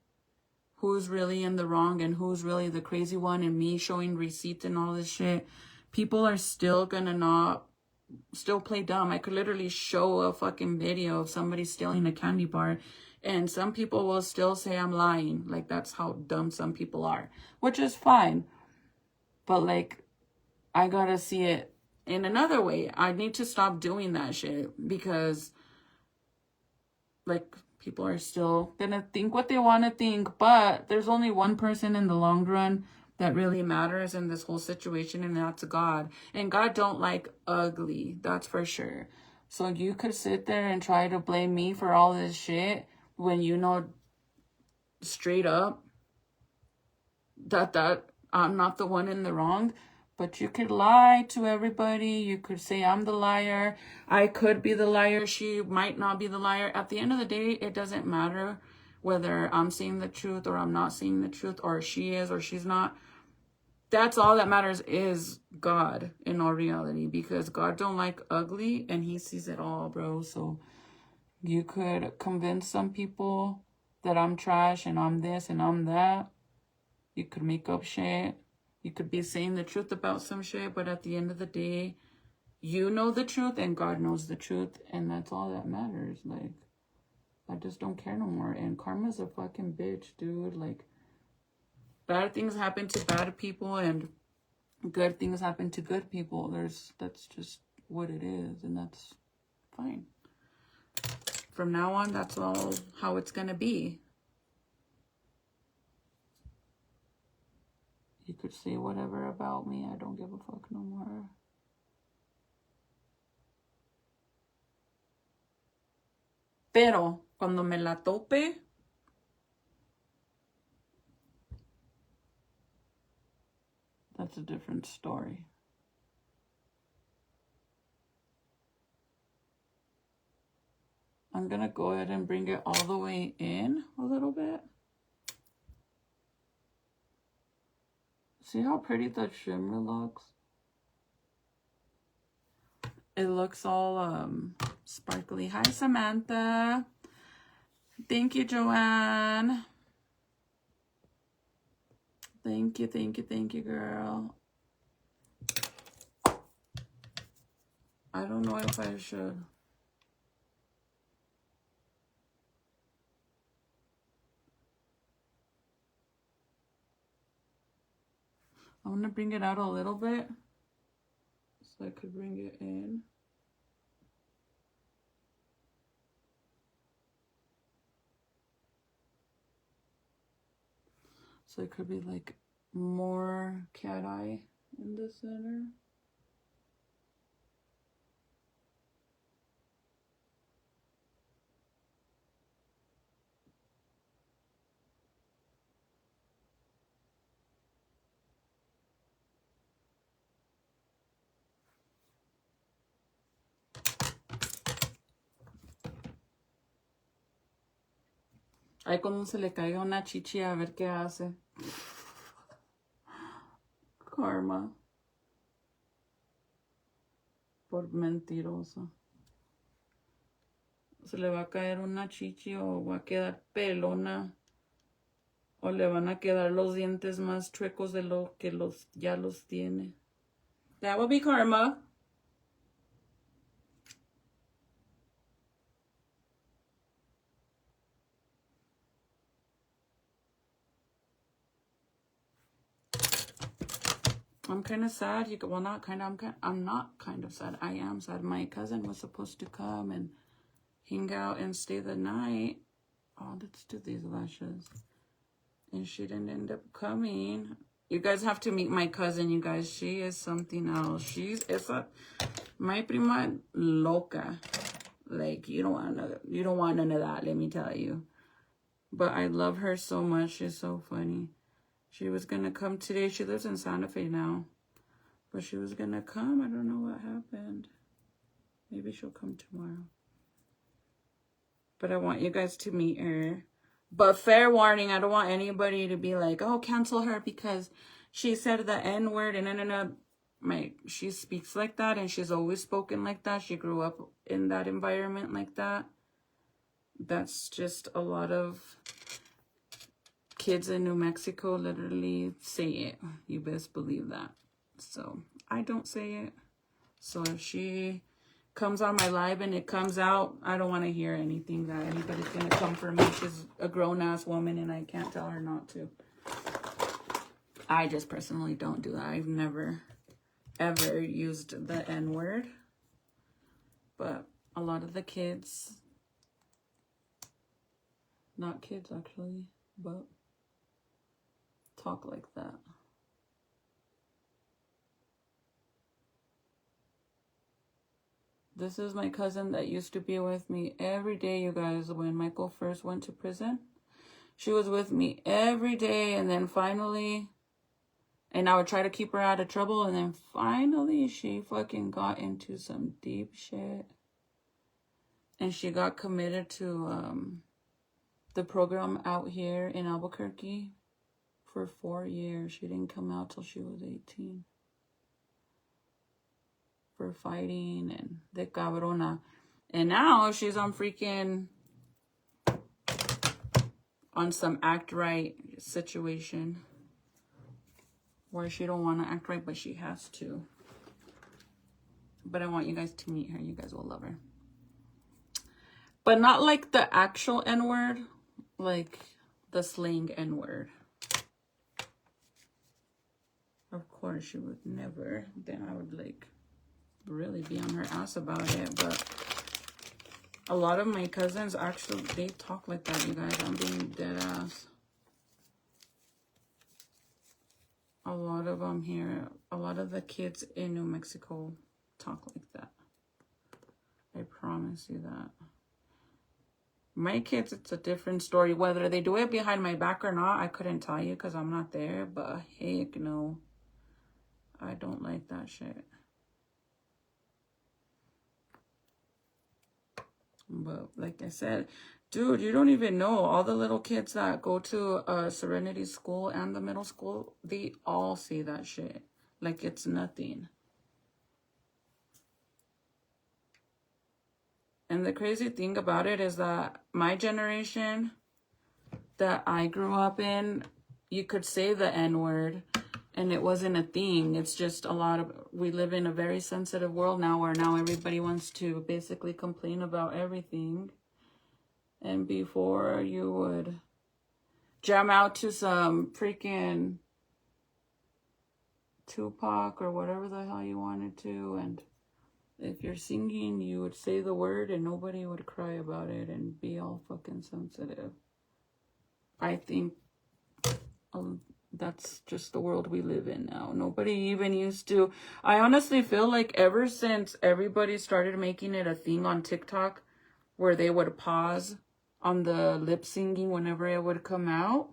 who's really in the wrong and who's really the crazy one, and me showing receipts and all this shit, people are still gonna still play dumb. I could literally show a fucking video of somebody stealing a candy bar, and some people will still say I'm lying. Like, that's how dumb some people are, which is fine. But, like, I gotta see it in another way. I need to stop doing that shit because, like, People are still gonna think what they want to think, but there's only one person in the long run that really matters in this whole situation, and that's God. And God don't like ugly, that's for sure. So you could sit there and try to blame me for all this shit when you know straight up that I'm not the one in the wrong. But you could lie to everybody. You could say I'm the liar. I could be the liar. She might not be the liar. At the end of the day, it doesn't matter whether I'm seeing the truth or I'm not seeing the truth, or she is or she's not. That's all that matters is God in all reality, because God don't like ugly and he sees it all, bro. So you could convince some people that I'm trash and I'm this and I'm that. You could make up shit. You could be saying the truth about some shit, but at the end of the day, you know the truth and God knows the truth, and that's all that matters. Like, I just don't care no more. And karma's a fucking bitch, dude. Like, bad things happen to bad people and good things happen to good people. That's just what it is, and that's fine. From now on, that's all how it's gonna be. You could say whatever about me. I don't give a fuck no more. Pero cuando me la tope, that's a different story. I'm gonna go ahead and bring it all the way in a little bit. See how pretty that shimmer looks? It looks all sparkly. Hi, Samantha. Thank you, Joanne. Thank you, girl. I don't know if I should. I'm gonna bring it out a little bit so I could bring it in. So it could be like more cat eye in the center. Ahí cuando se le caiga una chichi a ver qué hace. Karma. Por mentiroso. Se le va a caer una chichi o va a quedar pelona. O le van a quedar los dientes más chuecos de lo que ya los tiene. That will be karma. I'm kind of sad. I'm not kind of sad. I am sad. My cousin was supposed to come and hang out and stay the night. Oh, let's do these lashes. And she didn't end up coming. You guys have to meet my cousin, you guys. She is something else. My prima loca. Like, you don't want none of that, let me tell you. But I love her so much. She's so funny. She was going to come today. She lives in Santa Fe now. But she was going to come. I don't know what happened. Maybe she'll come tomorrow. But I want you guys to meet her. But fair warning, I don't want anybody to be like, oh, cancel her because she said the N-word and she speaks like that and she's always spoken like that. She grew up in that environment like that. That's just a lot of kids in New Mexico literally say it. You best believe that. So I don't say it. So if she comes on my live and it comes out, I don't want to hear anything that anybody's going to come for me. She's a grown-ass woman and I can't tell her not to. I just personally don't do that. I've never, ever used the N-word. But a lot of the kids Not kids, actually, but talk like that. This is my cousin that used to be with me every day, you guys, when Michael first went to prison. She was with me every day, and then finally, and I would try to keep her out of trouble, and then finally she fucking got into some deep shit. And she got committed to the program out here in Albuquerque for 4 years. She didn't come out till she was 18. For fighting and de cabrona. And now she's on freaking, on some act right situation where she don't want to act right, but she has to. But I want you guys to meet her. You guys will love her. But not like the actual N-word, like the slang N-word. Of course, she would never. Then I would like really be on her ass about it. But a lot of my cousins actually, they talk like that, you guys. I'm being dead ass. A lot of them here, a lot of the kids in New Mexico talk like that. I promise you that. My kids, it's a different story. Whether they do it behind my back or not, I couldn't tell you because I'm not there. But heck no, I don't like that shit. But like I said, dude, you don't even know. All the little kids that go to Serenity School and the middle school, they all say that shit. Like it's nothing. And the crazy thing about it is that my generation that I grew up in, you could say the N-word and it wasn't a thing. It's just a lot of, we live in a very sensitive world now where now everybody wants to basically complain about everything. And before you would jam out to some freaking Tupac or whatever the hell you wanted to, and if you're singing, you would say the word and nobody would cry about it and be all fucking sensitive. I think that's just the world we live in now. Nobody even used to. I honestly feel like ever since everybody started making it a thing on TikTok where they would pause on the lip singing whenever it would come out,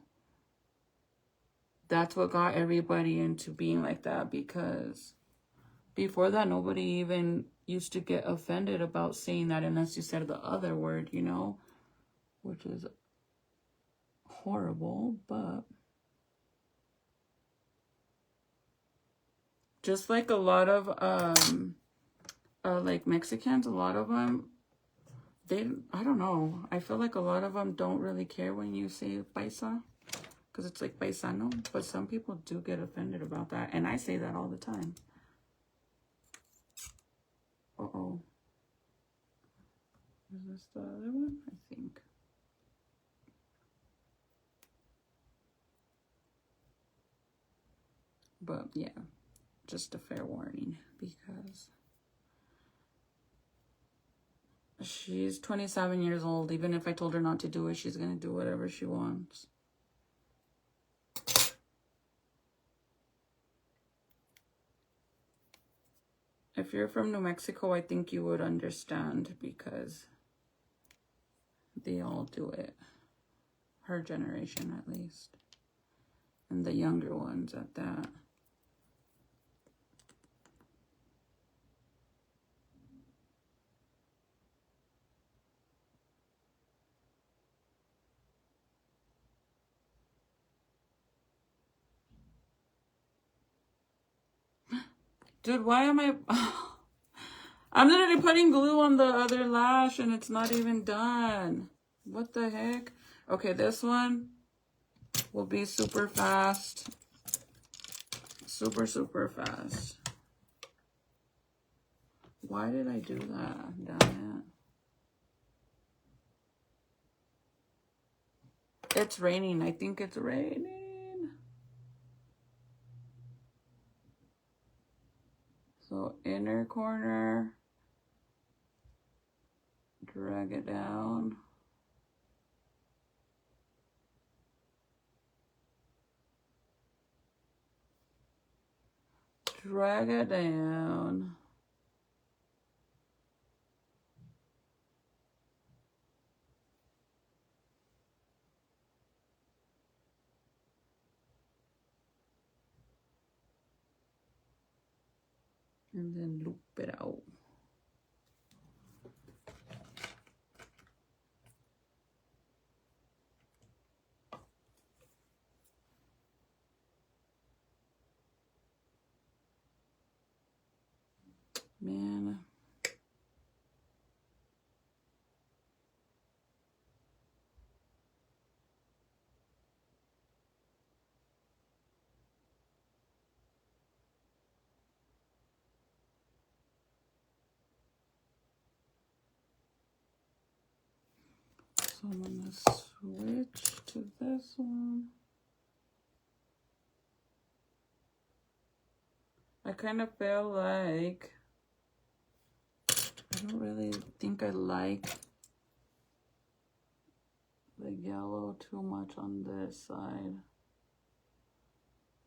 that's what got everybody into being like that. Because before that, nobody even used to get offended about saying that unless you said the other word, you know, which is horrible. But just like a lot of like Mexicans, a lot of them, I don't know, I feel like a lot of them don't really care when you say paisa, because it's like paisano, but some people do get offended about that, and I say that all the time. Uh-oh. Is this the other one? I think. But yeah, just a fair warning, because she's 27 years old. Even if I told her not to do it, she's going to do whatever she wants. If you're from New Mexico, I think you would understand, because they all do it. Her generation, at least. And the younger ones at that. Dude, why am I... I'm literally putting glue on the other lash and it's not even done. What the heck? Okay, this one will be super fast. Super, super fast. Why did I do that? Damn it. It's raining. I think it's raining. So inner corner, drag it down. drag it down. And then loop it out. Man. So I'm gonna switch to this one. I kind of feel like I don't really think I like the yellow too much on this side.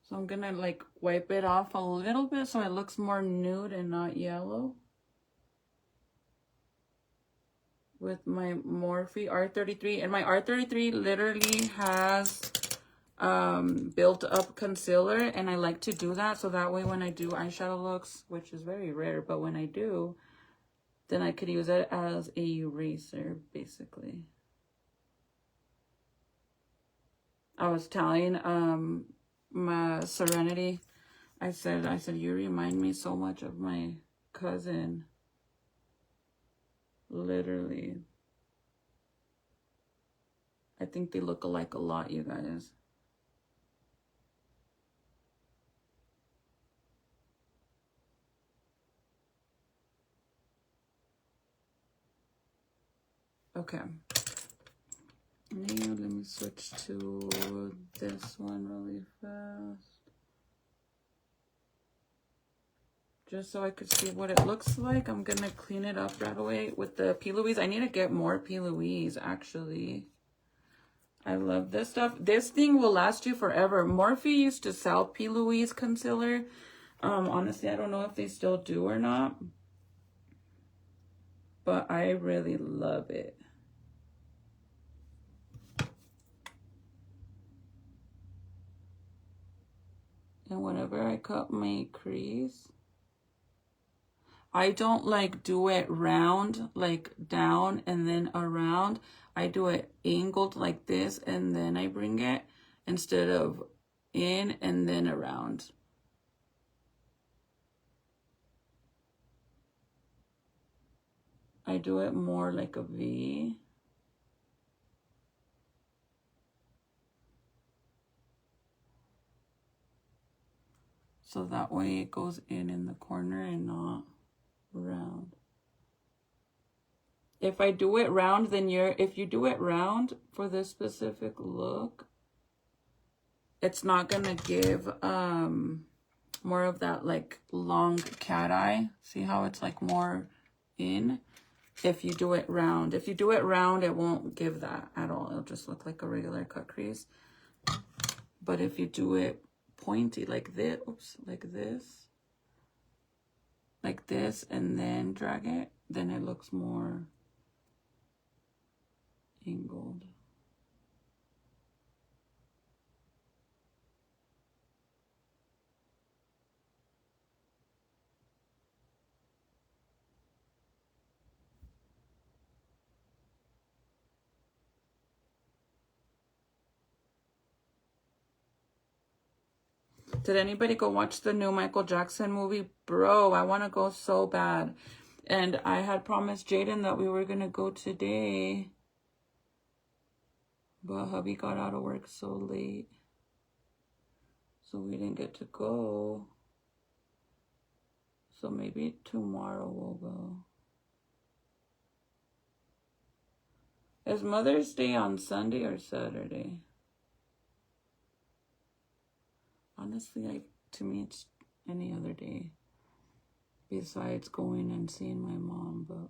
So I'm gonna like wipe it off a little bit so it looks more nude and not yellow. With my Morphe R33. And my R33 literally has built up concealer, and I like to do that so that way when I do eyeshadow looks, which is very rare, but when I do, then I could use it as a eraser basically. I was telling my Serenity, I said you remind me so much of my cousin, literally. I think they look alike a lot, you guys. Okay. Now let me switch to this one really fast. Just so I could see what it looks like. I'm gonna clean it up right away with the P. Louise. I need to get more P. Louise, actually. I love this stuff. This thing will last you forever. Morphe used to sell P. Louise concealer. Honestly, I don't know if they still do or not. But I really love it. And whenever I cut my crease, I don't like do it round, like down and then around. I do it angled like this and then I bring it instead of in and then around. I do it more like a V. So that way it goes in the corner and not round. If I do it round, then if you do it round for this specific look, it's not gonna give more of that like long cat eye. See how it's like more in? If you do it round. If you do it round, it won't give that at all. It'll just look like a regular cut crease. But if you do it pointy like this, like this, and then drag it, then it looks more angled. Did anybody go watch the new Michael Jackson movie? Bro, I want to go so bad. And I had promised Jaden that we were going to go today. But hubby got out of work so late. So we didn't get to go. So maybe tomorrow we'll go. Is Mother's Day on Sunday or Saturday? Honestly, to me, it's any other day besides going and seeing my mom, but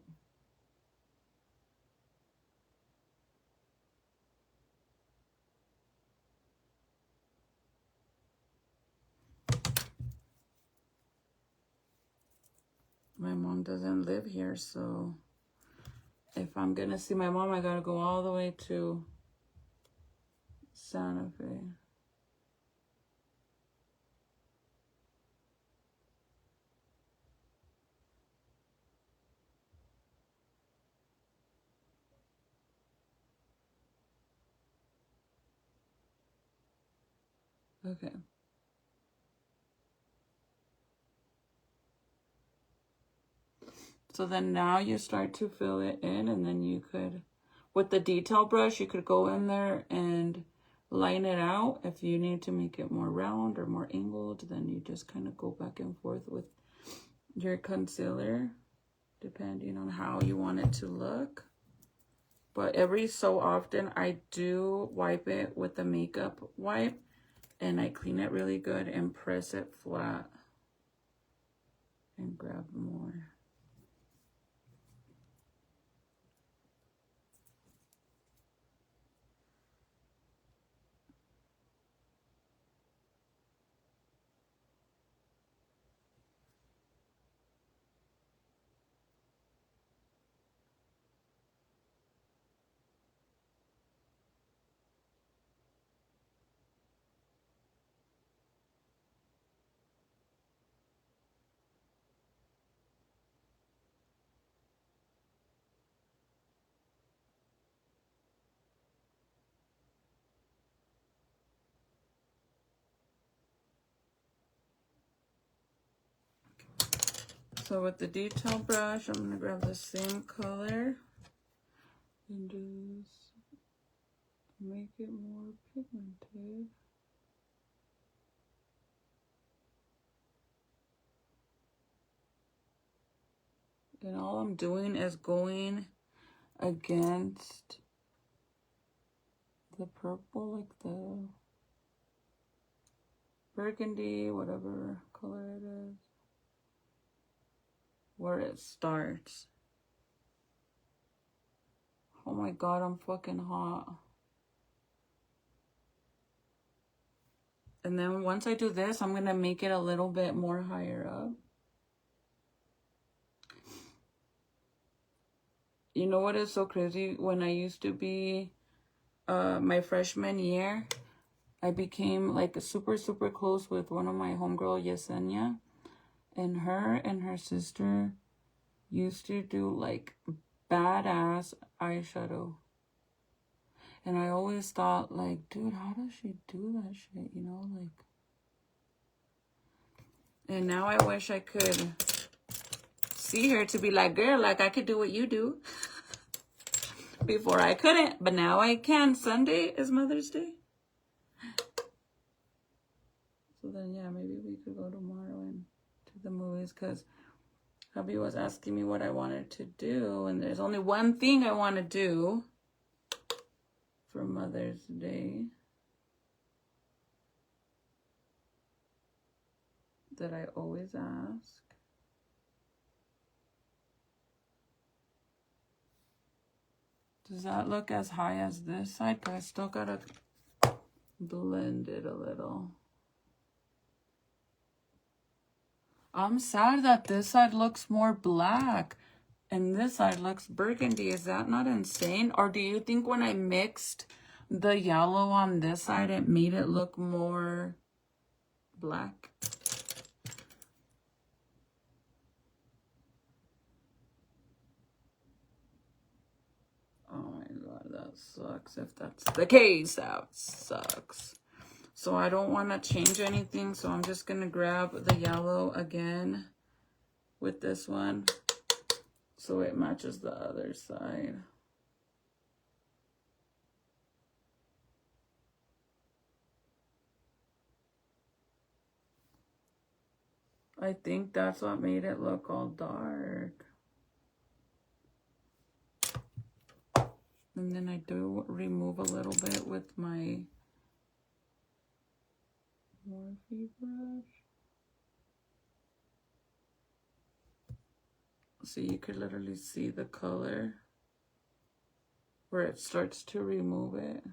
mom doesn't live here, so if I'm gonna see my mom, I gotta go all the way to Santa Fe. Okay. So then now you start to fill it in, and then you could, with the detail brush, you could go in there and line it out. If you need to make it more round or more angled, then you just kind of go back and forth with your concealer, depending on how you want it to look. But every so often, I do wipe it with the makeup wipe, and I clean it really good and press it flat and grab more. So with the detail brush, I'm going to grab the same color and just make it more pigmented. And all I'm doing is going against the purple, like the burgundy, whatever color it is, where it starts. Oh my god, I'm fucking hot. And then once I do this, I'm gonna make it a little bit more higher up. You know what is so crazy? When I used to be my freshman year, I became like super close with one of my homegirl, Yesenia. And her sister used to do like badass eyeshadow. And I always thought, like, dude, how does she do that shit? You know, like. And now I wish I could see her to be like, girl, like, I could do what you do. Before I couldn't, but now I can. Sunday is Mother's Day. So then, yeah, maybe we could go tomorrow and to the movies, because hubby was asking me what I wanted to do, and there's only one thing I want to do for Mother's Day that I always ask. Does that look as high as this side? Because I still gotta blend it a little. I'm sad that this side looks more black and this side looks burgundy. Is that not insane? Or do you think when I mixed the yellow on this side, it made it look more black? Oh my god, that sucks. If that's the case, that sucks. So I don't want to change anything, so I'm just going to grab the yellow again with this one so it matches the other side. I think that's what made it look all dark. And then I do remove a little bit with my Morphe brush. So you could literally see the color where it starts to remove it.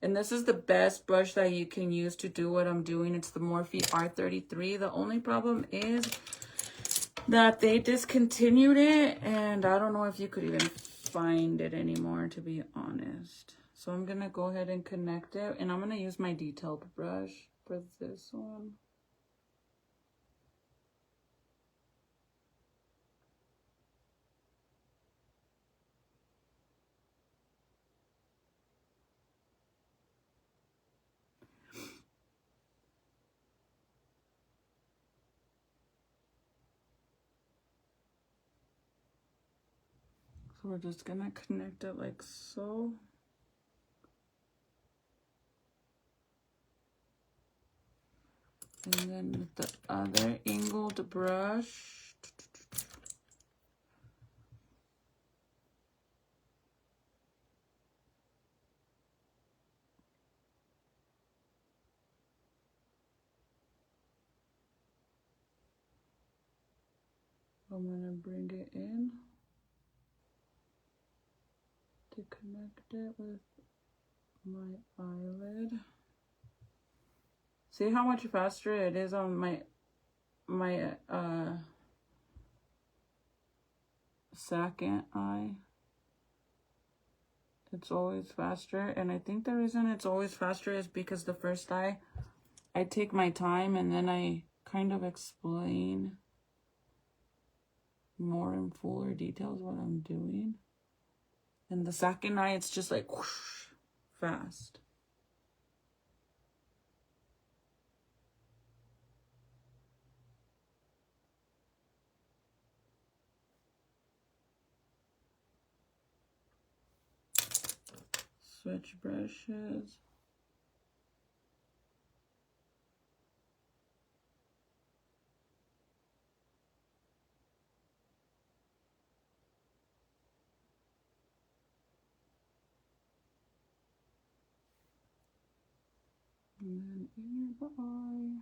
And this is the best brush that you can use to do what I'm doing. It's the Morphe R33. The only problem is that they discontinued it, and I don't know if you could even find it anymore, to be honest. So I'm gonna go ahead and connect it, and I'm gonna use my detailed brush for this one. So we're just gonna connect it like so. And then with the other angled brush, I'm gonna bring it in to connect it with my eyelid. See how much faster it is on my second eye? It's always faster, and I think the reason it's always faster is because the first eye, I take my time and then I kind of explain more in fuller details what I'm doing. And the second eye, it's just like whoosh, fast. Switch brushes. And then inner eye.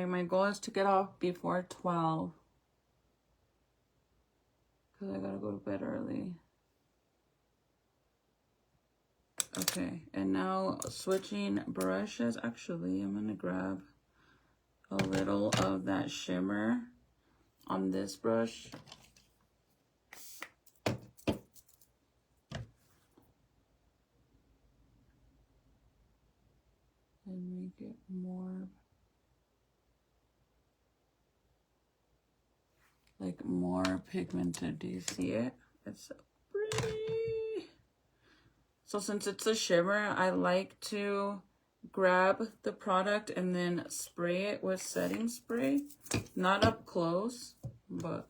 My goal is to get off before 12. Because I gotta go to bed early. Okay, and now switching brushes. Actually, I'm gonna grab a little of that shimmer on this brush. And make it more pigmented. Do you see it? It's so pretty. So since it's a shimmer, I like to grab the product and then spray it with setting spray. Not up close, but,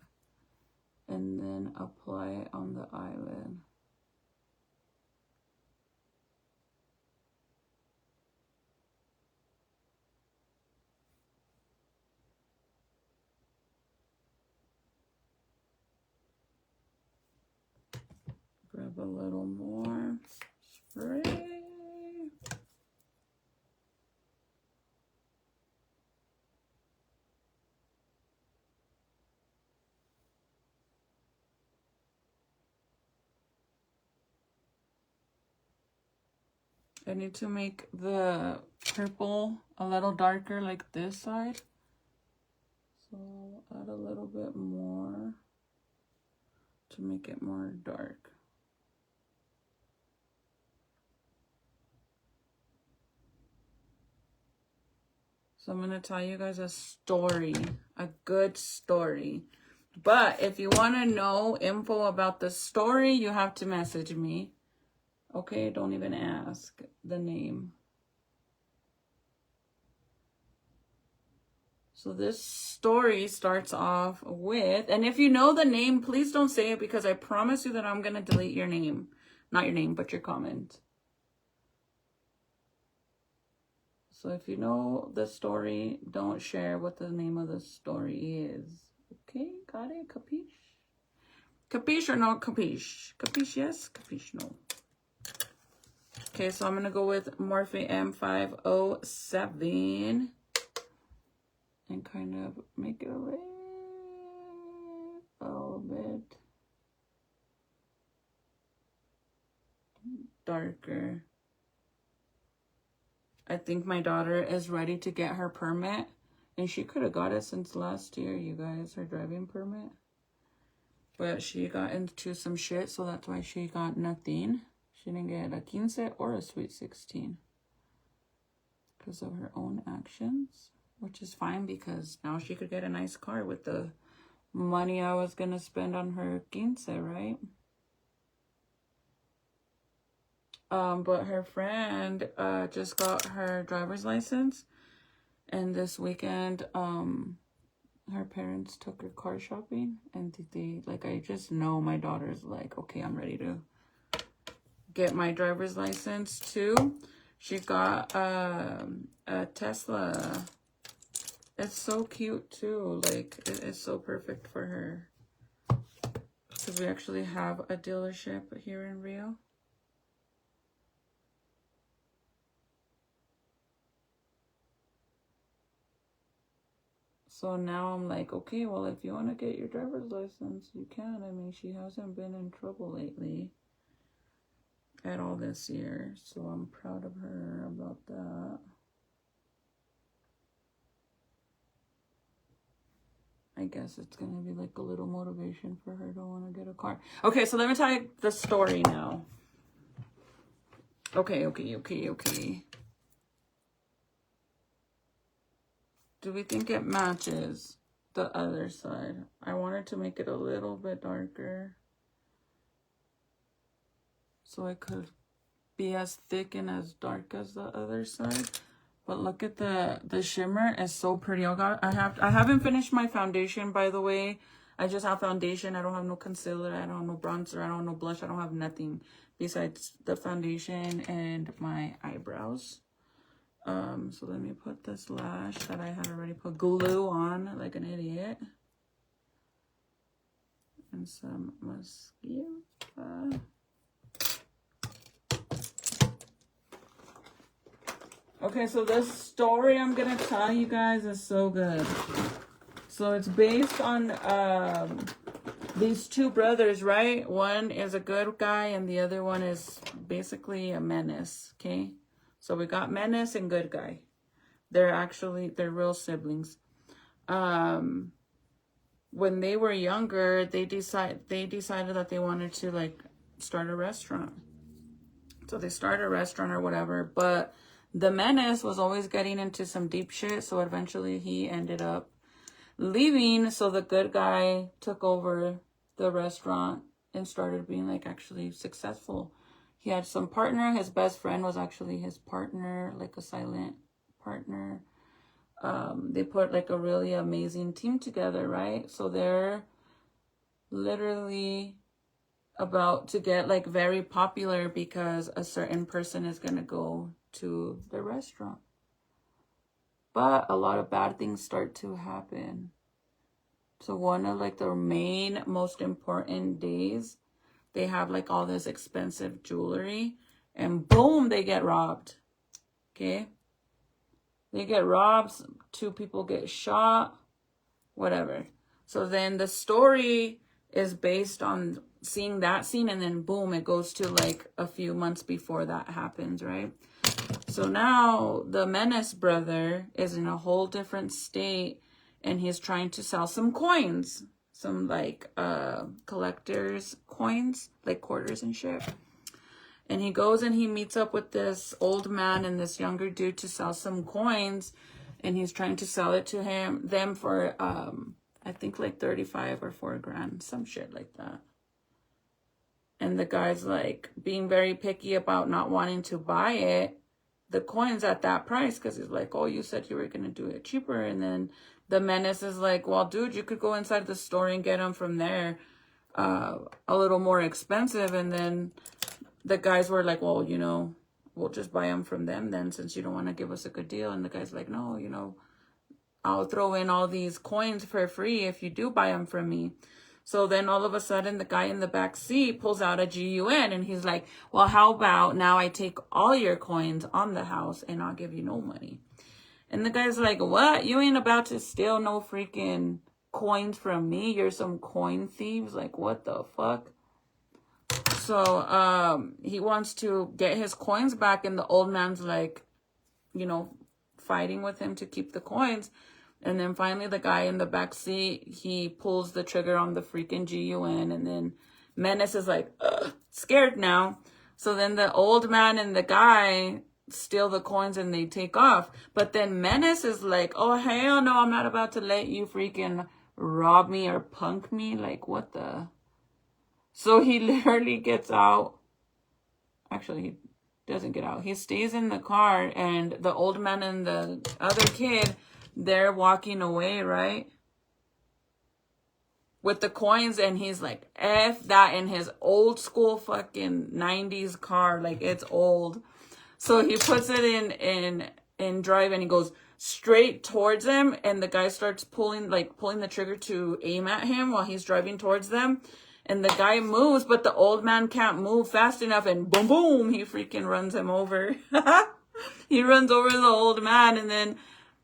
and then apply it on the eyelid. Grab a little more spray. I need to make the purple a little darker like this side. So I'll add a little bit more to make it more dark. So I'm going to tell you guys a story, a good story. But if you want to know info about the story, you have to message me. Okay, don't even ask the name. So this story starts off with, and if you know the name, please don't say it because I promise you that I'm going to delete your name. Not your name, but your comment. So if you know the story, don't share what the name of the story is. Okay, got it? Capiche? Capiche or no capiche? Capiche yes, capiche no. Okay, so I'm going to go with Morphe M507 and kind of make it a little bit darker. I think my daughter is ready to get her permit, and she could have got it since last year, you guys, her driving permit. But she got into some shit, so that's why she got nothing. She didn't get a 15 or a sweet 16 because of her own actions, which is fine because now she could get a nice car with the money I was going to spend on her 15, right? But her friend just got her driver's license, and this weekend her parents took her car shopping, and they like, I just know my daughter's like, okay, I'm ready to get my driver's license too. She got a Tesla. It's so cute too. Like, it is so perfect for her because we actually have a dealership here in Rio. So now I'm like, okay, well, if you want to get your driver's license, you can. I mean, she hasn't been in trouble lately at all this year, so I'm proud of her about that. I guess it's going to be like a little motivation for her to want to get a car. Okay, so let me tell you the story now. Okay. Do we think it matches the other side? I wanted to make it a little bit darker so it could be as thick and as dark as the other side. But look at the shimmer is so pretty. I haven't finished my foundation, by the way. I just have foundation. I don't have no concealer. I don't have no bronzer. I don't have no blush. I don't have nothing besides the foundation and my eyebrows. So let me put this lash that I had already put glue on like an idiot. And some mascara. Okay, so this story I'm gonna tell you guys is so good. So it's based on these two brothers, right? One is a good guy and the other one is basically a menace, okay? So we got menace and good guy. They're real siblings. When they were younger, they decided that they wanted to like start a restaurant. So they started a restaurant or whatever, but the menace was always getting into some deep shit, so eventually he ended up leaving. So the good guy took over the restaurant and started being like actually successful. He had some partner. His best friend was actually his partner, like a silent partner. They put like a really amazing team together, right? So they're literally about to get like very popular because a certain person is going to go to the restaurant. But a lot of bad things start to happen. So one of like the main most important days, they have like all this expensive jewelry and boom, they get robbed. Okay? They get robbed, 2 people get shot, whatever. So then the story is based on seeing that scene, and then boom, it goes to like a few months before that happens, right? So now the Menace brother is in a whole different state, and he's trying to sell some coins, some like collector's coins, like quarters and shit. And he goes and he meets up with this old man and this younger dude to sell some coins, and he's trying to sell it to them for I think like 35 or 4 grand, some shit like that. And the guy's like being very picky about not wanting to buy it, the coins at that price, because he's like, oh, you said you were going to do it cheaper. And then the Menace is like, well, dude, you could go inside the store and get them from there a little more expensive. And then the guys were like, well, you know, we'll just buy them from them then, since you don't want to give us a good deal. And the guy's like, no, you know, I'll throw in all these coins for free if you do buy them from me. So then all of a sudden, the guy in the back seat pulls out a GUN and he's like, well, how about now I take all your coins on the house and I'll give you no money. And the guy's like, what? You ain't about to steal no freaking coins from me. You're some coin thieves. Like, what the fuck? So he wants to get his coins back. And the old man's like, you know, fighting with him to keep the coins. And then finally the guy in the back seat, he pulls the trigger on the freaking GUN. And then Menace is like, scared now. So then the old man and the guy steal the coins and they take off. But then Menace is like, oh, hell no, I'm not about to let you freaking rob me or punk me. Like, what the? So he literally gets out. Actually, he doesn't get out. He stays in the car and the old man and the other kid, they're walking away, right? With the coins, and he's like, F that, in his old school fucking 90s car. Like, it's old. So he puts it in drive and he goes straight towards him, and the guy starts pulling the trigger to aim at him while he's driving towards them. And the guy moves, but the old man can't move fast enough, and boom, boom, he freaking runs him over. He runs over the old man, and then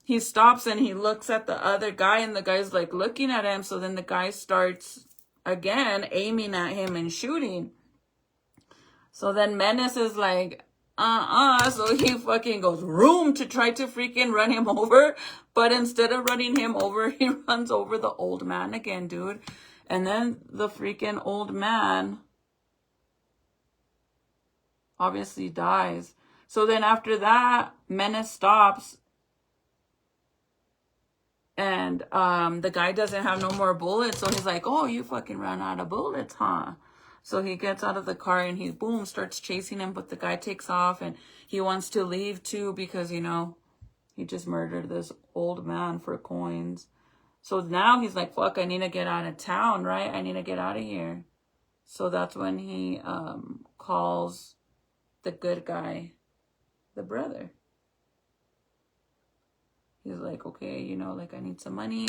he stops and he looks at the other guy, and the guy's like looking at him. So then the guy starts again aiming at him and shooting. So then Menace is like, so he fucking goes room to try to freaking run him over. But instead of running him over, he runs over the old man again, dude. And then the freaking old man obviously dies. So then after that, Menace stops. And the guy doesn't have no more bullets. So he's like, oh, you fucking ran out of bullets, huh? So he gets out of the car and he, boom, starts chasing him. But the guy takes off and he wants to leave too because, you know, he just murdered this old man for coins. So now he's like, fuck, I need to get out of town, right? I need to get out of here. So that's when he calls the good guy, the brother. He's like, okay, you know, like, I need some money.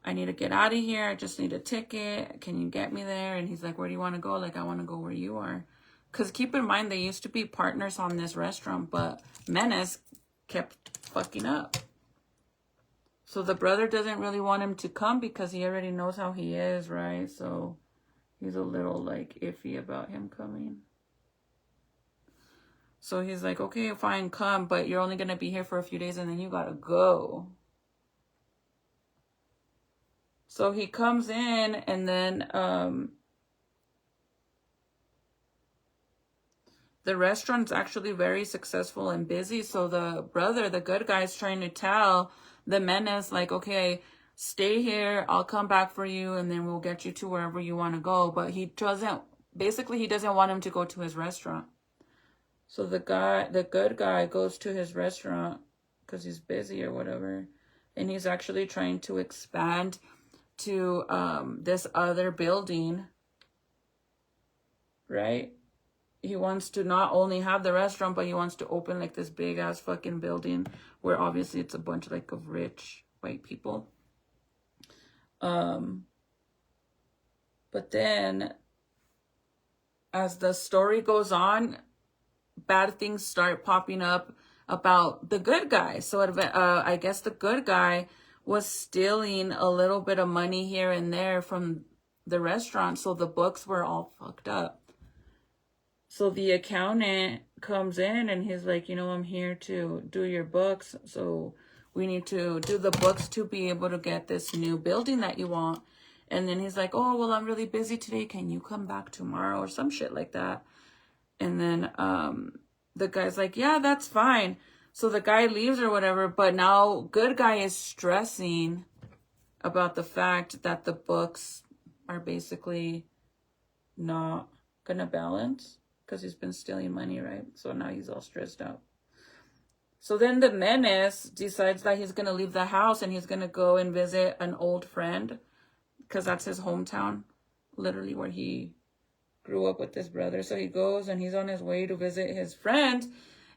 I need to get out of here. I just need a ticket. Can you get me there? And he's like, where do you want to go? Like, I want to go where you are. Because keep in mind, they used to be partners on this restaurant, but Menace kept fucking up. So the brother doesn't really want him to come because he already knows how he is, right? So he's a little, like, iffy about him coming. So he's like, okay, fine, come, but you're only going to be here for a few days and then you got to go. So he comes in and then the restaurant's actually very successful and busy. So the brother, the good guy, is trying to tell the Menace, like, okay, stay here. I'll come back for you and then we'll get you to wherever you want to go. But he doesn't want him to go to his restaurant. So the good guy goes to his restaurant because he's busy or whatever. And he's actually trying to expand to this other building, right? He wants to not only have the restaurant, but he wants to open like this big ass fucking building where obviously it's a bunch like of rich white people. But then as the story goes on, bad things start popping up about the good guy. So I guess the good guy was stealing a little bit of money here and there from the restaurant. So the books were all fucked up. So the accountant comes in and he's like, you know, I'm here to do your books. So we need to do the books to be able to get this new building that you want. And then he's like, oh, well, I'm really busy today. Can you come back tomorrow or some shit like that? And then the guy's like, yeah, that's fine. So the guy leaves or whatever. But now good guy is stressing about the fact that the books are basically not going to balance because he's been stealing money, right? So now he's all stressed out. So then the Menace decides that he's going to leave the house and he's going to go and visit an old friend because that's his hometown, literally where he grew up with his brother. So he goes and he's on his way to visit his friend.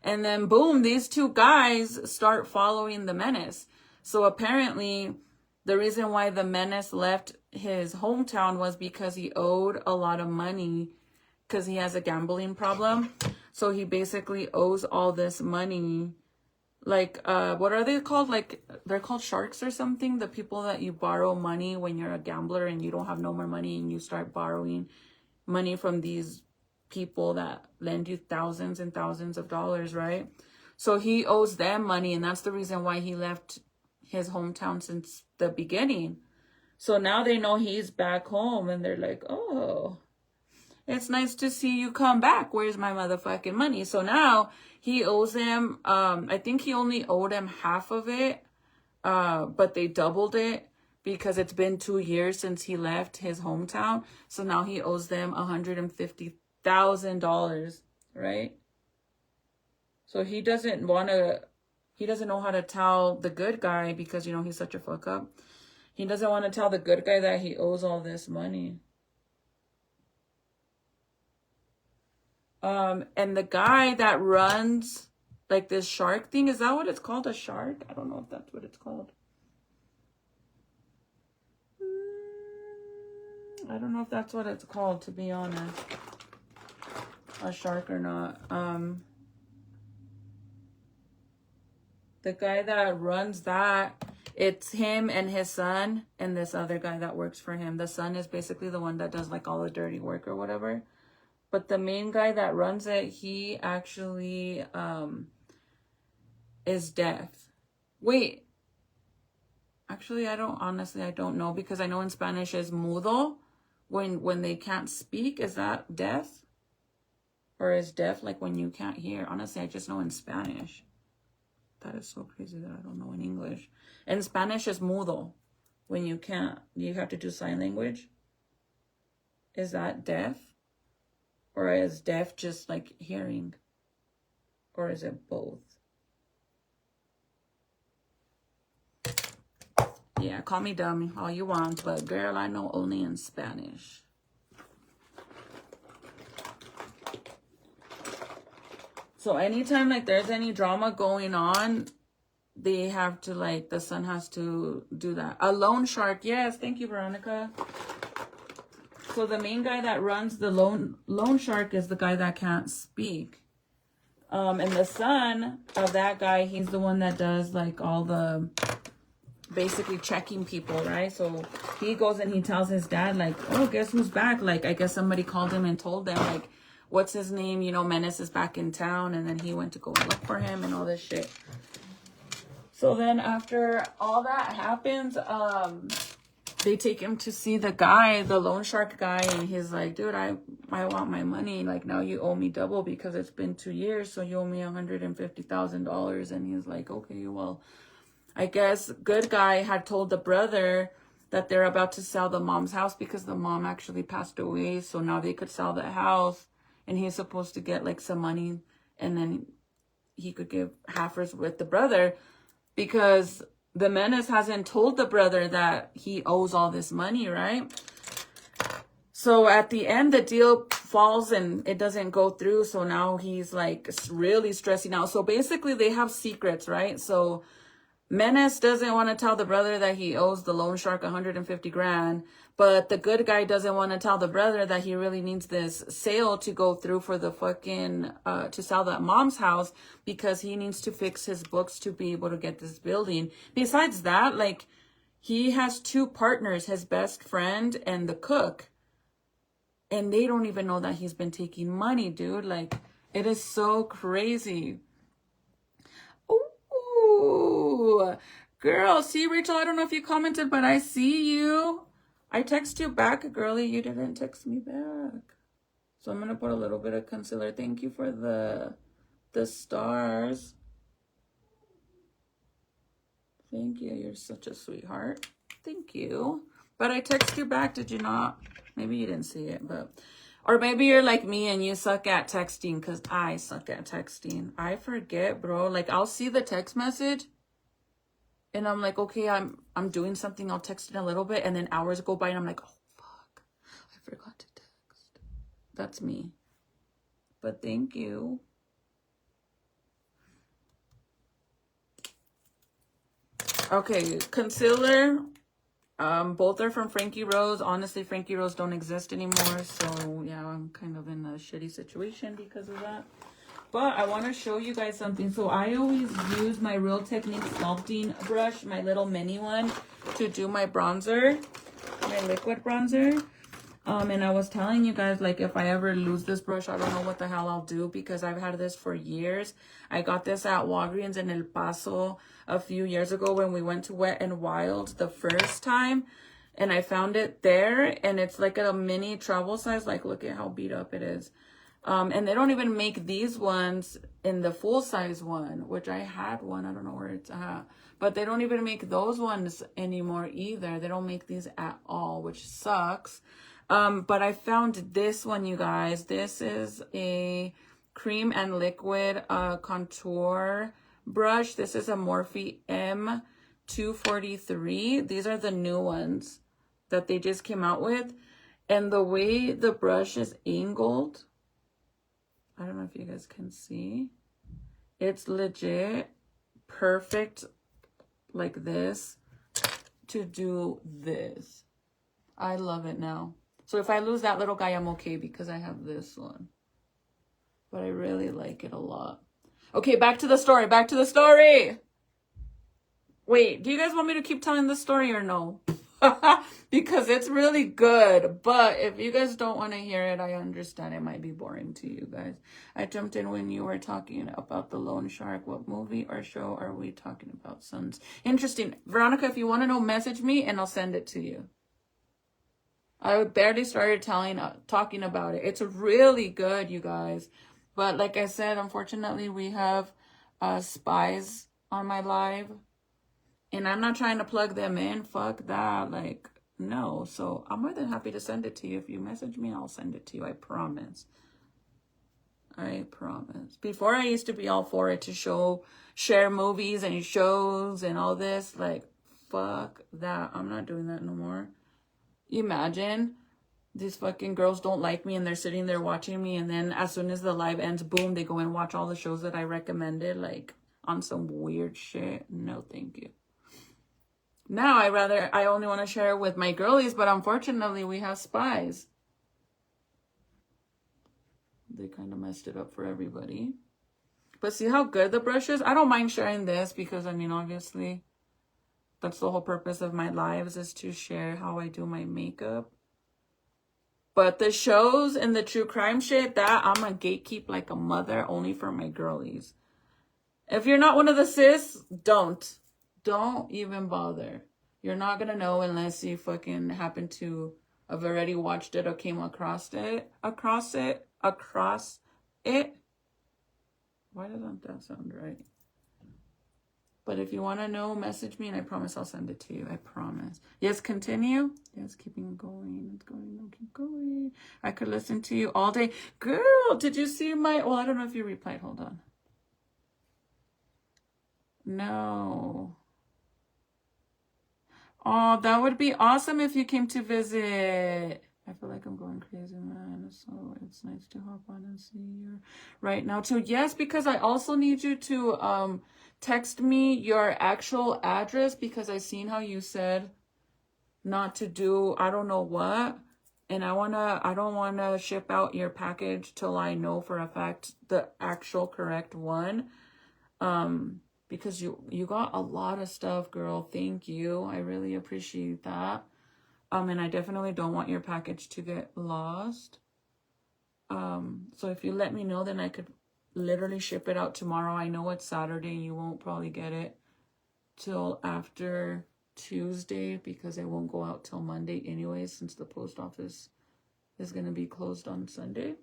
And then boom, these two guys start following the Menace. So apparently the reason why the menace left his hometown was because he owed a lot of money because he has a gambling problem. So he basically owes all this money. Like, what are they called? Like, they're called sharks or something. The people that you borrow money when you're a gambler and you don't have no more money and you start borrowing money from these people that lend you thousands and thousands of dollars, right? So he owes them money, and that's the reason why he left his hometown since the beginning. So now they know he's back home, and they're like, oh, it's nice to see you come back. Where's my motherfucking money? So now he owes him, I think he only owed him half of it, but they doubled it because it's been 2 years since he left his hometown. So now he owes them $150,000, right? So he doesn't know how to tell the good guy because, you know, he's such a fuck up. He doesn't want to tell the good guy that he owes all this money. And the guy that runs like this shark thing, is that what it's called? A shark? I don't know if that's what it's called. I don't know if that's what it's called, to be honest. A shark or not. The guy that runs that, it's him and his son and this other guy that works for him. The son is basically the one that does like all the dirty work or whatever. But the main guy that runs it, he actually is deaf. Wait. Actually, I don't know, because I know in Spanish is mudo when they can't speak. Is that deaf? Or is deaf like when you can't hear? Honestly, I just know in Spanish. That is so crazy that I don't know in English. In Spanish is mudo. When you can't, you have to do sign language. Is that deaf? Or is deaf just like hearing? Or is it both? Yeah, call me dumb all you want, but girl, I know only in Spanish. So anytime like there's any drama going on, they have to like, the son has to do that. A loan shark. Yes, thank you, Veronica. So the main guy that runs the loan shark is the guy that can't speak. And the son of that guy, he's the one that does like all the basically checking people, right? So he goes and he tells his dad like, oh, guess who's back? Like, I guess somebody called him and told them like, what's his name? You know, Menace is back in town. And then he went to go and look for him and all this shit. So then after all that happens, they take him to see the guy, the loan shark guy, and he's like, dude, I want my money. Like, now you owe me double because it's been 2 years, so you owe me $150,000. And he's like, okay, well, I guess good guy had told the brother that they're about to sell the mom's house because the mom actually passed away, so now they could sell the house, and he's supposed to get like some money, and then he could give halfers with the brother because the menace hasn't told the brother that he owes all this money, right? So at the end, the deal falls and it doesn't go through. So now he's like really stressing out. So basically they have secrets, right? So Menace doesn't want to tell the brother that he owes the loan shark 150 grand, but the good guy doesn't want to tell the brother that he really needs this sale to go through for the fucking, to sell that mom's house because he needs to fix his books to be able to get this building. Besides that, like, he has 2 partners, his best friend and the cook, and they don't even know that he's been taking money, dude. Like, it is so crazy. Ooh, girl, see, Rachel, I don't know if you commented, but I see you. I text you back, girlie. You didn't text me back. So I'm going to put a little bit of concealer. Thank you for the stars. Thank you. You're such a sweetheart. Thank you. But I text you back. Did you not? Maybe you didn't see it, but... Or maybe you're like me and you suck at texting, because I suck at texting. I forget, bro. Like, I'll see the text message and I'm like, okay, I'm doing something. I'll text in a little bit, and then hours go by and I'm like, oh, fuck. I forgot to text. That's me. But thank you. Okay, concealer. Both are from Frankie Rose. Honestly, Frankie Rose don't exist anymore. So, yeah, I'm kind of in a shitty situation because of that. But I want to show you guys something. So, I always use my Real Technique sculpting brush, my little mini one, to do my bronzer, my liquid bronzer. And I was telling you guys, like, if I ever lose this brush, I don't know what the hell I'll do because I've had this for years. I got this at Walgreens in El Paso a few years ago when we went to Wet and Wild the first time. And I found it there, and it's like a mini travel size. Like, look at how beat up it is. And they don't even make these ones in the full size one, which I had one. I don't know where it's at. But they don't even make those ones anymore either. They don't make these at all, which sucks. But I found this one, you guys. This is a cream and liquid contour brush. This is a Morphe M243. These are the new ones that they just came out with. And the way the brush is angled, I don't know if you guys can see. It's legit perfect like this to do this. I love it now. So if I lose that little guy, I'm okay because I have this one. But I really like it a lot. Okay, back to the story. Back to the story. Wait, do you guys want me to keep telling the story or no? Because it's really good. But if you guys don't want to hear it, I understand it might be boring to you guys. I jumped in when you were talking about the loan shark. What movie or show are we talking about, sons? Interesting. Veronica, if you want to know, message me and I'll send it to you. I barely started talking about it. It's really good, you guys. But like I said, unfortunately, we have spies on my live. And I'm not trying to plug them in. Fuck that. Like, no. So I'm more than happy to send it to you. If you message me, I'll send it to you. I promise. I promise. Before, I used to be all for it to share movies and shows and all this. Like, fuck that. I'm not doing that no more. Imagine these fucking girls don't like me and they're sitting there watching me, and then as soon as the live ends, boom, they go and watch all the shows that I recommended, like on some weird shit. No, thank you. Now I only want to share it with my girlies, but unfortunately we have spies. They kind of messed it up for everybody. But see how good the brush is? I don't mind sharing this because, I mean, obviously that's the whole purpose of my lives, is to share how I do my makeup. But the shows and the true crime shit, that I'm a gatekeep like a mother, only for my girlies. If you're not one of the sis, don't even bother. You're not gonna know unless you fucking happen to have already watched it or came across it. Why doesn't that sound right? But if you want to know, message me and I promise I'll send it to you. I promise. Yes, continue. Yes, keeping going. It's going. No, keep going. I could listen to you all day. Girl, did you see my... Well, I don't know if you replied. Hold on. No. Oh, that would be awesome if you came to visit. I feel like I'm going crazy, man. So it's nice to hop on and see you right now too. Yes, because I also need you to text me your actual address, because I seen how you said not to do I don't know what, and I don't wanna ship out your package till I know for a fact the actual correct one. Because you got a lot of stuff, girl. Thank you. I really appreciate that. And I definitely don't want your package to get lost. So if you let me know, then I could literally ship it out tomorrow. I know it's Saturday. You won't probably get it till after Tuesday, because it won't go out till Monday anyway, since the post office is going to be closed on Sunday.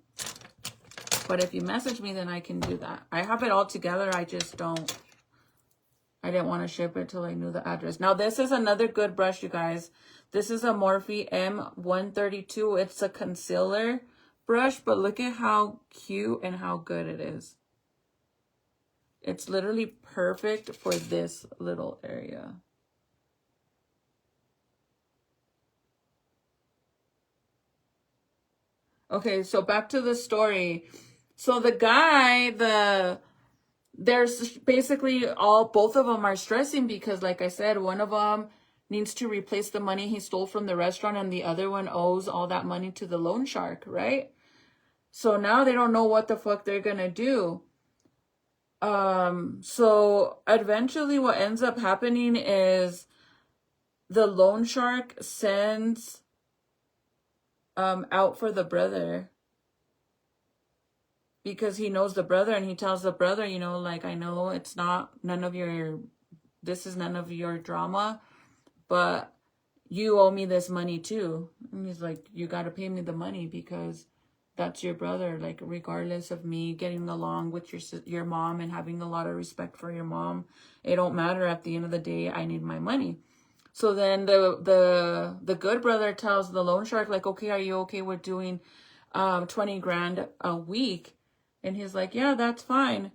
But if you message me, then I can do that. I have it all together. I didn't want to ship it till I knew the address. Now, this is another good brush, you guys. This is a Morphe M132. It's a concealer brush, but look at how cute and how good it is. It's literally perfect for this little area. Okay, so back to the story. So the guy, there's basically both of them are stressing because, like I said, one of them needs to replace the money he stole from the restaurant, and the other one owes all that money to the loan shark, right? So now they don't know what the fuck they're gonna do. So eventually what ends up happening is the loan shark sends out for the brother, because he knows the brother, and he tells the brother, you know, like, I know it's this is none of your drama, but you owe me this money too. And he's like, you got to pay me the money because that's your brother. Like, regardless of me getting along with your mom and having a lot of respect for your mom, it don't matter. At the end of the day, I need my money. So then the good brother tells the loan shark, like, okay, are you okay with doing 20 grand a week? And he's like, yeah, that's fine.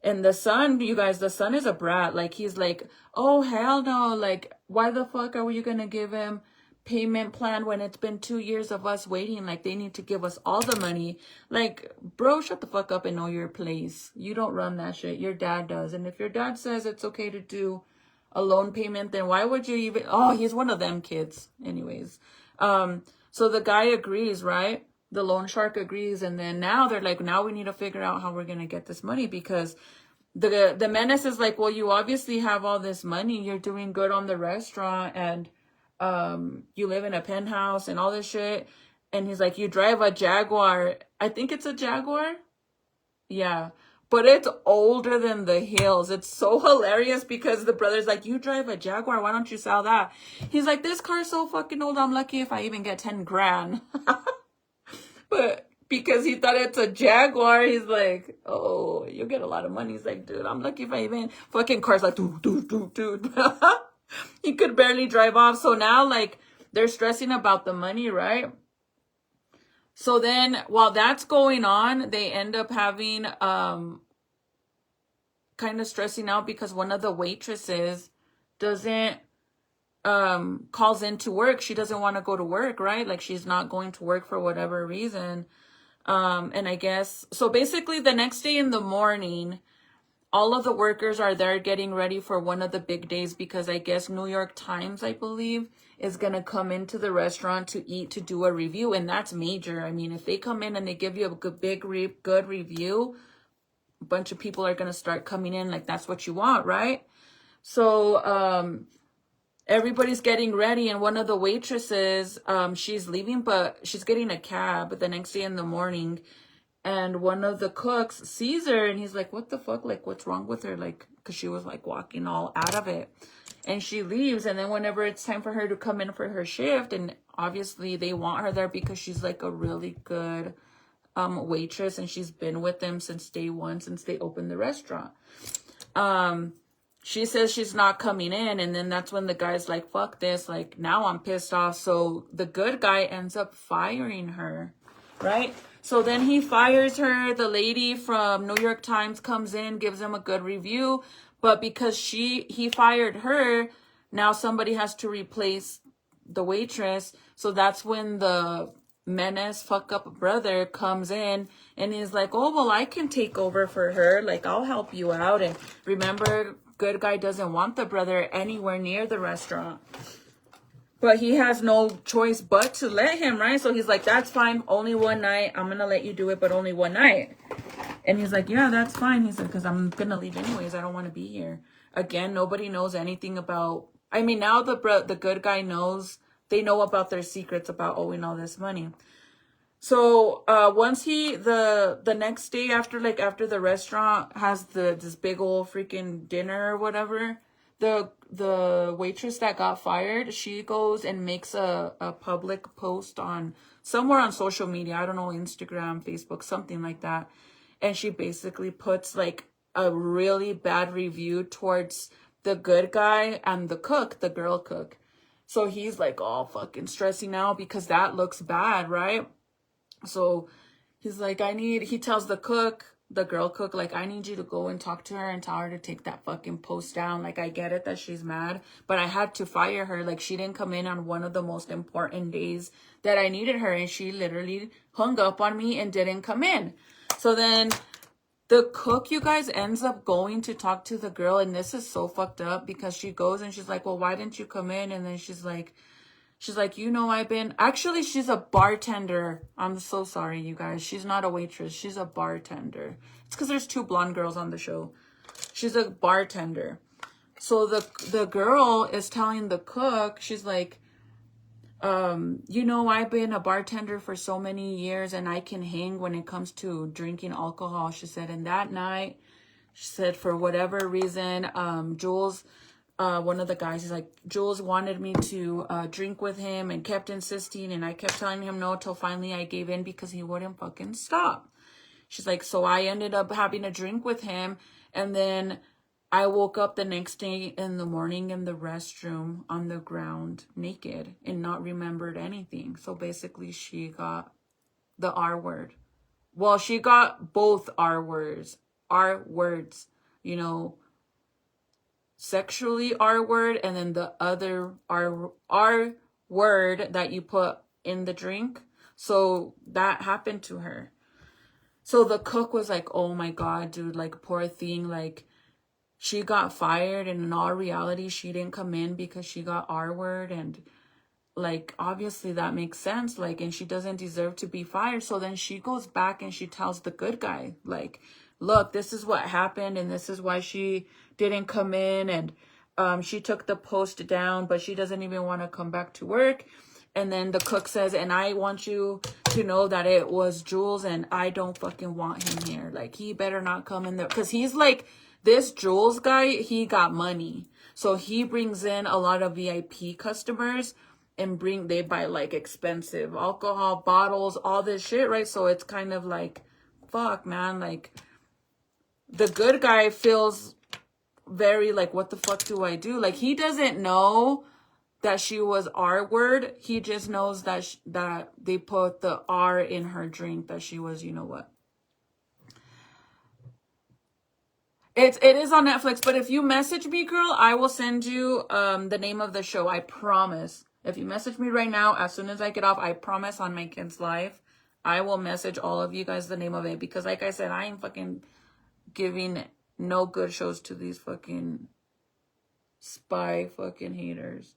And the son, you guys, the son is a brat. Like, he's like, oh, hell no. Like, why the fuck are you going to give him payment plan when it's been 2 years of us waiting? Like, they need to give us all the money. Like, bro, shut the fuck up and know your place. You don't run that shit. Your dad does. And if your dad says it's okay to do a loan payment, then why would you even... Oh, he's one of them kids. Anyways. So the guy agrees, right? The loan shark agrees, and then now they're like, now we need to figure out how we're going to get this money, because the menace is like, well, you obviously have all this money. You're doing good on the restaurant, and you live in a penthouse and all this shit. And he's like, you drive a Jaguar. I think it's a Jaguar. Yeah. But it's older than the hills. It's so hilarious because the brother's like, you drive a Jaguar. Why don't you sell that? He's like, this car's so fucking old. I'm lucky if I even get 10 grand. But because he thought it's a Jaguar, he's like, oh, you get a lot of money. He's like, dude, I'm lucky if I even... Fucking car's like, dude. He could barely drive off. So now, like, they're stressing about the money, right? So then, while that's going on, they end up having, kind of stressing out because one of the waitresses doesn't... calls in to work. She doesn't want to go to work, right? Like, she's not going to work for whatever reason. And I guess, so basically the next day in the morning, all of the workers are there getting ready for one of the big days, because I guess New York Times, I believe, is going to come into the restaurant to eat, to do a review. And that's major. I mean, if they come in and they give you a good review, a bunch of people are going to start coming in. Like, that's what you want, right? So, everybody's getting ready, and one of the waitresses, she's leaving, but she's getting a cab the next day in the morning, and one of the cooks sees her, and he's like, what the fuck? Like, what's wrong with her? Like, because she was, like, walking all out of it, and she leaves, and then whenever it's time for her to come in for her shift, and obviously they want her there because she's, like, a really good waitress, and she's been with them since day one, since they opened the restaurant. She says she's not coming in, and then that's when the guy's like, fuck this, like, now I'm pissed off. So the good guy ends up firing her, right? So then he fires her. The lady from New York Times comes in, gives him a good review, but because he fired her, now somebody has to replace the waitress. So that's when the menace fuck up brother comes in, and he's like, oh, well, I can take over for her, like, I'll help you out. And remember, good guy doesn't want the brother anywhere near the restaurant, but he has no choice but to let him, right? So he's like, that's fine, only one night, I'm gonna let you do it, but only one night. And he's like, yeah, that's fine. He said, because I'm gonna leave anyways, I don't want to be here. Again, nobody knows anything about... I mean, now the good guy knows. They know about their secrets about owing all this money. So once the next day after the restaurant has this big old freaking dinner or whatever, the waitress that got fired, she goes and makes a public post on somewhere on social media. I don't know, Instagram, Facebook, something like that. And she basically puts like a really bad review towards the good guy and the cook, the girl cook. So he's like all fucking stressing out because that looks bad, right? So he's like, he tells the girl cook, like, I need you to go and talk to her and tell her to take that fucking post down. Like, I get it that she's mad, but I had to fire her. Like, she didn't come in on one of the most important days that I needed her, and she literally hung up on me and didn't come in. So then The cook, you guys, ends up going to talk to the girl, and this is so fucked up because she goes and she's like, well, why didn't you come in? And then she's like, you know, actually, she's a bartender. I'm so sorry, you guys. She's not a waitress. She's a bartender. It's because there's 2 blonde girls on the show. She's a bartender. So the girl is telling the cook, she's like, you know, I've been a bartender for so many years and I can hang when it comes to drinking alcohol. She said, and that night, she said, for whatever reason, Jules, one of the guys, he's like, Jules wanted me to drink with him and kept insisting, and I kept telling him no till finally I gave in because he wouldn't fucking stop. She's like, so I ended up having a drink with him, and then I woke up the next day in the morning in the restroom on the ground naked and not remembered anything. So basically she got the R word. Well, she got both R words, you know, sexually R word, and then the other R word that you put in the drink. So that happened to her. So the cook was like, oh my God, dude, like, poor thing, like, she got fired, and in all reality, she didn't come in because she got R word, and like, obviously that makes sense, like, and she doesn't deserve to be fired. So then she goes back and she tells the good guy, like, look, this is what happened, and this is why she didn't come in, and she took the post down, but she doesn't even want to come back to work. And then the cook says, and I want you to know that it was Jules, and I don't fucking want him here. Like, he better not come in there, because he's like, this Jules guy, he got money. So he brings in a lot of VIP customers, and they buy like expensive alcohol bottles, all this shit, right? So it's kind of like, fuck, man, like, the good guy feels very like, what the fuck do I do? Like, he doesn't know that she was R word. He just knows that that they put the R in her drink, that she was, you know what. It is on Netflix, but if you message me, girl, I will send you the name of the show. I promise. If you message me right now, as soon as I get off, I promise on my kid's life, I will message all of you guys the name of it. Because like I said, I ain't fucking giving no good shows to these fucking spy fucking haters.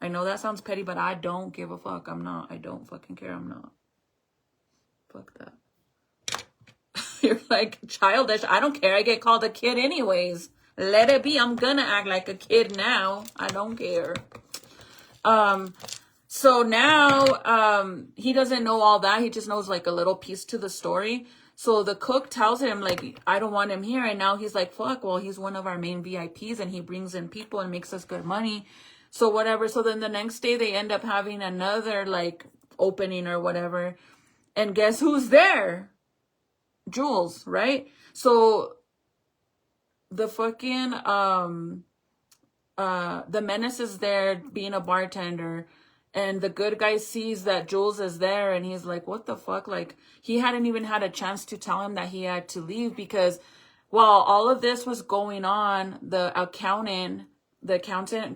I know that sounds petty, but I don't give a fuck. I'm not. I don't fucking care. I'm not. Fuck that. You're like, childish. I don't care. I get called a kid anyways. Let it be. I'm gonna act like a kid now. I don't care. So now, he doesn't know all that. He just knows like a little piece to the story. So the cook tells him, like, I don't want him here. And now he's like, fuck, well, he's one of our main VIPs and he brings in people and makes us good money. So whatever. So then the next day they end up having another like opening or whatever. And guess who's there? Jules, right? So the fucking the menace is there being a bartender, and the good guy sees that Jules is there, and he's like, what the fuck? Like, he hadn't even had a chance to tell him that he had to leave, because while all of this was going on, the accountant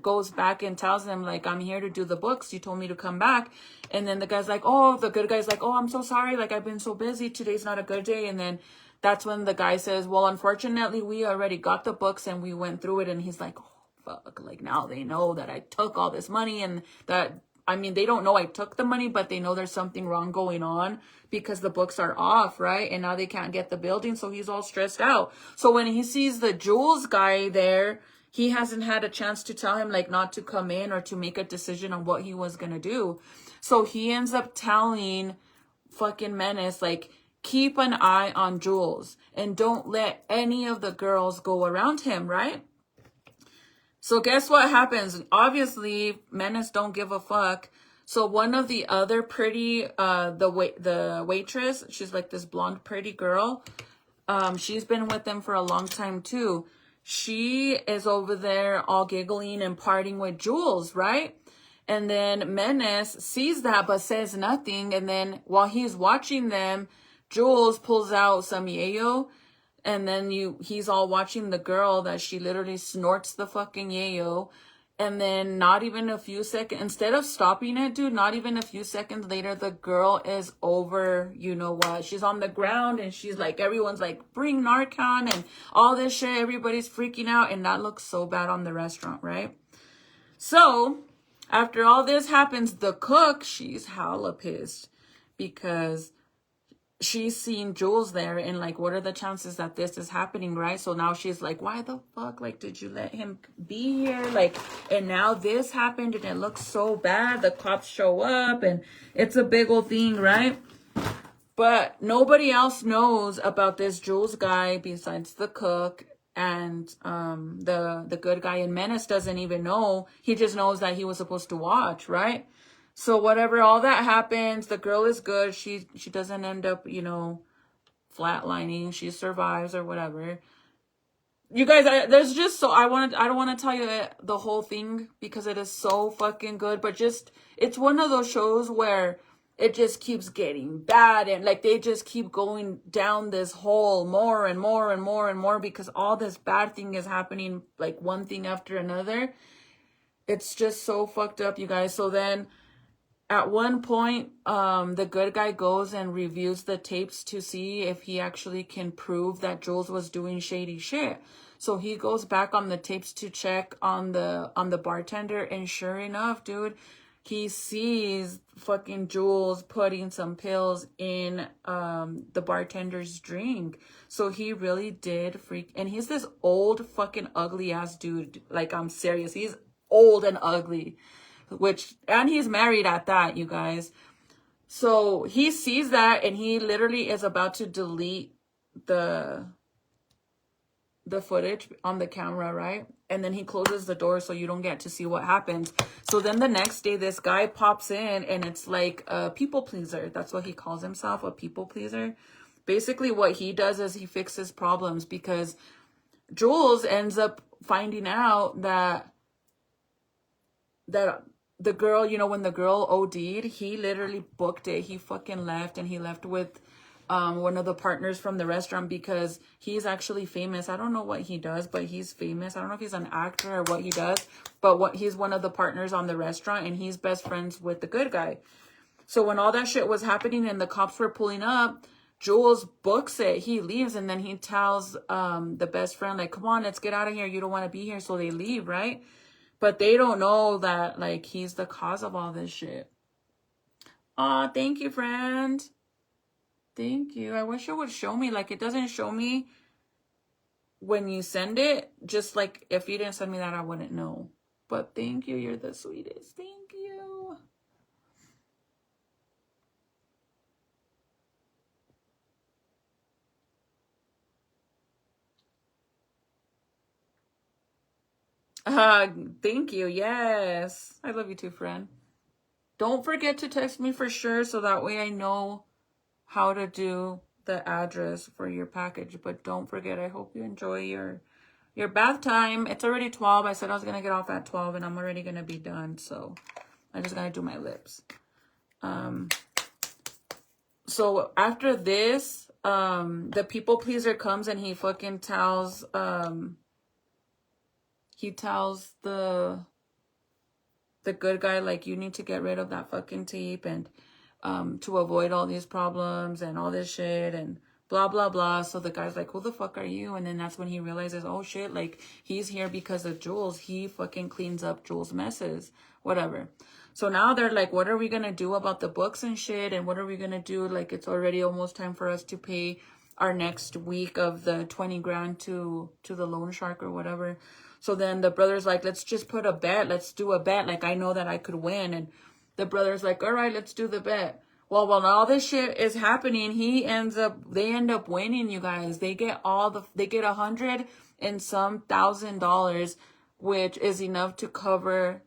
goes back and tells him, like, I'm here to do the books. You told me to come back. And then the good guy's like, oh, I'm so sorry. Like, I've been so busy. Today's not a good day. And then that's when the guy says, well, unfortunately, we already got the books and we went through it. And he's like, oh, fuck. Like, now they know that I took all this money, and that, I mean, they don't know I took the money, but they know there's something wrong going on because the books are off, right? And now they can't get the building. So he's all stressed out. So when he sees the Jules guy there, he hasn't had a chance to tell him, like, not to come in or to make a decision on what he was going to do. So he ends up telling fucking Menace, like, keep an eye on Jules and don't let any of the girls go around him, right? So guess what happens? Obviously, Menace don't give a fuck. So one of the other pretty, the waitress, she's like this blonde pretty girl. She's been with them for a long time too. She is over there all giggling and partying with Jules, right? And then Menace sees that but says nothing. And then while he's watching them, Jules pulls out some yayo. And then he's all watching the girl that she literally snorts the fucking yayo. And then not even a few seconds, instead of stopping it, dude, not even a few seconds later, the girl is over, you know what? She's on the ground and she's like, everyone's like, bring Narcan and all this shit. Everybody's freaking out. And that looks so bad on the restaurant, right? So after all this happens, the cook, she's hella pissed because she's seen Jules there and like, what are the chances that this is happening, right? So now she's like, why the fuck, like, did you let him be here? Like, and now this happened and it looks so bad. The cops show up and it's a big old thing, right? But nobody else knows about this Jules guy besides the cook, and the good guy in Menace doesn't even know. He just knows that he was supposed to watch, right? So whatever, all that happens, the girl is good. She doesn't end up, you know, flatlining. She survives or whatever. You guys, there's just so I don't want to tell you the whole thing because it is so fucking good, but just it's one of those shows where it just keeps getting bad and like they just keep going down this hole more and more and more and more because all this bad thing is happening, like one thing after another. It's just so fucked up, you guys. So then at one point, the good guy goes and reviews the tapes to see if he actually can prove that Jules was doing shady shit. So he goes back on the tapes to check on the bartender, and sure enough, dude, he sees fucking Jules putting some pills in the bartender's drink. So he really did freak. And he's this old fucking ugly ass dude. Like, I'm serious. He's old and ugly. And he's married at that, you guys. So he sees that and he literally is about to delete the footage on the camera, right? And then he closes the door so you don't get to see what happens. So then the next day, this guy pops in and it's like a people pleaser. That's what he calls himself, a people pleaser. Basically what he does is he fixes problems because Jules ends up finding out that the girl, you know, when the girl OD'd, he literally booked it. He fucking left, and he left with one of the partners from the restaurant because he's actually famous. I don't know what he does, but he's famous. I don't know if he's an actor or what he does, but he's one of the partners on the restaurant, and he's best friends with the good guy. So when all that shit was happening and the cops were pulling up, Jules books it. He leaves, and then he tells the best friend, like, come on, let's get out of here. You don't want to be here. So they leave, right? But they don't know that, like, he's the cause of all this shit. Aw, thank you, friend. Thank you. I wish it would show me. Like, it doesn't show me when you send it. Just, like, if you didn't send me that, I wouldn't know. But thank you. You're the sweetest. Thank you. Thank you. Yes. I love you too, friend. Don't forget to text me for sure so that way I know how to do the address for your package. But don't forget, I hope you enjoy your bath time. It's already 12. I said I was going to get off at 12 and I'm already going to be done. So I just got to do my lips. So after this, the people pleaser comes and he fucking tells, the good guy, like, you need to get rid of that fucking tape and to avoid all these problems and all this shit and blah blah blah. So the guy's like, who the fuck are you? And then that's when he realizes, oh shit, like, he's here because of Jules. He fucking cleans up Jules' messes, whatever. So now they're like, what are we gonna do about the books and shit, and what are we gonna do? Like, it's already almost time for us to pay our next week of the 20 grand to the loan shark or whatever. So then the brother's like, let's just put a bet. Let's do a bet. Like, I know that I could win. And the brother's like, all right, let's do the bet. Well, when all this shit is happening, they end up winning, you guys. They get $100 and some $1,000, which is enough to cover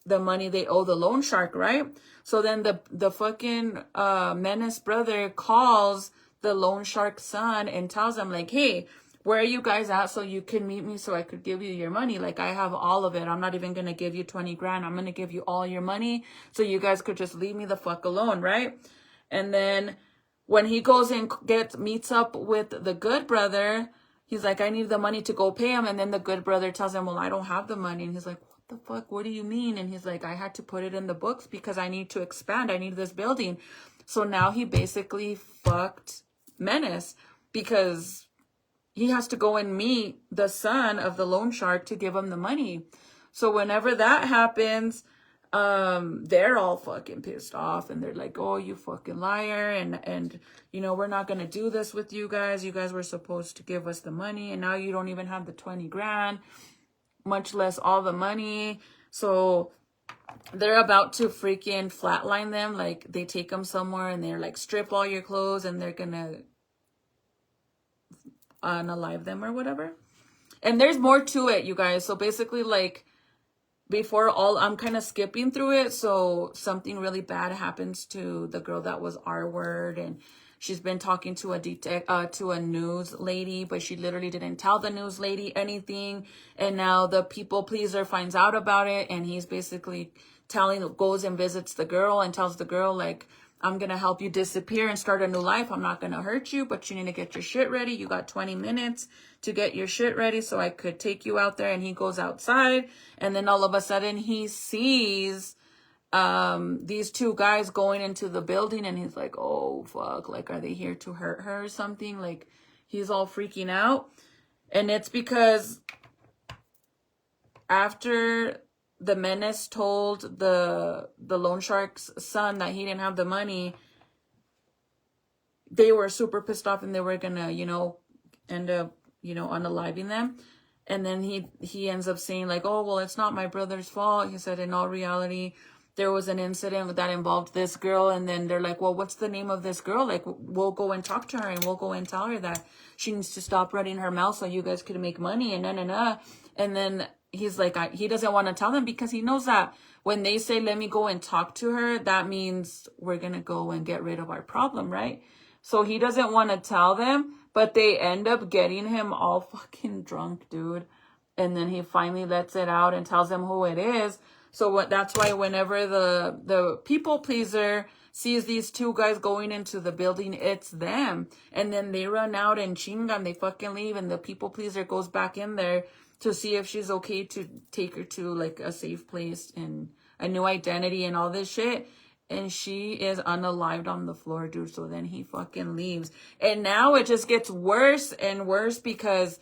the money they owe the loan shark, right? So then the fucking menace brother calls the loan shark's son and tells him, like, hey, where are you guys at so you can meet me so I could give you your money? Like, I have all of it. I'm not even going to give you 20 grand. I'm going to give you all your money so you guys could just leave me the fuck alone, right? And then when he goes and meets up with the good brother, he's like, I need the money to go pay him. And then the good brother tells him, well, I don't have the money. And he's like, what the fuck? What do you mean? And he's like, I had to put it in the books because I need to expand. I need this building. So now he basically fucked Menace because he has to go and meet the son of the loan shark to give him the money. So whenever that happens, they're all fucking pissed off and they're like, oh, you fucking liar. And, you know, we're not going to do this with you guys. You guys were supposed to give us the money and now you don't even have the 20 grand, much less all the money. So they're about to freaking flatline them. Like they take them somewhere and they're like, strip all your clothes and they're going to unalive them or whatever. And there's more to it, you guys. So basically, like, before all, I'm kind of skipping through it. So something really bad happens to the girl that was R-word, and she's been talking to a news lady, but she literally didn't tell the news lady anything. And now the people pleaser finds out about it, and he's basically goes and visits the girl and tells the girl, like, I'm going to help you disappear and start a new life. I'm not going to hurt you, but you need to get your shit ready. You got 20 minutes to get your shit ready so I could take you out there. And he goes outside, and then all of a sudden he sees these two guys going into the building, and he's like, oh, fuck, like, are they here to hurt her or something? Like, he's all freaking out. And it's because after the Menace told the loan shark's son that he didn't have the money, they were super pissed off and they were gonna, you know, end up, you know, unaliving them. And then he ends up saying like, oh, well, it's not my brother's fault. He said, in all reality, there was an incident that involved this girl. And then they're like, well, what's the name of this girl? Like, we'll go and talk to her and we'll go and tell her that she needs to stop running her mouth so you guys could make money and And then he's like, he doesn't want to tell them because he knows that when they say, let me go and talk to her, that means we're going to go and get rid of our problem, right? So he doesn't want to tell them, but they end up getting him all fucking drunk, dude. And then he finally lets it out and tells them who it is. So that's why whenever the people pleaser sees these two guys going into the building, it's them. And then they run out and chingan, they fucking leave. And the people pleaser goes back in there to see if she's okay to take her to like a safe place and a new identity and all this shit. And she is unalived on the floor, dude. So then he fucking leaves. And now it just gets worse and worse because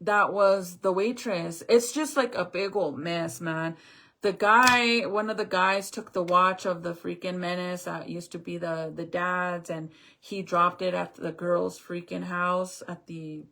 that was the waitress. It's just like a big old mess, man. One of the guys took the watch of the freaking Menace that used to be the dad's, and he dropped it at the girl's freaking house at the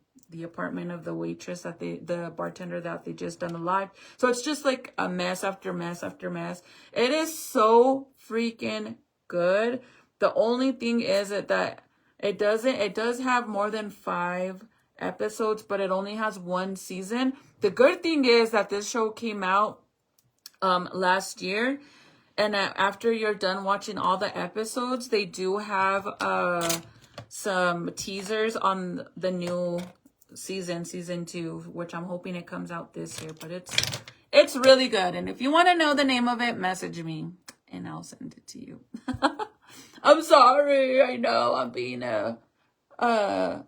apartment of the waitress, that the bartender that they just unalived. So it's just like a mess after mess after mess. It is so freaking good. The only thing is that it does have more than 5 episodes, but it only has 1 season. The good thing is that this show came out last year, and after you're done watching all the episodes, they do have some teasers on the new season 2, which I'm hoping it comes out this year. But it's really good, and if you want to know the name of it, message me and I'll send it to you. I'm sorry, I know I'm being a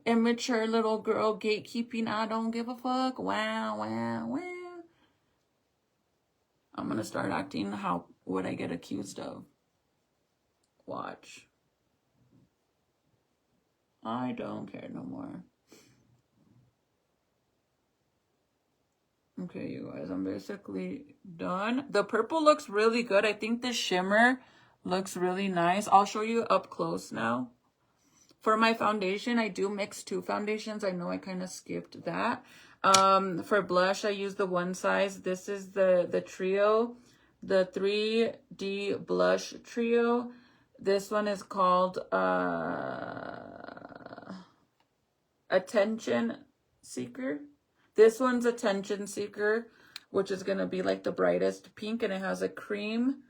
immature little girl gatekeeping. I don't give a fuck. Wow. I'm gonna start acting how would I get accused of. Watch. I don't care no more. Okay, you guys, I'm basically done. The purple looks really good. I think the shimmer looks really nice. I'll show you up close now. For my foundation, I do mix 2 foundations. I know I kind of skipped that. For blush, I use the one size. This is the trio, the 3D blush trio. This one is called Attention Seeker. This one's Attention Seeker, which is going to be like the brightest pink, and it has a cream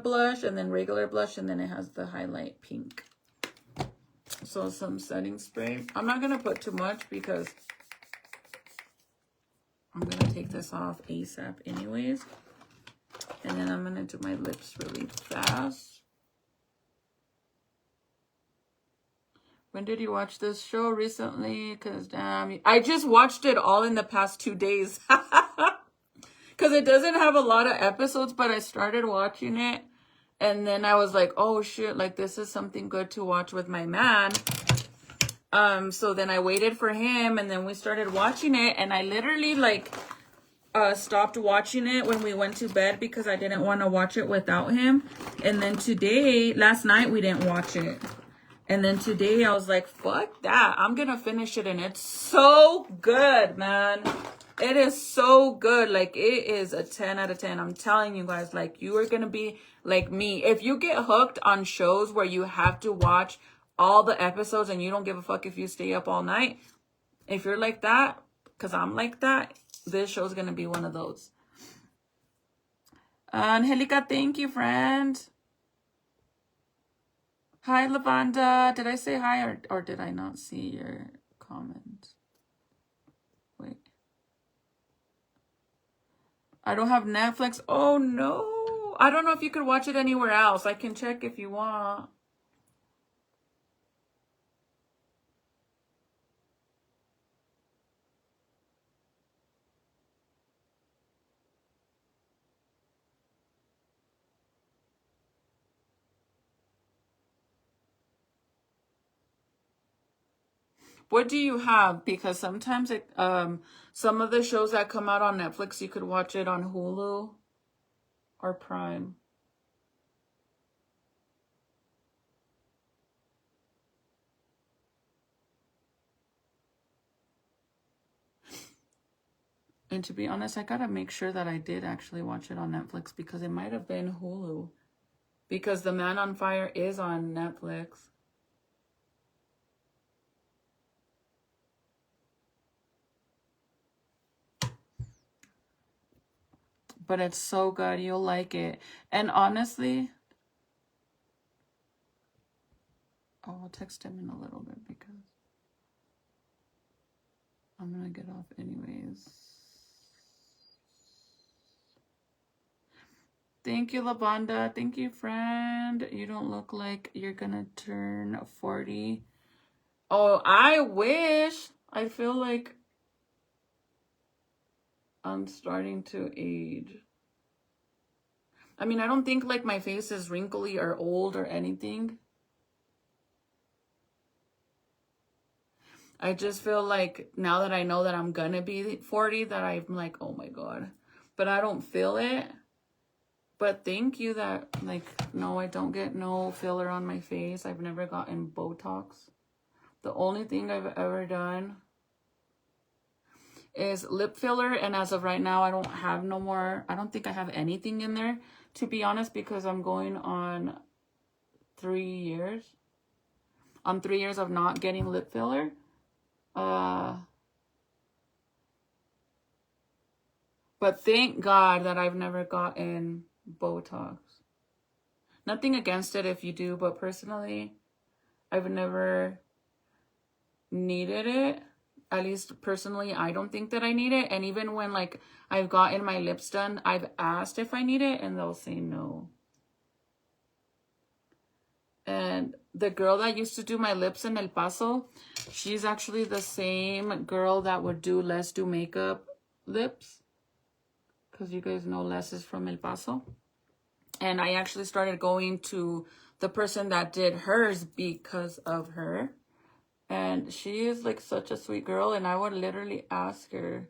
blush and then regular blush, and then it has the highlight pink. So some setting spray. I'm not going to put too much because I'm going to take this off ASAP anyways. And then I'm going to do my lips really fast. When did you watch this show? Recently? Because damn, I just watched it all in the past 2 days. Because it doesn't have a lot of episodes, but I started watching it. And then I was like, oh shit, like this is something good to watch with my man. So then I waited for him and then we started watching it. And I literally like stopped watching it when we went to bed because I didn't want to watch it without him. And then last night we didn't watch it. And then today I was like, fuck that. I'm going to finish it. And it's so good, man. It is so good. Like, it is a 10 out of 10. I'm telling you guys, like, you are going to be like me. If you get hooked on shows where you have to watch all the episodes and you don't give a fuck if you stay up all night, if you're like that, because I'm like that, this show's going to be one of those. Angelica, thank you, friend. Hi, Lavanda. Did I say hi or did I not see your comment? Wait. I don't have Netflix. Oh, no. I don't know if you could watch it anywhere else. I can check if you want. What do you have? Because sometimes some of the shows that come out on Netflix, you could watch it on Hulu or Prime. And to be honest, I gotta make sure that I did actually watch it on Netflix because it might have been Hulu. Because The Man on Fire is on Netflix. But it's so good. You'll like it. And honestly, I'll text him in a little bit because I'm going to get off anyways. Thank you, Lavanda. Thank you, friend. You don't look like you're going to turn 40. Oh, I wish. I feel like I'm starting to age. I mean, I don't think like my face is wrinkly or old or anything. I just feel like now that I know that I'm gonna be 40, that I'm like, oh my God. But I don't feel it. But thank you that, like, no, I don't get no filler on my face. I've never gotten Botox. The only thing I've ever done is lip filler, and as of right now I don't have no more. I don't think I have anything in there, to be honest, because I'm going on 3 years. On 3 years of not getting lip filler. But thank God that I've never gotten Botox. Nothing against it if you do, but personally I've never needed it. At least personally, I don't think that I need it. And even when like I've gotten my lips done, I've asked if I need it and they'll say no. And the girl that used to do my lips in El Paso, she's actually the same girl that would do Let's Do Makeup lips. Because you guys know Les is from El Paso. And I actually started going to the person that did hers because of her. And she is like such a sweet girl. And I would literally ask her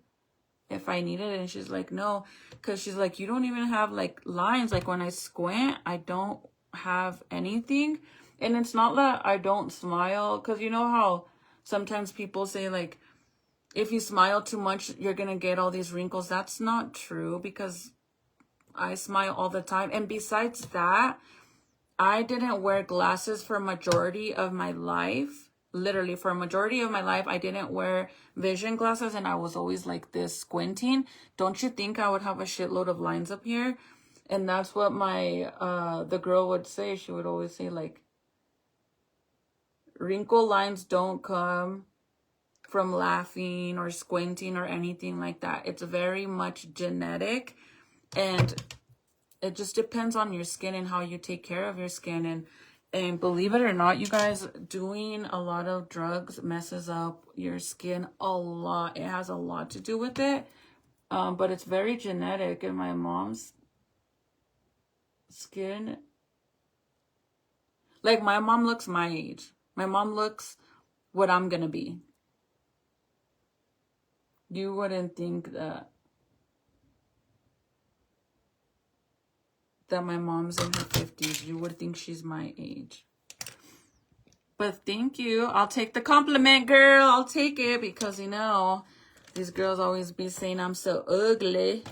if I needed it. And she's like, no. Because she's like, you don't even have like lines. Like when I squint, I don't have anything. And it's not that I don't smile. Because you know how sometimes people say like, if you smile too much, you're going to get all these wrinkles. That's not true because I smile all the time. And besides that, I didn't wear glasses for a majority of my life. Literally, for a majority of my life, I didn't wear vision glasses and I was always like this squinting. Don't you think I would have a shitload of lines up here? And that's what the girl would say. She would always say like, wrinkle lines don't come from laughing or squinting or anything like that. It's very much genetic and it just depends on your skin and how you take care of your skin. And believe it or not, you guys, doing a lot of drugs messes up your skin a lot. It has a lot to do with it. But it's very genetic, and my mom's skin, like my mom looks my age. My mom looks what I'm gonna be. You wouldn't think that my mom's in her 50s. You would think she's my age. But thank you. I'll take the compliment, girl. I'll take it because, you know, these girls always be saying I'm so ugly.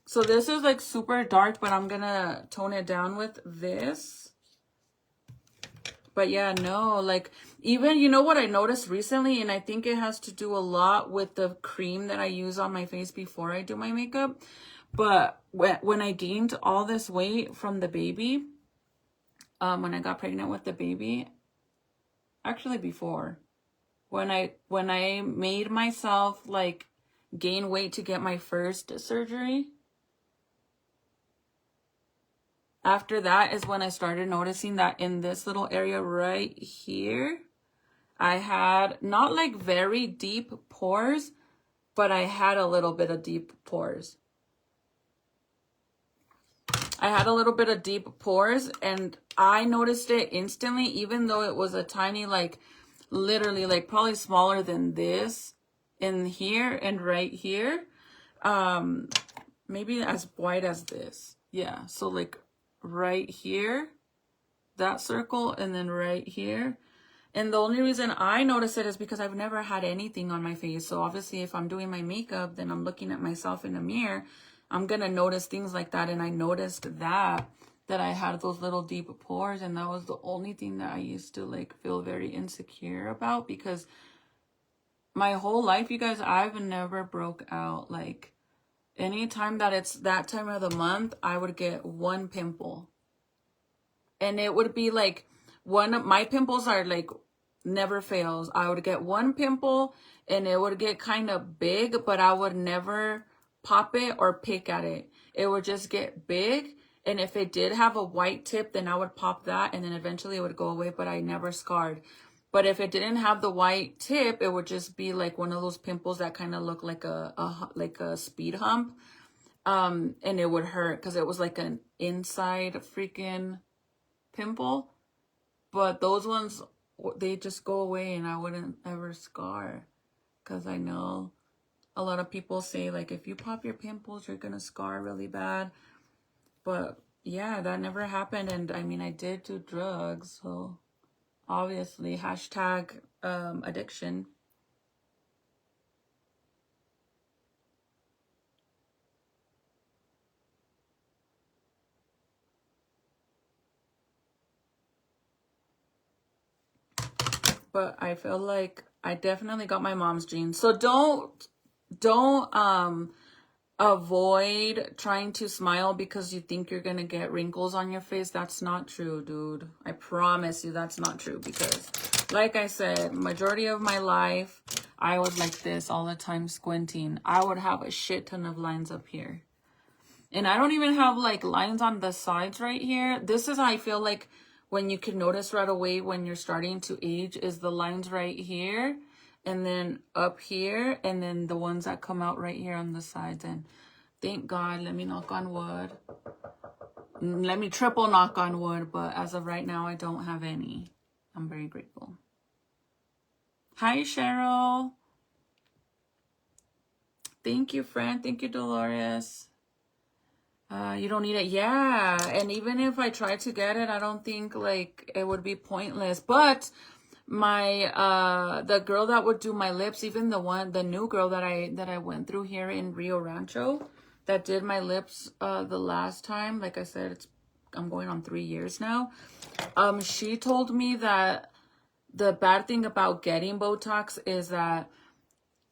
So this is like super dark, but I'm gonna tone it down with this. But yeah, no, like even, you know what I noticed recently, and I think it has to do a lot with the cream that I use on my face before I do my makeup. But when I gained all this weight from the baby, when I got pregnant with the baby, actually before, when I made myself like gain weight to get my first surgery, after that is when I started noticing that in this little area right here, I had not like very deep pores, but I had a little bit of deep pores. I had a little bit of deep pores, and I noticed it instantly, even though it was a tiny, like literally like probably smaller than this in here and right here. Maybe as wide as this. Yeah, so like right here, that circle, and then right here. And the only reason I notice it is because I've never had anything on my face. So obviously if I'm doing my makeup, then I'm looking at myself in the mirror, I'm gonna notice things like that. And I noticed that I had those little deep pores, and that was the only thing that I used to like feel very insecure about, because my whole life, you guys, I've never broke out. Like anytime that it's that time of the month, I would get one pimple. And it would be like one of my pimples are like never fails. I would get one pimple and it would get kind of big, but I would never pop it or pick at it. It would just get big. And if it did have a white tip, then I would pop that, and then eventually it would go away, but I never scarred. But if it didn't have the white tip, it would just be like one of those pimples that kind of look like a speed hump. And it would hurt because it was like an inside freaking pimple. But those ones, they just go away, and I wouldn't ever scar, because I know a lot of people say like if you pop your pimples, you're gonna scar really bad. But yeah, that never happened. And I mean, I did do drugs, so obviously hashtag addiction. But I feel like I definitely got my mom's genes. So don't avoid trying to smile because you think you're gonna get wrinkles on your face. That's not true, dude. I promise you that's not true, because like I said, majority of my life I was like this all the time, squinting. I would have a shit ton of lines up here, and I don't even have like lines on the sides right here. This is how I feel like when you can notice right away when you're starting to age, is the lines right here, and then up here, and then the ones that come out right here on the sides. And thank God, let me knock on wood. Let me triple knock on wood, but as of right now, I don't have any. I'm very grateful. Hi, Cheryl. Thank you, friend. Thank you, Dolores. You don't need it. Yeah. And even if I tried to get it, I don't think like it would be pointless. But my the girl that would do my lips, even the new girl that I went through here in Rio Rancho that did my lips the last time, like I said, I'm going on 3 years now. She told me that the bad thing about getting Botox is that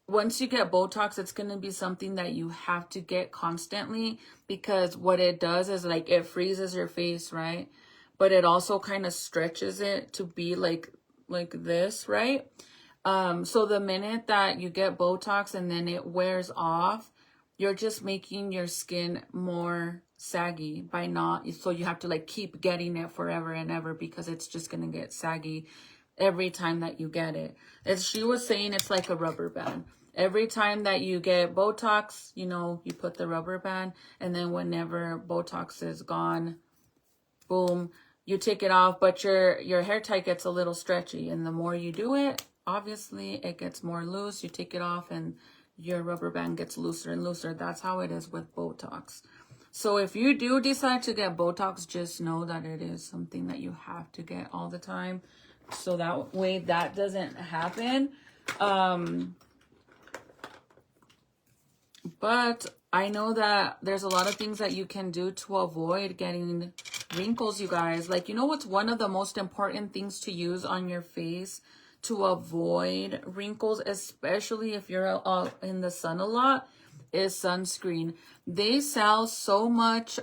once you get Botox, it's going to be something that you have to get constantly, because what it does is like it freezes your face, right? But it also kind of stretches it to be like this, right? So the minute that you get Botox and then it wears off, you're just making your skin more saggy by not, so you have to like keep getting it forever and ever, because it's just going to get saggy every time that you get it. As she was saying, it's like a rubber band. Every time that you get Botox, you know, you put the rubber band, and then whenever Botox is gone, boom, you take it off, but your hair tie gets a little stretchy, and the more you do it, obviously it gets more loose. You take it off and your rubber band gets looser and looser. That's how it is with Botox. So if you do decide to get Botox, just know that it is something that you have to get all the time, so that way that doesn't happen. But I know that there's a lot of things that you can do to avoid getting wrinkles, you guys. Like, you know what's one of the most important things to use on your face to avoid wrinkles, especially if you're in the sun a lot, is sunscreen. They sell so much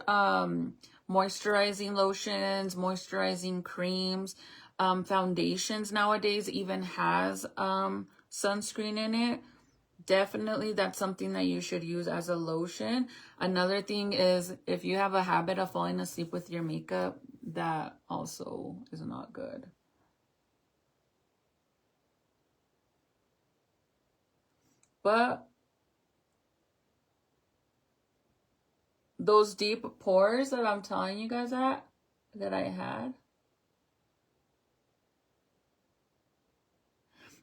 moisturizing lotions, moisturizing creams, foundations nowadays even has sunscreen in it. Definitely, that's something that you should use as a lotion. Another thing is, if you have a habit of falling asleep with your makeup, that also is not good. But those deep pores that I'm telling you guys that I had,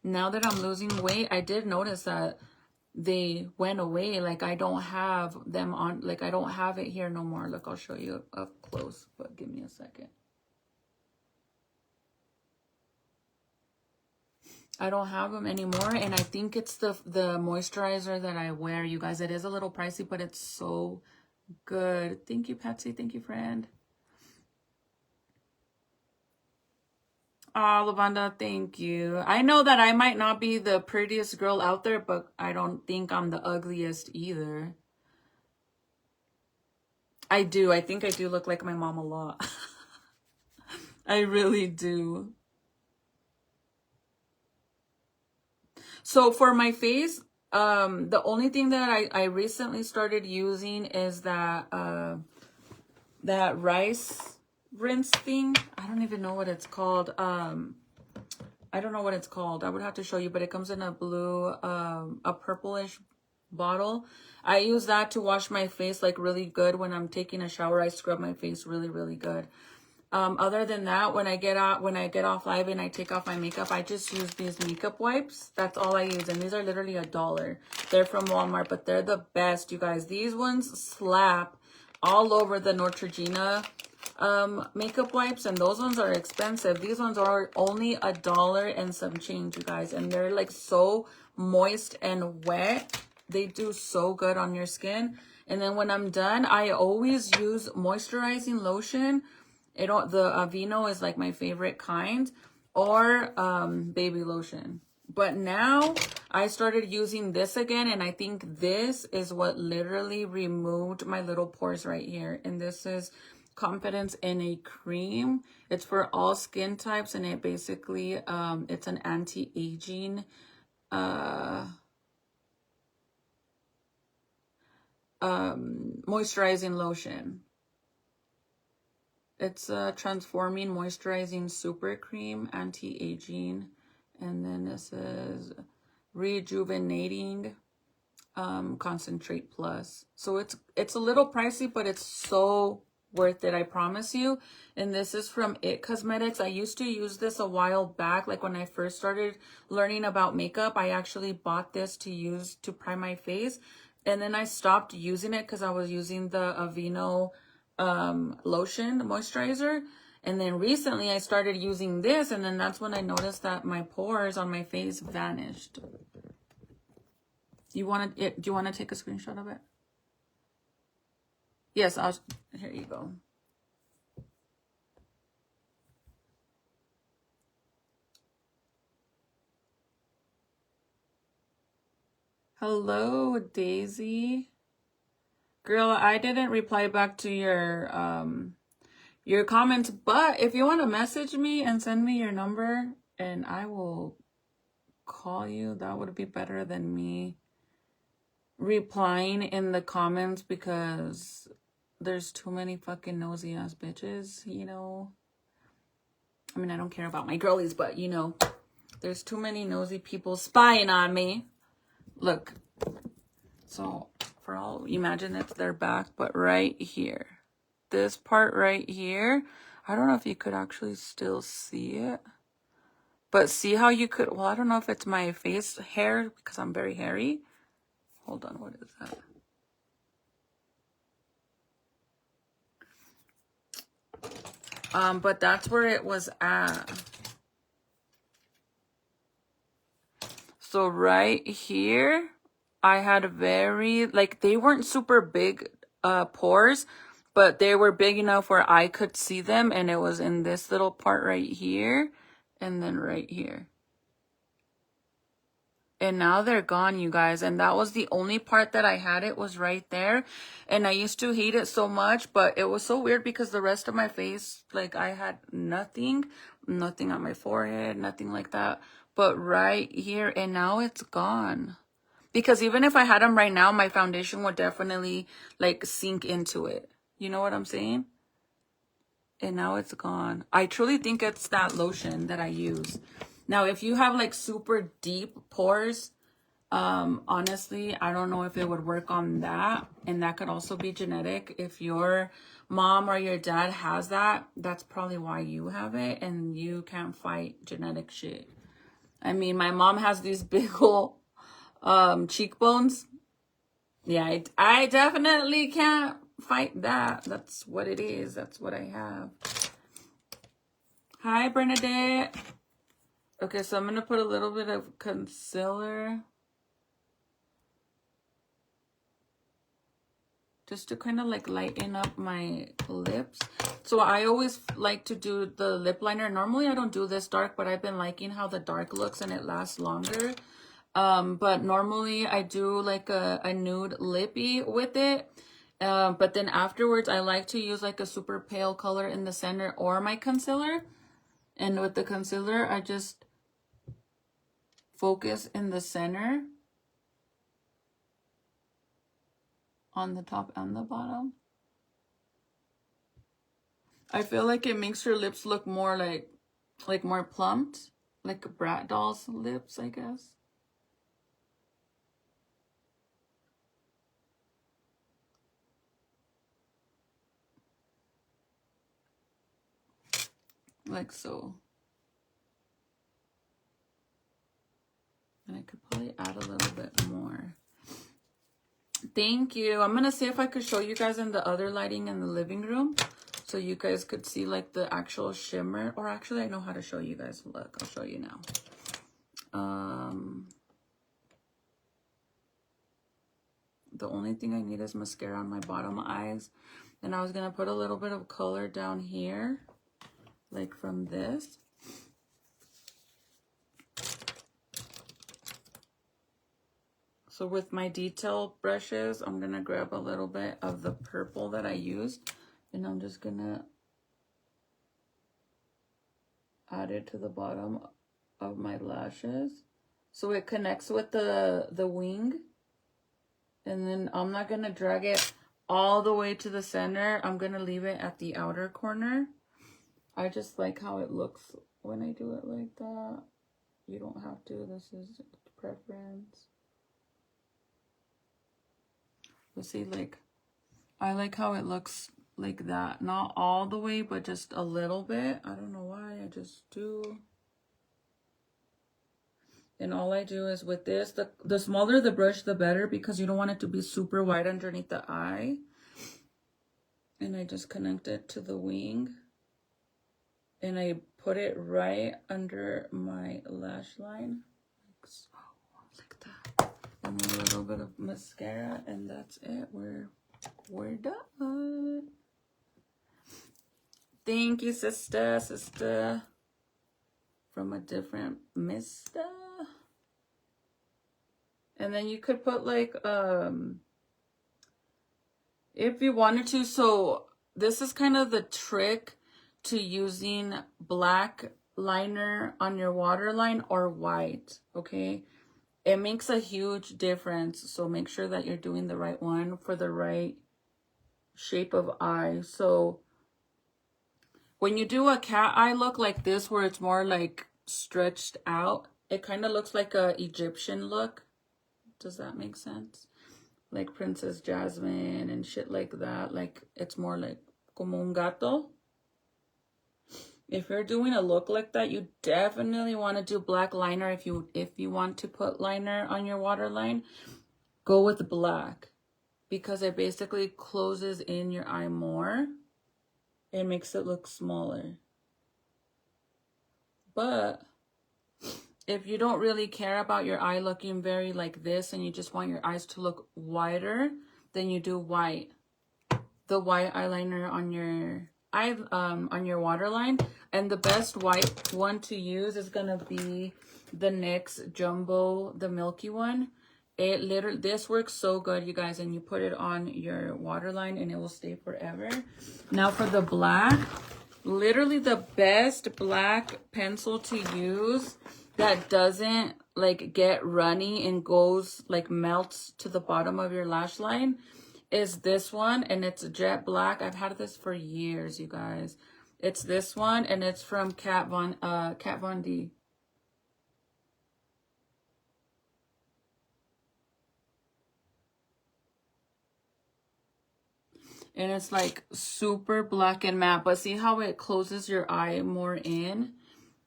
now that I'm losing weight, I did notice that they went away. Like, I don't have them on, like, I don't have it here no more. Look, I'll show you up close, but give me a second. I don't have them anymore, and I think it's the moisturizer that I wear, you guys. It is a little pricey, but it's so good. Thank you, Patsy. Thank you, friend. Oh, Lavanda, thank you. I know that I might not be the prettiest girl out there, but I don't think I'm the ugliest either. I do. I think I do look like my mom a lot. I really do. So for my face, the only thing that I recently started using is that that rice rinse thing. I don't even know what it's called. I don't know what it's called. I would have to show you, but it comes in a blue, a purplish bottle. I use that to wash my face like really good. When I'm taking a shower, I scrub my face really, really good. Other than that, when I get off live and I take off my makeup, I just use these makeup wipes. That's all I use. And these are literally $1. They're from Walmart, but they're the best, you guys. These ones slap all over the Neutrogena makeup wipes, and those ones are expensive. These ones are only $1 and some change, you guys, and they're like so moist and wet. They do so good on your skin. And then when I'm done, I always use moisturizing lotion. The Aveeno is like my favorite kind, or baby lotion. But now I started using this again, and I think this is what literally removed my little pores right here. And this is Confidence in a Cream. It's for all skin types, and it basically it's an anti-aging moisturizing lotion. It's a transforming moisturizing super cream, anti-aging, and then this is rejuvenating concentrate plus. So it's a little pricey, but it's so worth it, I promise you. And this is from It Cosmetics. I used to use this a while back, like when I first started learning about makeup. I actually bought this to use to prime my face, and then I stopped using it because I was using the Aveeno lotion moisturizer. And then recently I started using this, and then that's when I noticed that my pores on my face vanished. Do you want to take a screenshot of it? Yes, here you go. Hello, Daisy. Girl, I didn't reply back to your comments, but if you want to message me and send me your number and I will call you, that would be better than me replying in the comments, because there's too many fucking nosy ass bitches, you know. I mean, I don't care about my girlies, but you know, there's too many nosy people spying on me. Look. So for all, imagine it's their back, but right here. This part right here. I don't know if you could actually still see it. But see how you could, well, I don't know if it's my face hair because I'm very hairy. Hold on, what is that? But that's where it was at. So right here, I had very, like, they weren't super big pores, but they were big enough where I could see them, and it was in this little part right here, and then right here. And now they're gone, you guys. And that was the only part that I had. It was right there. And I used to hate it so much, but it was so weird because the rest of my face, like, I had nothing on my forehead, nothing like that. But right here, and now it's gone. Because even if I had them right now, my foundation would definitely, like, sink into it. You know what I'm saying? And now it's gone. I truly think it's that lotion that I use. Now, if you have like super deep pores, honestly, I don't know if it would work on that. And that could also be genetic. If your mom or your dad has that, that's probably why you have it. And you can't fight genetic shit. I mean, my mom has these big old cheekbones. Yeah, I definitely can't fight that. That's what it is. That's what I have. Hi, Bernadette. Okay, so I'm going to put a little bit of concealer. Just to kind of like lighten up my lips. So I always like to do the lip liner. Normally I don't do this dark, but I've been liking how the dark looks and it lasts longer. But normally I do like a nude lippy with it. But then afterwards I like to use like a super pale color in the center or my concealer. And with the concealer, I just focus in the center on the top and the bottom. I feel like it makes your lips look more like more plumped, like a brat doll's lips, I guess. Like so. And I could probably add a little bit more. Thank you. I'm gonna see if I could show you guys in the other lighting in the living room, so you guys could see like the actual shimmer. Or actually, I know how to show you guys. Look, I'll show you now. The only thing I need is mascara on my bottom eyes. And I was gonna put a little bit of color down here, like from this. So with my detail brushes, I'm gonna grab a little bit of the purple that I used, and I'm just gonna add it to the bottom of my lashes so it connects with the wing. And then I'm not gonna drag it all the way to the center. I'm gonna leave it at the outer corner. I just like how it looks when I do it like that. You don't have to. This is preference. You'll see, like, I like how it looks like that. Not all the way, but just a little bit. I don't know why, I just do. And all I do is with this, the smaller the brush, the better, because you don't want it to be super wide underneath the eye. And I just connect it to the wing. And I put it right under my lash line. Like that. And then a little bit of mascara, and that's it. We're done. Thank you, sister. From a different mister. And then you could put like, if you wanted to. So this is kind of the trick to using black liner on your waterline or white, okay? It makes a huge difference. So make sure that you're doing the right one for the right shape of eye. So when you do a cat eye look like this, where it's more like stretched out, it kind of looks like a Egyptian look. Does that make sense? Like Princess Jasmine and shit like that. Like, it's more like como un gato. If you're doing a look like that, you definitely want to do black liner. If you want to put liner on your waterline, go with black, because it basically closes in your eye more. It makes it look smaller. But if you don't really care about your eye looking very like this and you just want your eyes to look wider, then you do white. The white eyeliner on your on your waterline. And the best white one to use is gonna be the NYX Jumbo, the milky one. It literally, this works so good, you guys, and you put it on your waterline and it will stay forever. Now for the black, literally the best black pencil to use that doesn't like get runny and goes like melts to the bottom of your lash line is this one, and it's jet black. I've had this for years, you guys. It's this one, and it's from Kat Von D. And it's like super black and matte, but see how it closes your eye more in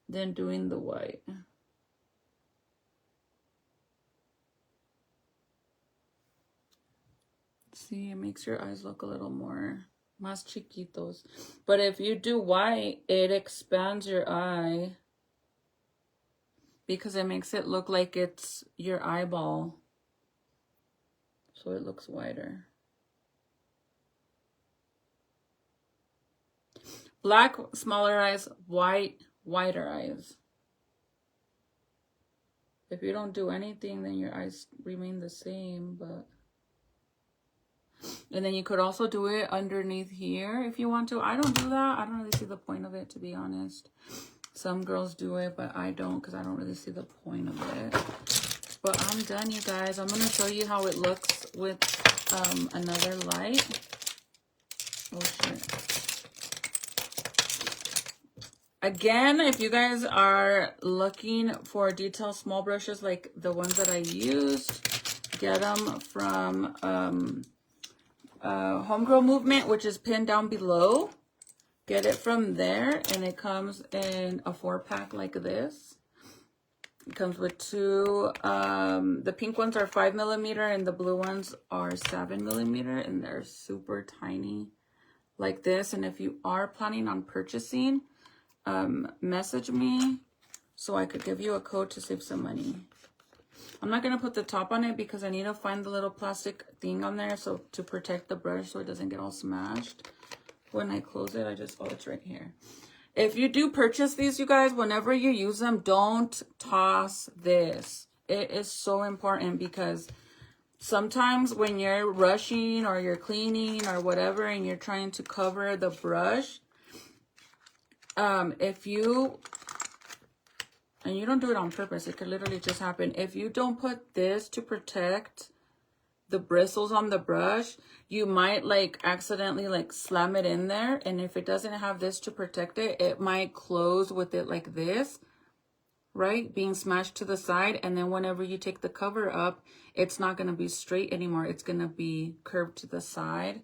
than doing the white. See, it makes your eyes look a little more más chiquitos. But if you do white, it expands your eye because it makes it look like it's your eyeball. So it looks wider. Black, smaller eyes, white, wider eyes. If you don't do anything, then your eyes remain the same, but... And then you could also do it underneath here if you want to. I don't do that. I don't really see the point of it, to be honest. Some girls do it, but I don't, because I don't really see the point of it. But I'm done, you guys. I'm going to show you how it looks with another light. Oh, shit. Again, if you guys are looking for detailed small brushes like the ones that I used, get them from Homegirl Movement, which is pinned down below. Get it from there, and it comes in a 4-pack like this. It comes with two. The pink ones are 5mm and the blue ones are 7mm, and they're super tiny like this. And if you are planning on purchasing, message me so I could give you a code to save some money. I'm not going to put the top on it because I need to find the little plastic thing on there so to protect the brush so it doesn't get all smashed. When I close it, oh, it's right here. If you do purchase these, you guys, whenever you use them, don't toss this. It is so important because sometimes when you're rushing or you're cleaning or whatever and you're trying to cover the brush, if you... And you don't do it on purpose. It could literally just happen. If you don't put this to protect the bristles on the brush, you might like accidentally like slam it in there. And if it doesn't have this to protect it, it might close with it like this, right? Being smashed to the side. And then whenever you take the cover up, it's not going to be straight anymore. It's going to be curved to the side.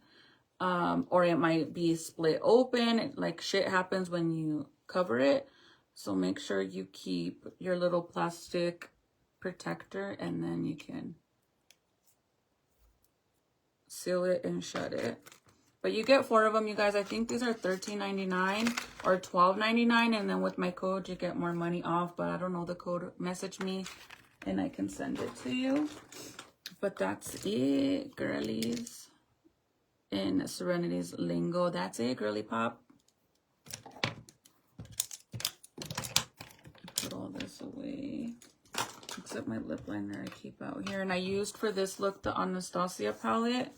Or it might be split open. Like shit happens when you cover it. So make sure you keep your little plastic protector, and then you can seal it and shut it. But you get 4 of them, you guys. I think these are $13.99 or $12.99, and then with my code you get more money off. But I don't know the code. Message me and I can send it to you. But that's it, girlies. In Serenity's lingo, that's it, girly pop. All this away except my lip liner I keep out here. And I used for this look the Anastasia palette.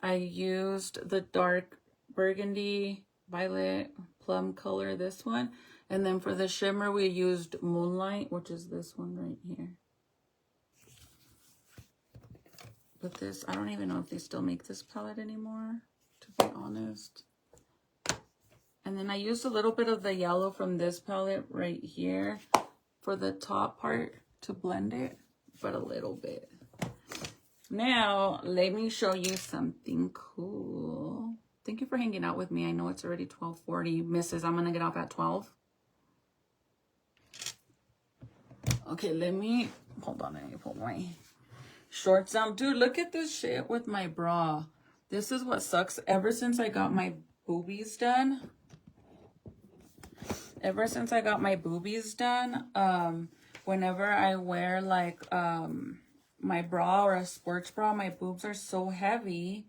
I used the dark burgundy violet plum color, this one, and then for the shimmer we used Moonlight, which is this one right here. But this, I don't even know if they still make this palette anymore, to be honest. And then I used a little bit of the yellow from this palette right here for the top part to blend it, but a little bit. Now, let me show you something cool. Thank you for hanging out with me. I know it's already 12:40. Missus, I'm going to get off at 12. Okay, hold on. Let me pull my shorts down. Dude, look at this shit with my bra. This is what sucks. Ever since I got my boobies done, whenever I wear like my bra or a sports bra, my boobs are so heavy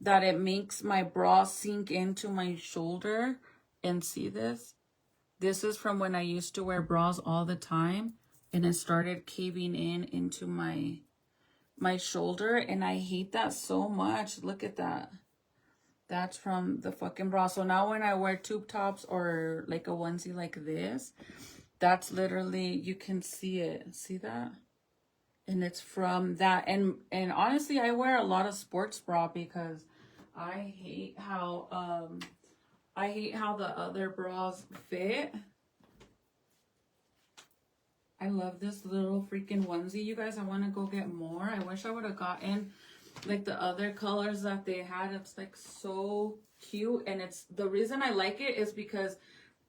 that it makes my bra sink into my shoulder. And see this? This is from when I used to wear bras all the time, and it started caving into my shoulder, and I hate that so much. Look at that. That's from the fucking bra. So now when I wear tube tops or like a onesie like this, that's literally, you can see it. See that? And it's from that. And honestly, I wear a lot of sports bra because I hate how the other bras fit. I love this little freaking onesie, you guys. I want to go get more. I wish I would have gotten like the other colors that they had. It's like so cute, and it's the reason I like it is because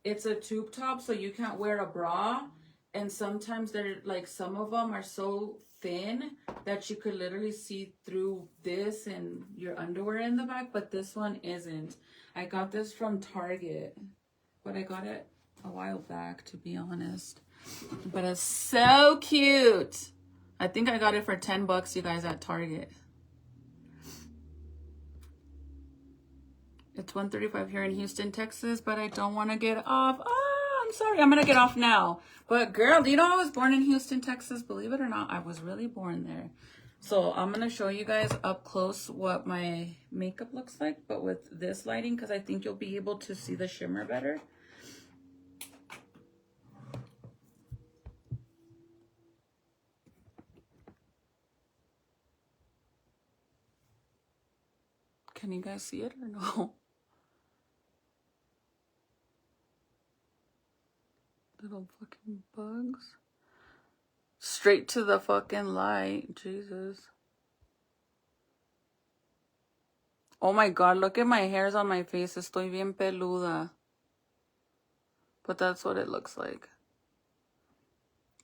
it's a tube top, so you can't wear a bra, and sometimes they're like, some of them are so thin that you could literally see through this and your underwear in the back, but this one isn't. I got this from Target, but I got it a while back, to be honest. But it's so cute. I think I got it for $10, you guys, at Target. It's 1:35 here in Houston, Texas, but I don't want to get off. Oh, I'm sorry. I'm going to get off now. But girl, do you know I was born in Houston, Texas? Believe it or not, I was really born there. So I'm going to show you guys up close what my makeup looks like, but with this lighting, because I think you'll be able to see the shimmer better. Can you guys see it or no? Little fucking bugs. Straight to the fucking light. Jesus. Oh my god, look at my hairs on my face. Estoy bien peluda. But that's what it looks like.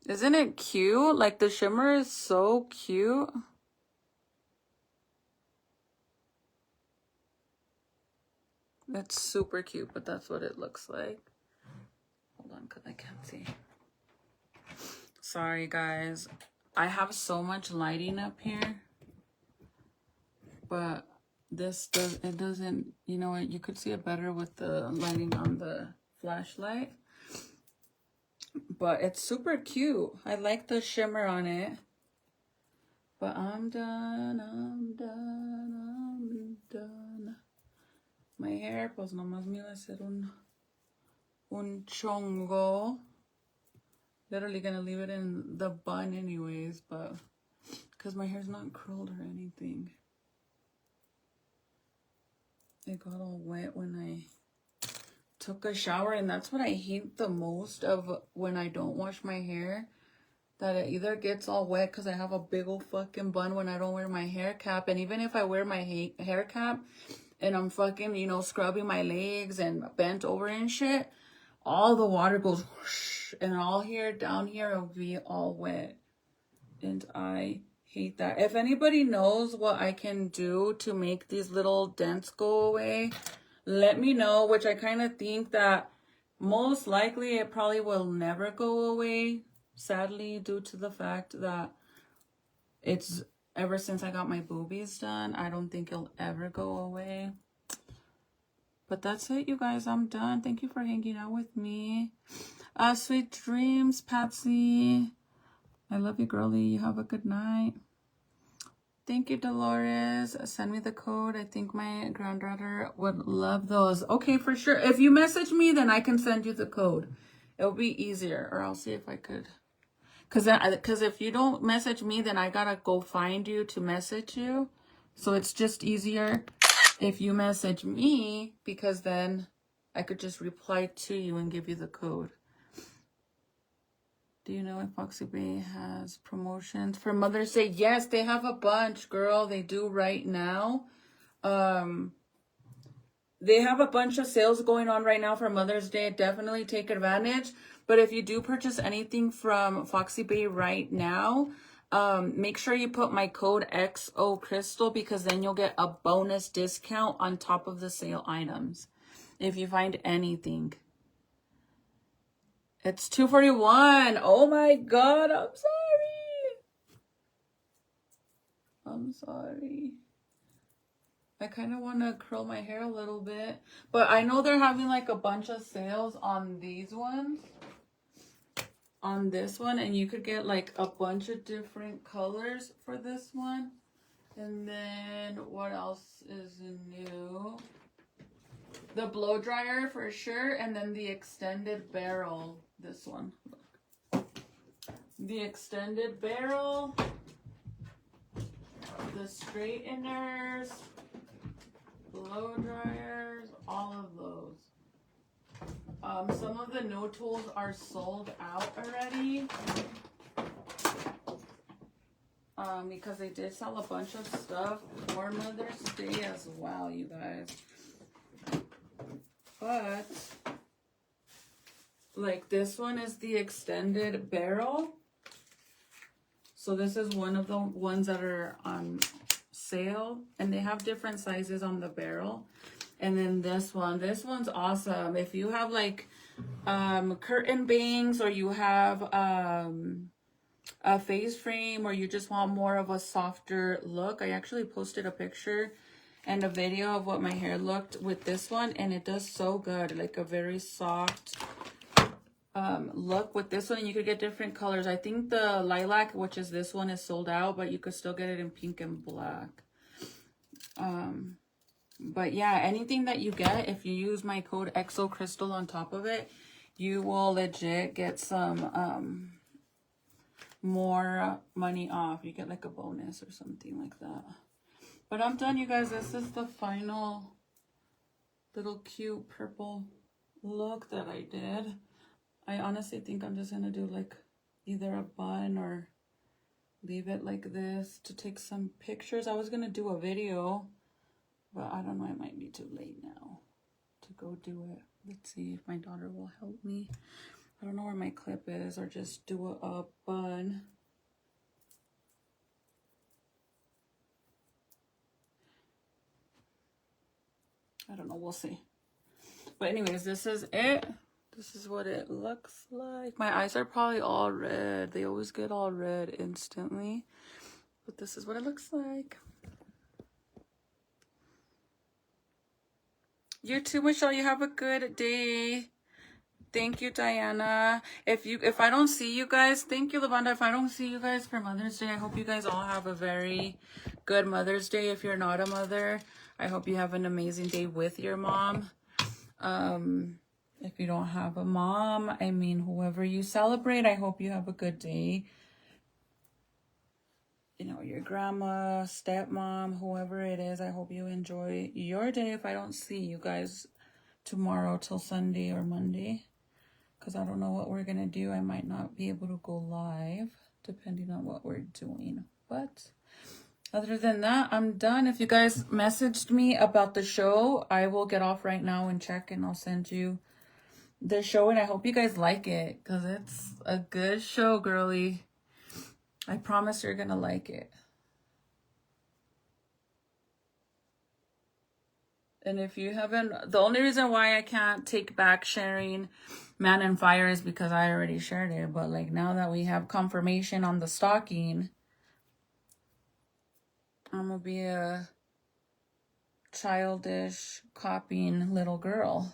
Isn't it cute? Like, the shimmer is so cute. It's super cute, but that's what it looks like. Hold on, because I can't see. Sorry, guys. I have so much lighting up here. But it doesn't, you know what, you could see it better with the lighting on the flashlight. But it's super cute. I like the shimmer on it. But I'm done. My hair, pues nomás me iba a hacer un chongo. Literally gonna leave it in the bun anyways, but because my hair's not curled or anything. It got all wet when I took a shower, and that's what I hate the most of when I don't wash my hair. That it either gets all wet because I have a big old fucking bun when I don't wear my hair cap. And even if I wear my hair cap and I'm fucking, you know, scrubbing my legs and bent over and shit, all the water goes whoosh, and all here, down here, will be all wet. And I hate that. If anybody knows what I can do to make these little dents go away, let me know, which I kind of think that most likely it probably will never go away. Sadly, due to the fact that it's ever since I got my boobies done, I don't think it'll ever go away. But that's it, you guys. I'm done. Thank you for hanging out with me. Sweet dreams, Patsy. I love you, girlie. You have a good night. Thank you, Dolores. Send me the code. I think my granddaughter would love those. Okay, for sure. If you message me, then I can send you the code. It'll be easier, or I'll see if I could. Because if you don't message me, then I gotta go find you to message you. So it's just easier if you message me, because then I could just reply to you and give you the code. Do you know if Foxy Bay has promotions for Mother's Day? Yes, they have a bunch, girl. They do right now. They have a bunch of sales going on right now for Mother's Day. Definitely take advantage. But if you do purchase anything from Foxy Bay right now, make sure you put my code XO Crystal, because then you'll get a bonus discount on top of the sale items if you find anything. It's $241. Oh my God, I'm sorry. I'm sorry. I kind of want to curl my hair a little bit, but I know they're having like a bunch of sales on these ones, on this one, and you could get like a bunch of different colors for this one. And then what else is new? The blow dryer for sure, and then the extended barrel. This one, the extended barrel, the straighteners, blow dryers, all of those. Some of the no tools are sold out already. Because they did sell a bunch of stuff for Mother's Day as well, you guys. But like this one is the extended barrel. So this is one of the ones that are on sale, and they have different sizes on the barrel. And then this one's awesome. If you have like curtain bangs, or you have a face frame, or you just want more of a softer look, I actually posted a picture and a video of what my hair looked with this one, and it does so good, like a very soft look with this one. And you could get different colors. I think the lilac, which is this one, is sold out, but you could still get it in pink and black. But yeah, anything that you get, if you use my code XO Crystal on top of it, you will legit get some more money off. You get like a bonus or something like that. But I'm done, you guys. This is the final little cute purple look that I did. I honestly think I'm just going to do like either a bun or leave it like this to take some pictures. I was going to do a video, but I don't know. It might be too late now to go do it. Let's see if my daughter will help me. I don't know where my clip is, or just do a bun. I don't know. We'll see. But anyways, this is it. This is what it looks like. My eyes are probably all red. They always get all red instantly. But this is what it looks like. You too, Michelle. You have a good day. Thank you, Diana. If I don't see you guys, thank you, Lavanda. If I don't see you guys for Mother's Day, I hope you guys all have a very good Mother's Day. If you're not a mother, I hope you have an amazing day with your mom. If you don't have a mom, I mean, whoever you celebrate, I hope you have a good day. You know, your grandma, stepmom, whoever it is, I hope you enjoy your day. If I don't see you guys tomorrow till Sunday or Monday, because I don't know what we're going to do. I might not be able to go live, depending on what we're doing. But other than that, I'm done. If you guys messaged me about the show, I will get off right now and check, and I'll send you the show. And I hope you guys like it, because it's a good show, girly. I promise you're going to like it. And if you haven't, the only reason why I can't take back sharing Man and Fire is because I already shared it. But like now that we have confirmation on the stocking, I'm going to be a childish copying little girl.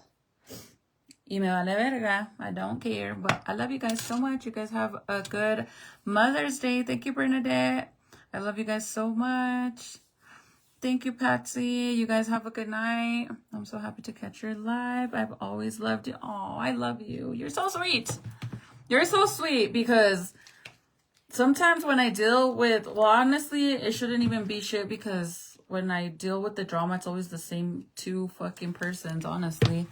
Y me vale verga. I don't care. But I love you guys so much. You guys have a good Mother's Day. Thank you, Bernadette. I love you guys so much. Thank you, Patsy. You guys have a good night. I'm so happy to catch your live. I've always loved you. Oh, I love you. You're so sweet. You're so sweet, because sometimes when I deal with, well, honestly, it shouldn't even be shit, because when I deal with the drama, it's always the same two fucking persons, honestly.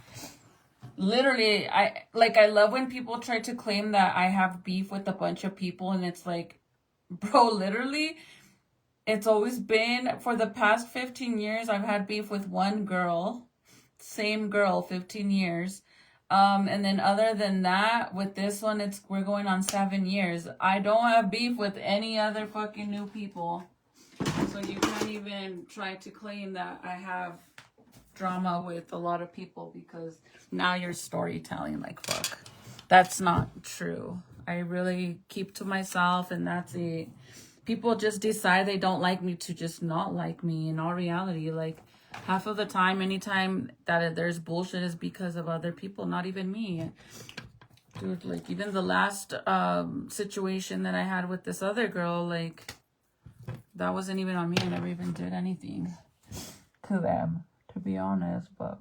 literally, I love when people try to claim that I have beef with a bunch of people, and it's like, bro, literally, it's always been for the past 15 years, I've had beef with one girl, same girl, 15 years. And then other than that, with this one, we're going on 7 years. I don't have beef with any other fucking new people. So you can't even try to claim that I have drama with a lot of people, because now you're storytelling like fuck. That's not true. I really keep to myself, and that's it. People just decide they don't like me to just not like me. In all reality, like half of the time, anytime that there's bullshit is because of other people, not even me. Dude, like even the last situation that I had with this other girl, like that wasn't even on me. I never even did anything to them, to be honest. But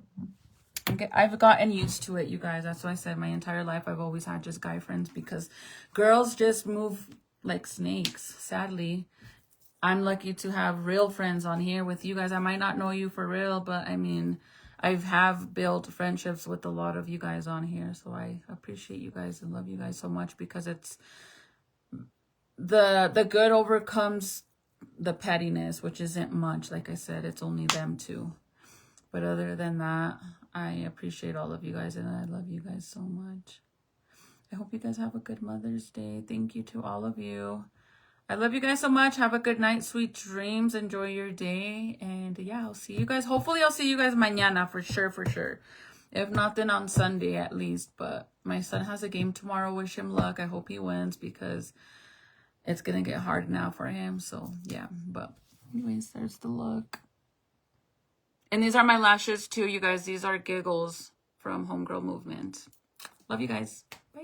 I've gotten used to it, you guys. That's why I said my entire life I've always had just guy friends, because girls just move like snakes, sadly. I'm lucky to have real friends on here with you guys. I might not know you for real, but I mean, I have built friendships with a lot of you guys on here. So I appreciate you guys and love you guys so much, because it's the good overcomes the pettiness, which isn't much. Like I said, it's only them two. But other than that, I appreciate all of you guys, and I love you guys so much. I hope you guys have a good Mother's Day. Thank you to all of you. I love you guys so much. Have a good night. Sweet dreams. Enjoy your day. And yeah, I'll see you guys. Hopefully, I'll see you guys mañana for sure, for sure. If not, then on Sunday at least. But my son has a game tomorrow. Wish him luck. I hope he wins, because it's going to get hard now for him. So yeah, but anyways, there's the look. And these are my lashes too, you guys. These are Giggles from Homegirl Movement. Love you guys.